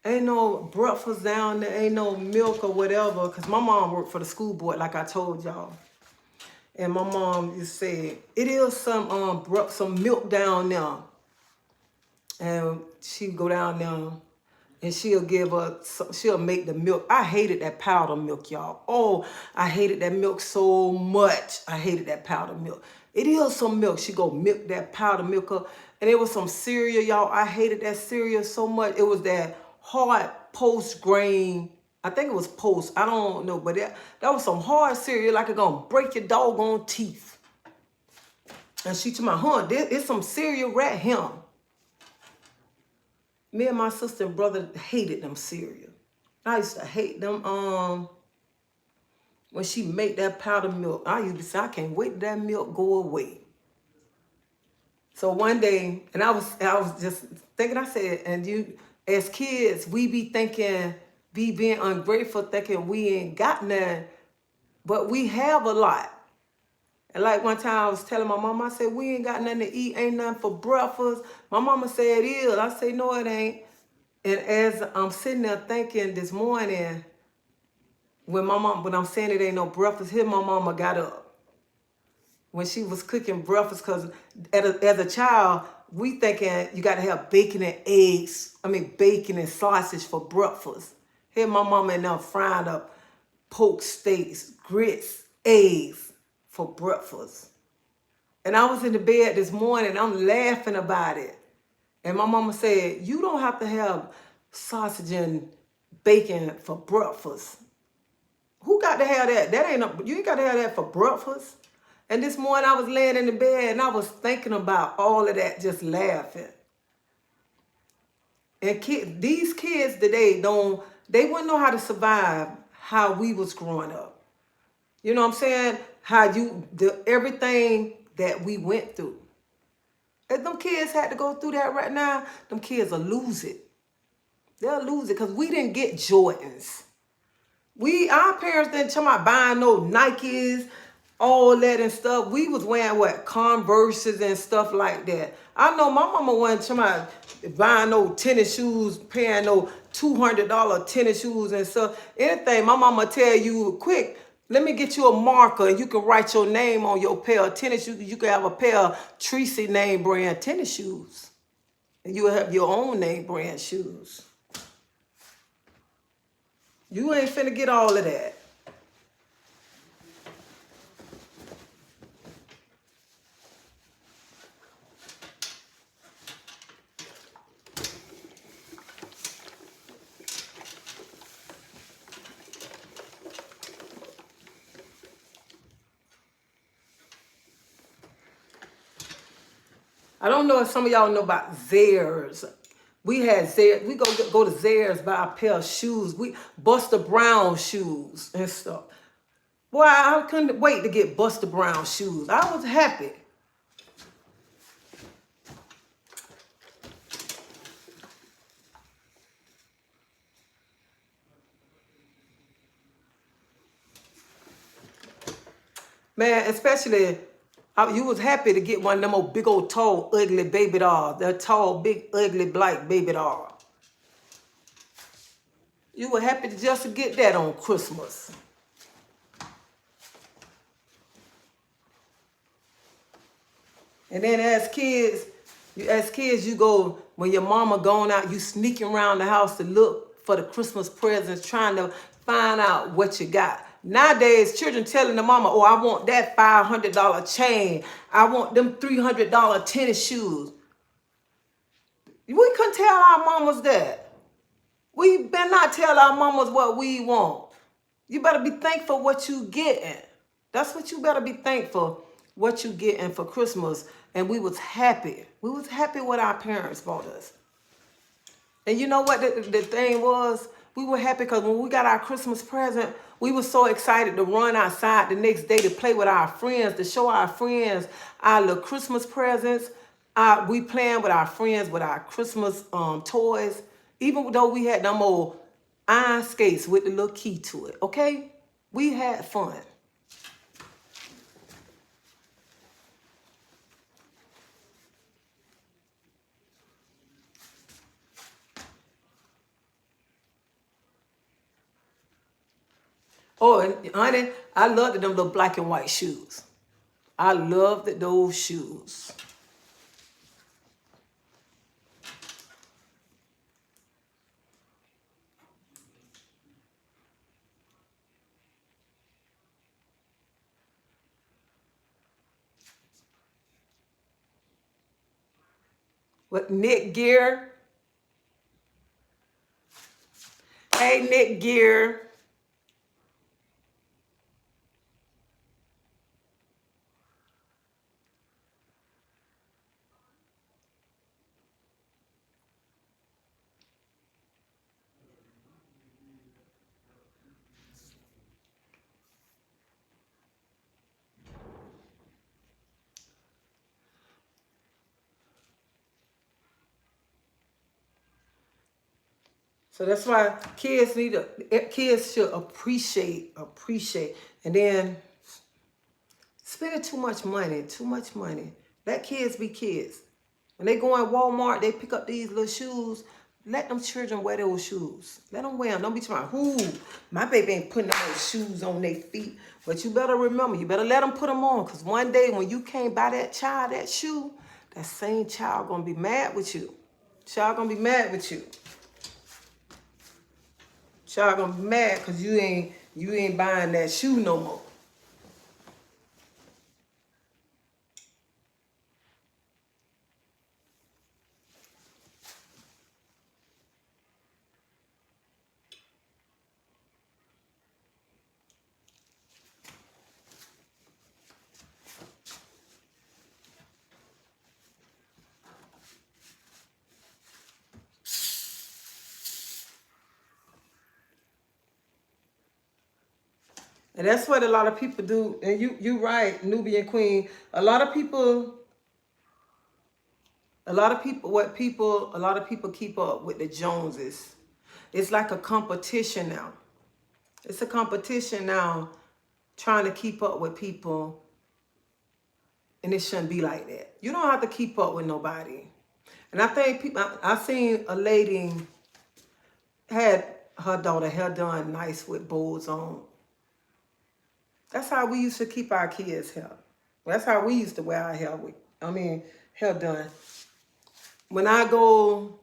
ain't no breakfast down there, ain't no milk or whatever, because my mom worked for the school board, like I told y'all. And my mom used to say, it is some milk down there. And she'd go down there and she'll make the milk. I hated that powder milk, y'all. Oh, I hated that milk so much. I hated that powder milk. It is some milk. She go milk that powder milk up. And it was some cereal, y'all. I hated that cereal so much. It was that hard post grain. I think it was post. I don't know. But that was some hard cereal like it's going to break your doggone teeth. And she told me, it's some cereal right here. Me and my sister and brother hated them cereal. I used to hate them. When she made that powder milk, I used to say, I can't wait till that milk go away. So one day, and I was just thinking, I said, and you, as kids, we be thinking, being ungrateful, thinking we ain't got none, but we have a lot. And like one time I was telling my mama, I said, we ain't got nothing to eat, ain't nothing for breakfast. My mama said it is. I said, no, it ain't. And as I'm sitting there thinking this morning, when I'm saying it ain't no breakfast, here my mama got up. When she was cooking breakfast, because as a child, we thinking you got to have bacon and sausage for breakfast. Here my mama and them frying up pork steaks, grits, eggs for breakfast. And I was in the bed this morning, I'm laughing about it. And my mama said, you don't have to have sausage and bacon for breakfast. Who got to have that? You ain't got to have that for breakfast. And this morning I was laying in the bed and I was thinking about all of that, just laughing. And these kids today they wouldn't know how to survive how we was growing up. You know what I'm saying? Everything that we went through. If them kids had to go through that right now, them kids will lose it. They'll lose it because we didn't get Jordans. Our parents didn't talk about buying no Nikes, all that and stuff. We was wearing what, Converses and stuff like that. I know my mama wasn't talking about buying no tennis shoes, paying no $200 tennis shoes and stuff. Anything, my mama tell you, quick, let me get you a marker and you can write your name on your pair of tennis shoes. You can have a pair of Tracy name brand tennis shoes. And you will have your own name brand shoes. You ain't finna get all of that. I don't know if some of y'all know about Zayres. We had Zayres. We go to Zayres, buy a pair of shoes. Buster Brown shoes and stuff. Boy, I couldn't wait to get Buster Brown shoes. I was happy. Man, especially, you was happy to get one of them old big old tall, ugly baby dolls. That tall, big, ugly, black baby doll. You were happy to just get that on Christmas. And then as kids, you go, when your mama gone out, you sneaking around the house to look for the Christmas presents, trying to find out what you got. Nowadays, children telling the mama, oh, I want that $500 chain. I want them $300 tennis shoes. We couldn't tell our mamas that. We better not tell our mamas what we want. You better be thankful what you getting. That's what you better be thankful what you getting for Christmas. And we was happy. We was happy what our parents bought us. And you know what the thing was? We were happy because when we got our Christmas present, we were so excited to run outside the next day to play with our friends, to show our friends our little Christmas presents. We playing with our friends with our Christmas toys, even though we had them old iron skates with the little key to it, okay? We had fun. Oh, and honey, I loved them little black and white shoes. I loved those shoes. What, Nick Gear? Hey, Nick Gear. So that's why kids should appreciate, and then spending too much money. Let kids be kids. When they go in Walmart, they pick up these little shoes. Let them children wear those shoes. Let them wear them. Don't be talking about, ooh, my baby ain't putting those shoes on their feet. But you better remember, you better let them put them on. Because one day when you can't buy that child that shoe, that same child going to be mad with you. Child going to be mad with you. Child gonna be mad because you ain't buying that shoe no more. And that's what a lot of people do. And you right, Nubian Queen. A lot of people, a lot of people keep up with the Joneses. It's like a competition now. It's a competition now, trying to keep up with people, and it shouldn't be like that. You don't have to keep up with nobody. And I think people, I seen a lady had her daughter hair done nice with bows on. That's how we used to keep our kids' hair. That's how we used to wear our hair with, hair done. When I go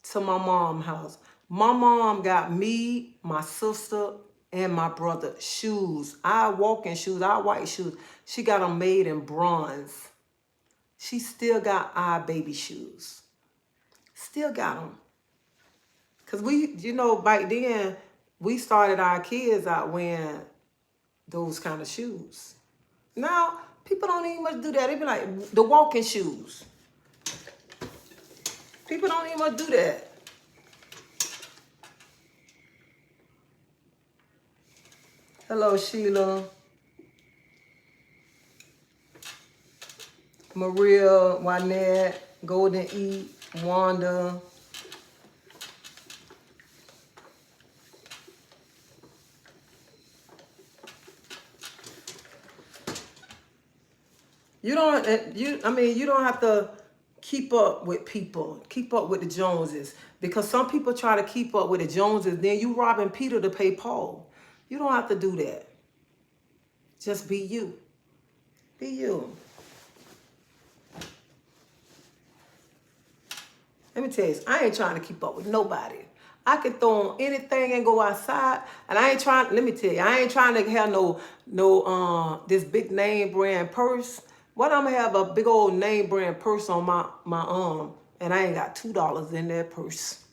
to my mom's house, my mom got me, my sister, and my brother shoes. Our walking shoes, our white shoes. She got them made in bronze. She still got our baby shoes. Still got them. Because we, back then, we started our kids out wearing those kind of shoes. Now, people don't even much do that. They be like, the walking shoes. People don't even much do that. Hello, Sheila. Maria, Wynette, Golden E, Wanda. You don't have to keep up with people, keep up with the Joneses. Because some people try to keep up with the Joneses, then you robbing Peter to pay Paul. You don't have to do that. Just be you. Be you. Let me tell you, I ain't trying to keep up with nobody. I can throw on anything and go outside, and I ain't trying. Let me tell you, I ain't trying to have this big name brand purse. What I'm gonna have a big old name brand purse on my arm, and I ain't got $2 in that purse.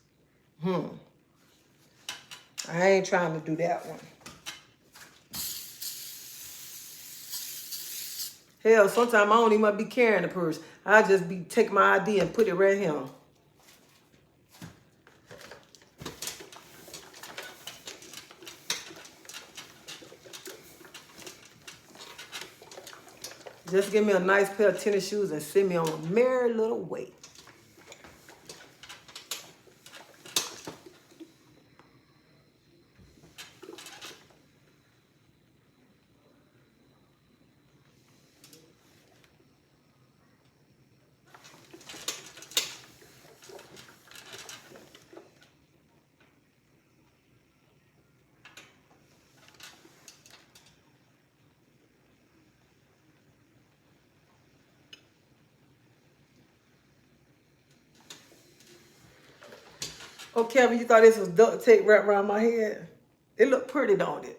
I ain't trying to do that one. Hell, sometimes I don't even be carrying the purse. I just be take my ID and put it right here. Just give me a nice pair of tennis shoes and send me on a merry little way. Oh, Kevin, you thought this was duct tape wrapped around my head? It looked pretty, don't it?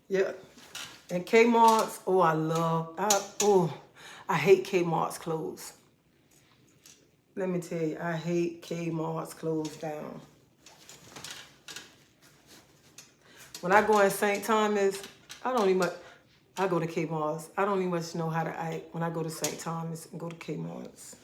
Yeah. And Kmart's, I hate Kmart's clothes. Let me tell you, I hate Kmart's clothes down. When I go in St. Thomas, I go to Kmart's. I don't even much know how to act when I go to St. Thomas and go to Kmart's.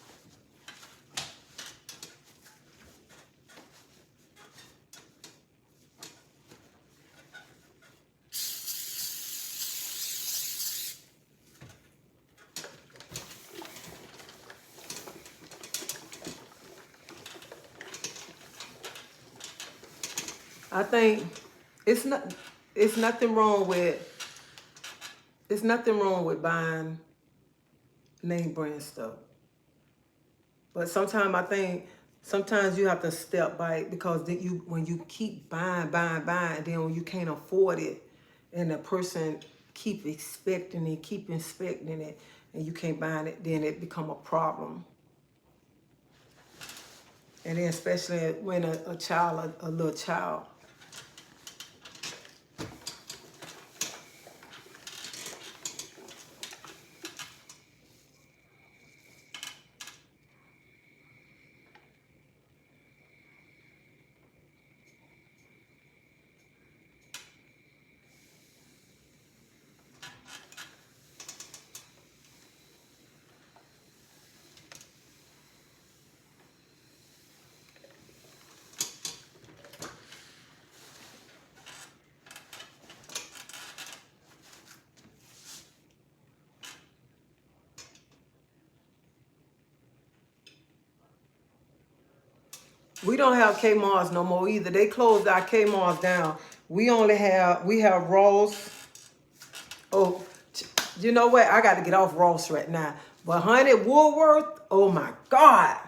I think it's nothing wrong with buying name brand stuff. But sometimes you have to step back, because then when you keep buying, and then when you can't afford it, and the person keep inspecting it, and you can't buy it, then it become a problem. And then especially when a little child. We don't have Kmart's no more either. They closed our Kmart's down. We have Ross. Oh, you know what? I got to get off Ross right now. But honey, Woolworth, oh my God.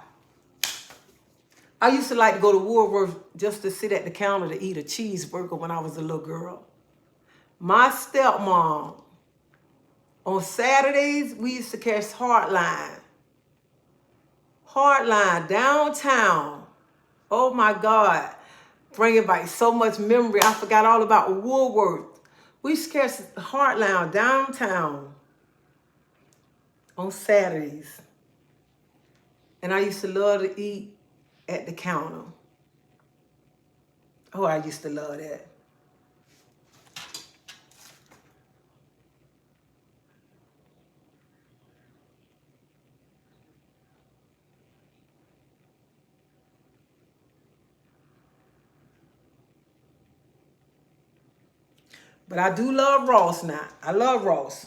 I used to like to go to Woolworth just to sit at the counter to eat a cheeseburger when I was a little girl. My stepmom, on Saturdays, we used to catch Hardline. Hardline downtown. Oh my God. Bringing back so much memory. I forgot all about Woolworth. We used to catch Hardline downtown on Saturdays. And I used to love to eat at the counter. Oh, I used to love that. But I do love Ross now. I love Ross.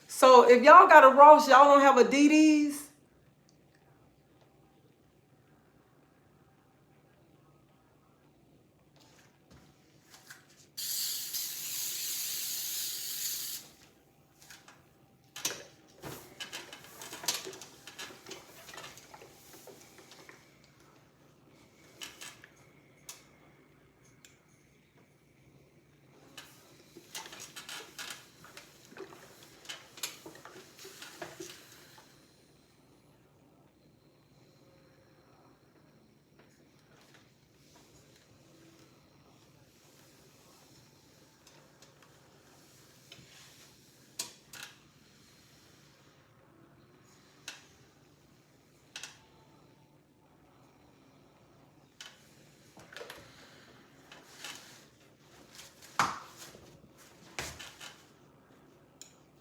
So if y'all got a Ross, y'all don't have a DD's?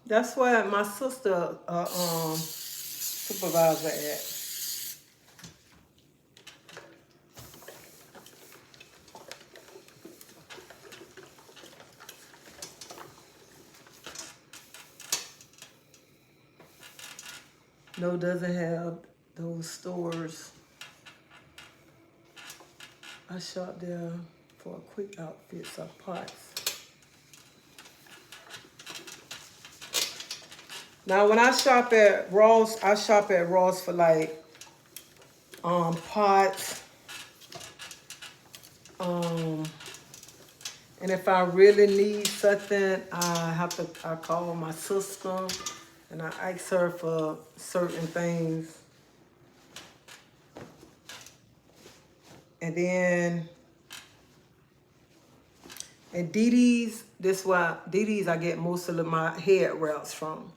That's where my sister supervisor at. No, doesn't have those stores. I shop there for quick outfits or parts. Now, when I shop at Ross for like pots. And if I really need something, I call my sister and I ask her for certain things. And then at DD's, DD's I get most of my head wraps from.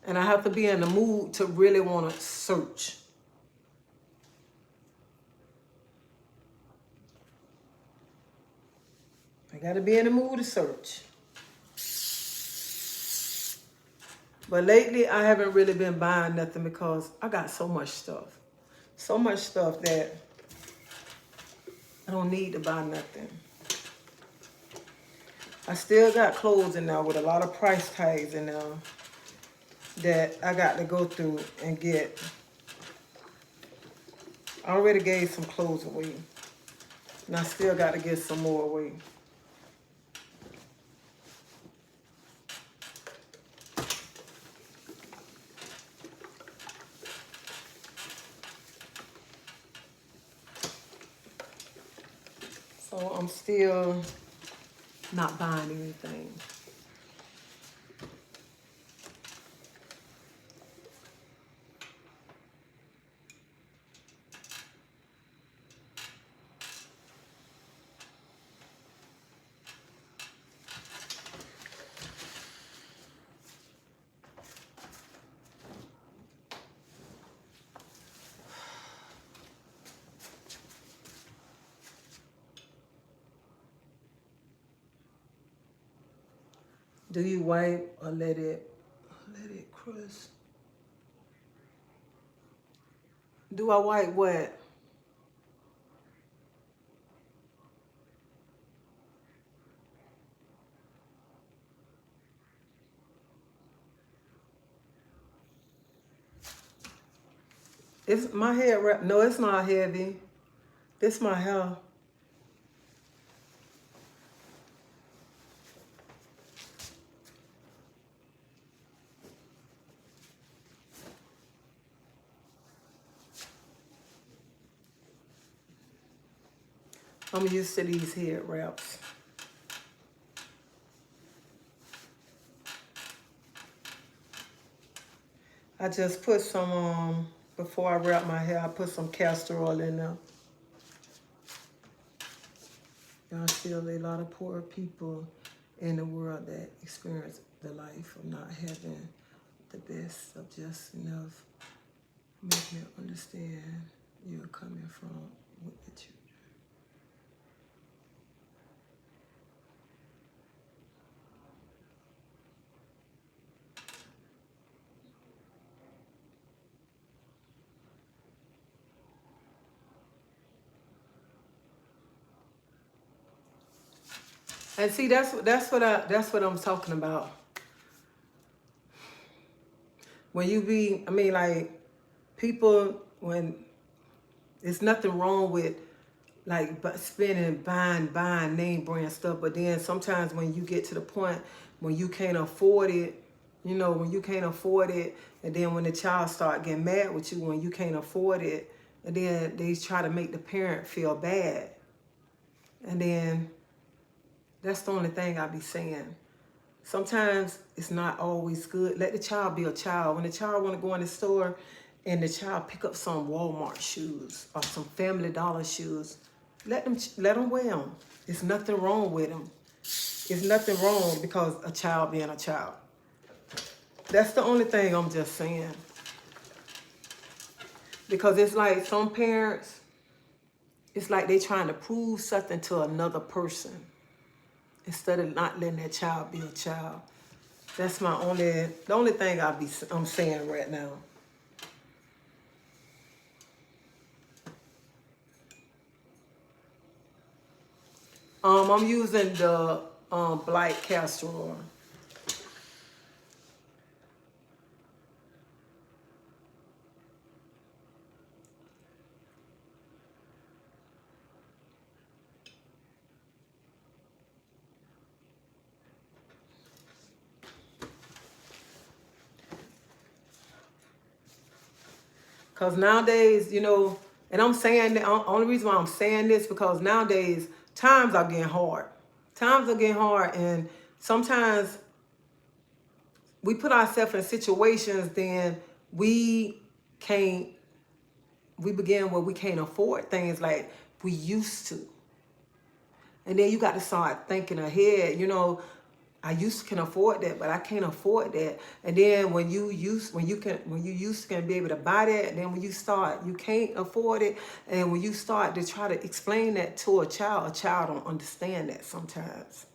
And I have to be in the mood to really want to search. I got to be in the mood to search. But lately, I haven't really been buying nothing because I got so much stuff. So much stuff that I don't need to buy nothing. I still got clothes in there with a lot of price tags in there that I got to go through and get. I already gave some clothes away. And I still got to get some more away. So I'm still not buying anything. Do you wipe or let it crush? Do I wipe what? It's my hair wrap. No, it's not heavy. This my hair. I'm used to these head wraps. I just put some, before I wrap my hair, I put some castor oil in there. Y'all still a lot of poor people in the world that experience the life of not having the best of just enough. Make me understand you're coming from with the children. And see, that's what I'm talking about. When you be, I mean, like, people, when there's nothing wrong with like spending, buying name brand stuff, but then sometimes when you get to the point when you can't afford it, you know, when you can't afford it, and then when the child start getting mad with you when you can't afford it, and then they try to make the parent feel bad, and then that's the only thing I be saying. Sometimes it's not always good. Let the child be a child. When the child want to go in the store and the child pick up some Walmart shoes or some Family Dollar shoes, let them wear them. There's nothing wrong with them. There's nothing wrong because a child being a child. That's the only thing I'm just saying. Because it's like some parents, it's like they trying to prove something to another person instead of not letting that child be a child. That's the only thing I'm saying right now. I'm using the black castor oil. Because nowadays, you know, and I'm saying the only reason why I'm saying this because nowadays times are getting hard. Times are getting hard, and sometimes we put ourselves in situations then we can't we begin where we can't afford things like we used to. And then you got to start thinking ahead, you know, I used to can afford that, but I can't afford that. And then when you used to can be able to buy that, and then when you start, you can't afford it. And when you start to try to explain that to a child don't understand that sometimes.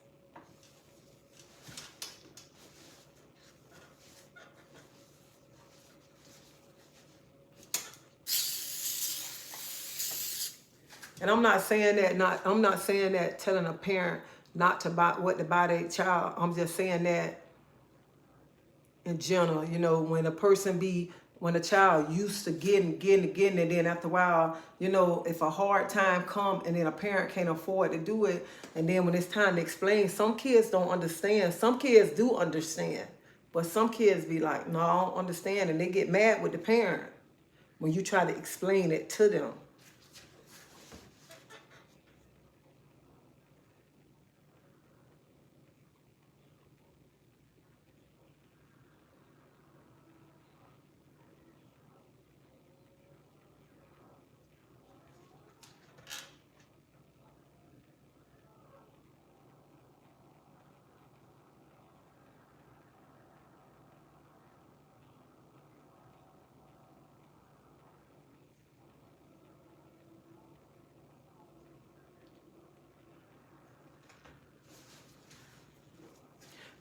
And I'm not saying that telling a parent not to buy what to buy their child. I'm just saying that in general, you know, when a child used to getting, and then after a while, you know, if a hard time come and then a parent can't afford to do it, and then when it's time to explain, some kids don't understand. Some kids do understand, but some kids be like, no, I don't understand, and they get mad with the parent when you try to explain it to them.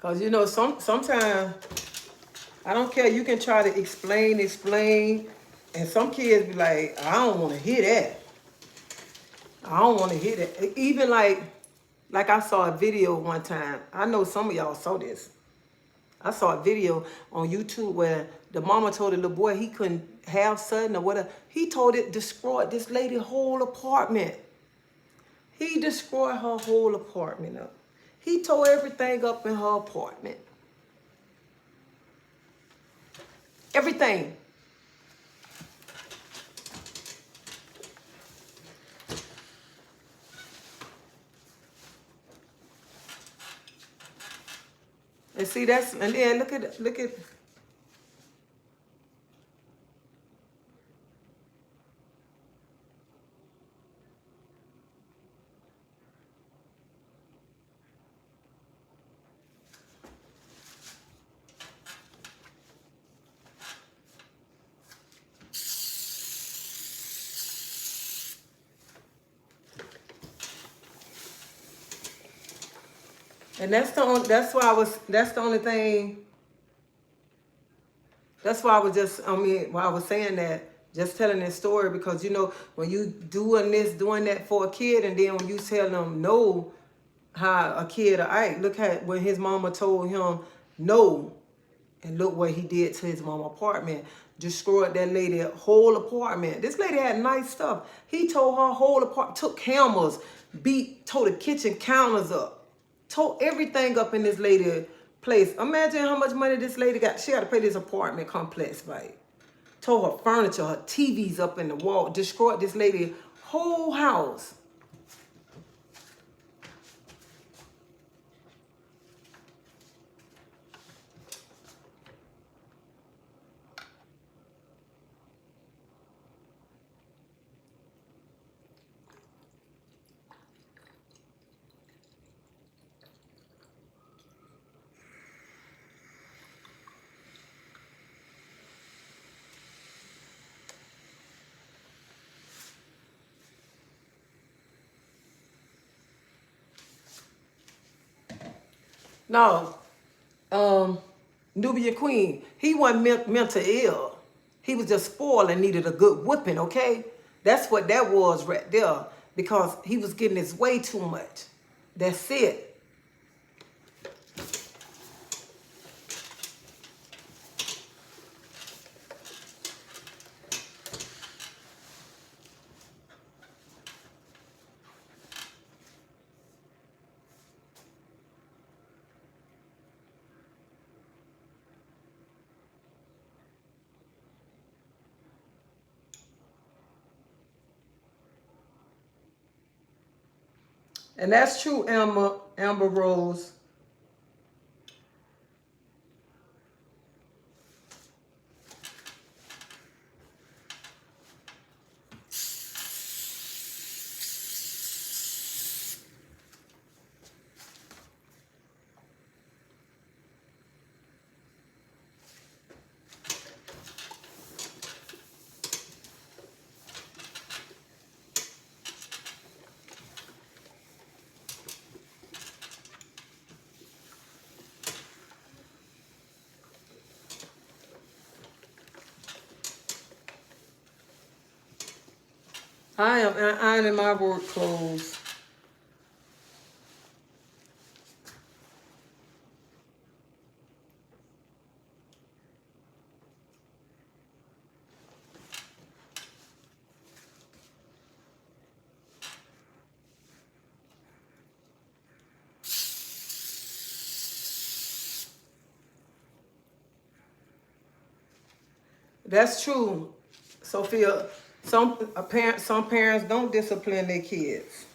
Cause you know, sometimes I don't care. You can try to explain, and some kids be like, I don't want to hear that. I don't want to hear that. Even like I saw a video one time. I know some of y'all saw this. I saw a video on YouTube where the mama told the little boy he couldn't have sudden or whatever. He told it destroyed this lady's whole apartment. He destroyed her whole apartment up. He tore everything up in her apartment. Everything. And see and then look at. And that's the only thing. That's why I was while I was saying that, just telling this story, because you know, when you doing that for a kid, and then when you tell them no, how a kid act, look at when his mama told him no, and look what he did to his mama apartment. Destroyed that lady whole apartment. This lady had nice stuff. He tore her whole apartment, took hammers, tore the kitchen counters up, tore everything up in this lady place. Imagine how much money this lady got. She had to pay this apartment complex, right? Tore her furniture, her TVs up in the wall, destroyed this lady whole house. No, Nubia Queen, he wasn't mental ill. He was just spoiled and needed a good whipping, okay? That's what that was right there, because he was getting his way too much. That's it. And that's true, Amber Rose. I am ironing my work clothes. That's true, Sophia. Some parents don't discipline their kids.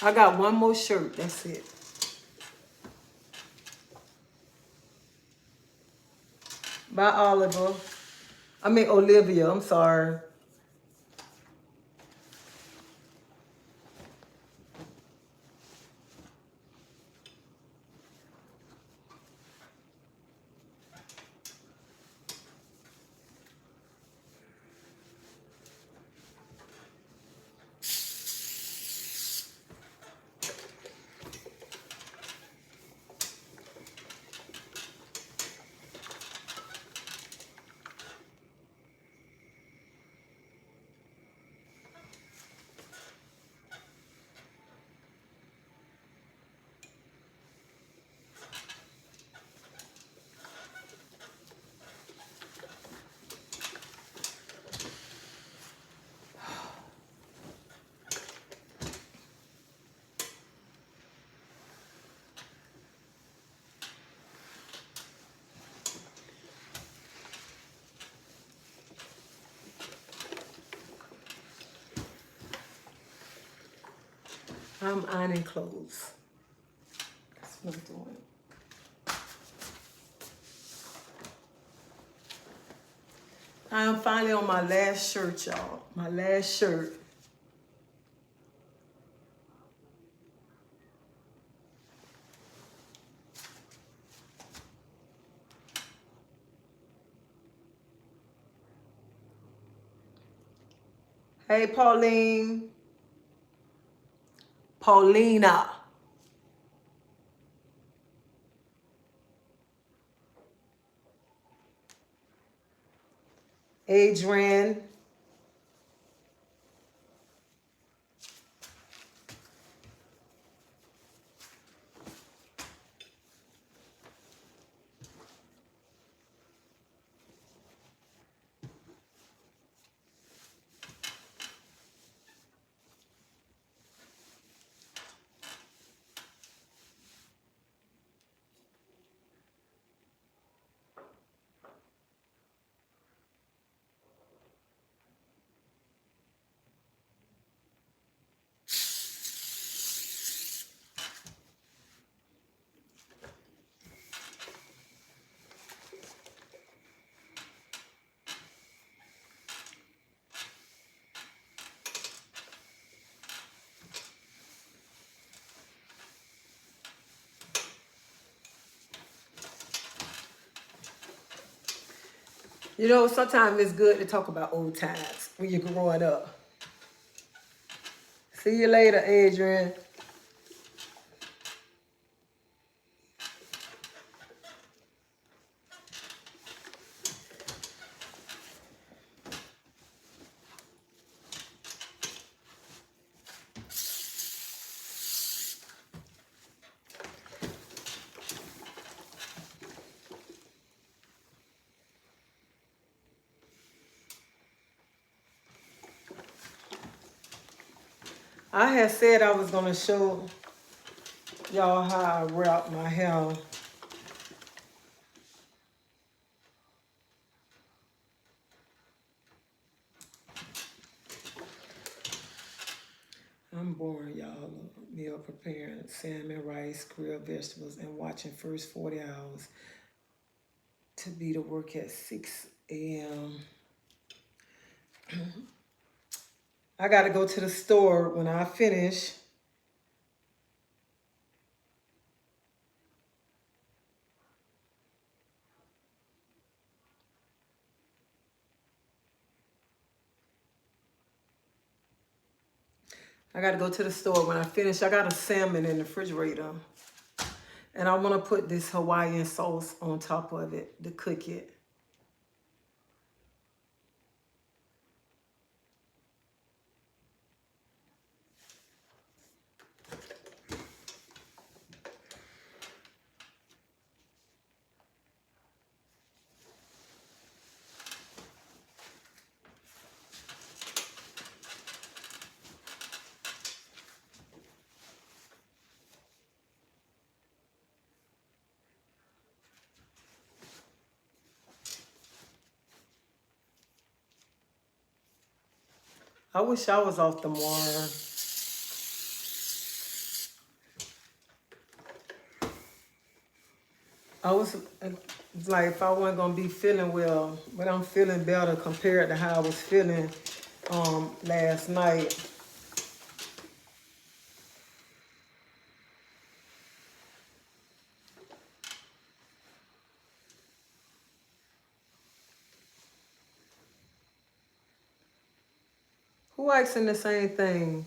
I got one more shirt. That's it. Bye, Oliver. Olivia. I'm sorry. I'm ironing clothes. That's what I'm doing. I am finally on my last shirt, y'all. My last shirt. Hey, Pauline. Paulina. Adrian. You know, sometimes it's good to talk about old times when you're growing up. See you later, Adrian. I had said I was going to show y'all how I wrap my hair. I'm boring, y'all. Meal preparing salmon, rice, grilled vegetables, and watching first 40 hours to be to work at 6 a.m. I got to go to the store when I finish. I got to go to the store when I finish. I got a salmon in the refrigerator. And I want to put this Hawaiian sauce on top of it to cook it. I wish I was off tomorrow. I was like, if I wasn't gonna be feeling well, but I'm feeling better compared to how I was feeling last night. Who asking the same thing?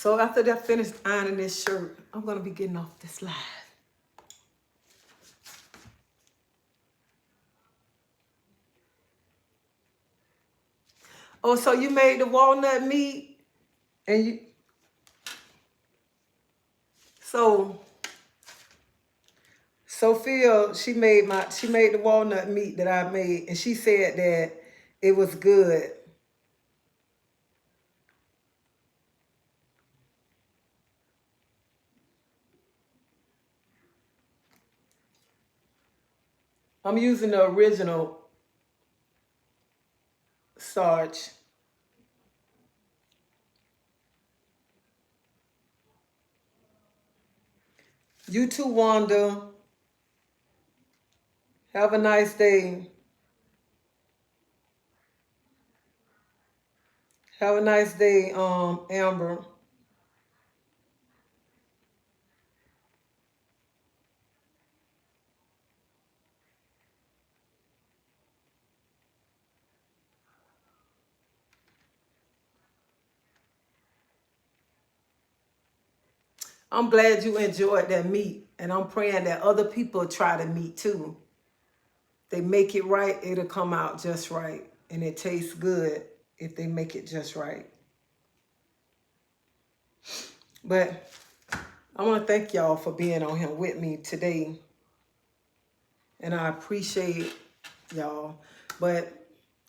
So after I finished ironing this shirt, I'm gonna be getting off this live. Oh, so you made the walnut meat? And you, so Sophia, she made the walnut meat that I made, and she said that it was good. I'm using the original starch. You too, Wanda. Have a nice day. Have a nice day, Amber. I'm glad you enjoyed that meat, and I'm praying that other people try the meat too. They make it right, it'll come out just right, and it tastes good if they make it just right. But I want to thank y'all for being on here with me today, and I appreciate y'all. But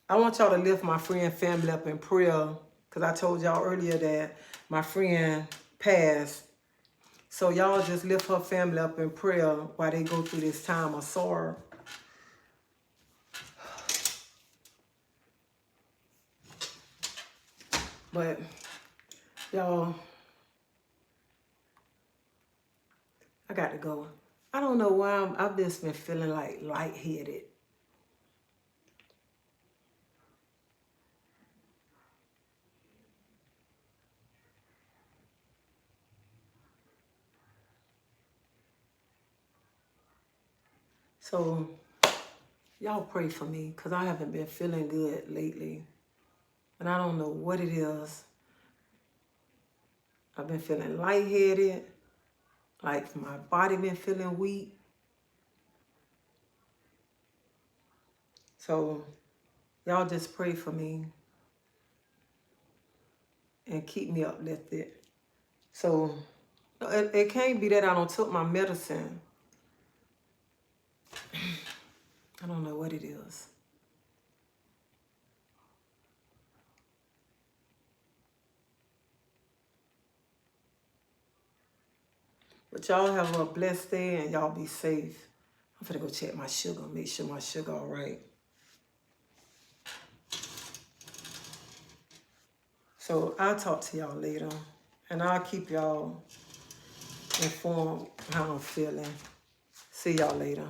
I want y'all to lift my friend family up in prayer, because I told y'all earlier that my friend passed. So y'all just lift her family up in prayer while they go through this time of sorrow. But y'all, I got to go. I don't know why I've just been feeling like lightheaded. So y'all pray for me, because I haven't been feeling good lately. And I don't know what it is. I've been feeling lightheaded, like my body been feeling weak. So y'all just pray for me and keep me uplifted. So it can't be that I don't took my medicine. I don't know what it is. But y'all have a blessed day, and y'all be safe. I'm finna go check my sugar, make sure my sugar all right. So I'll talk to y'all later, and I'll keep y'all informed how I'm feeling. See y'all later.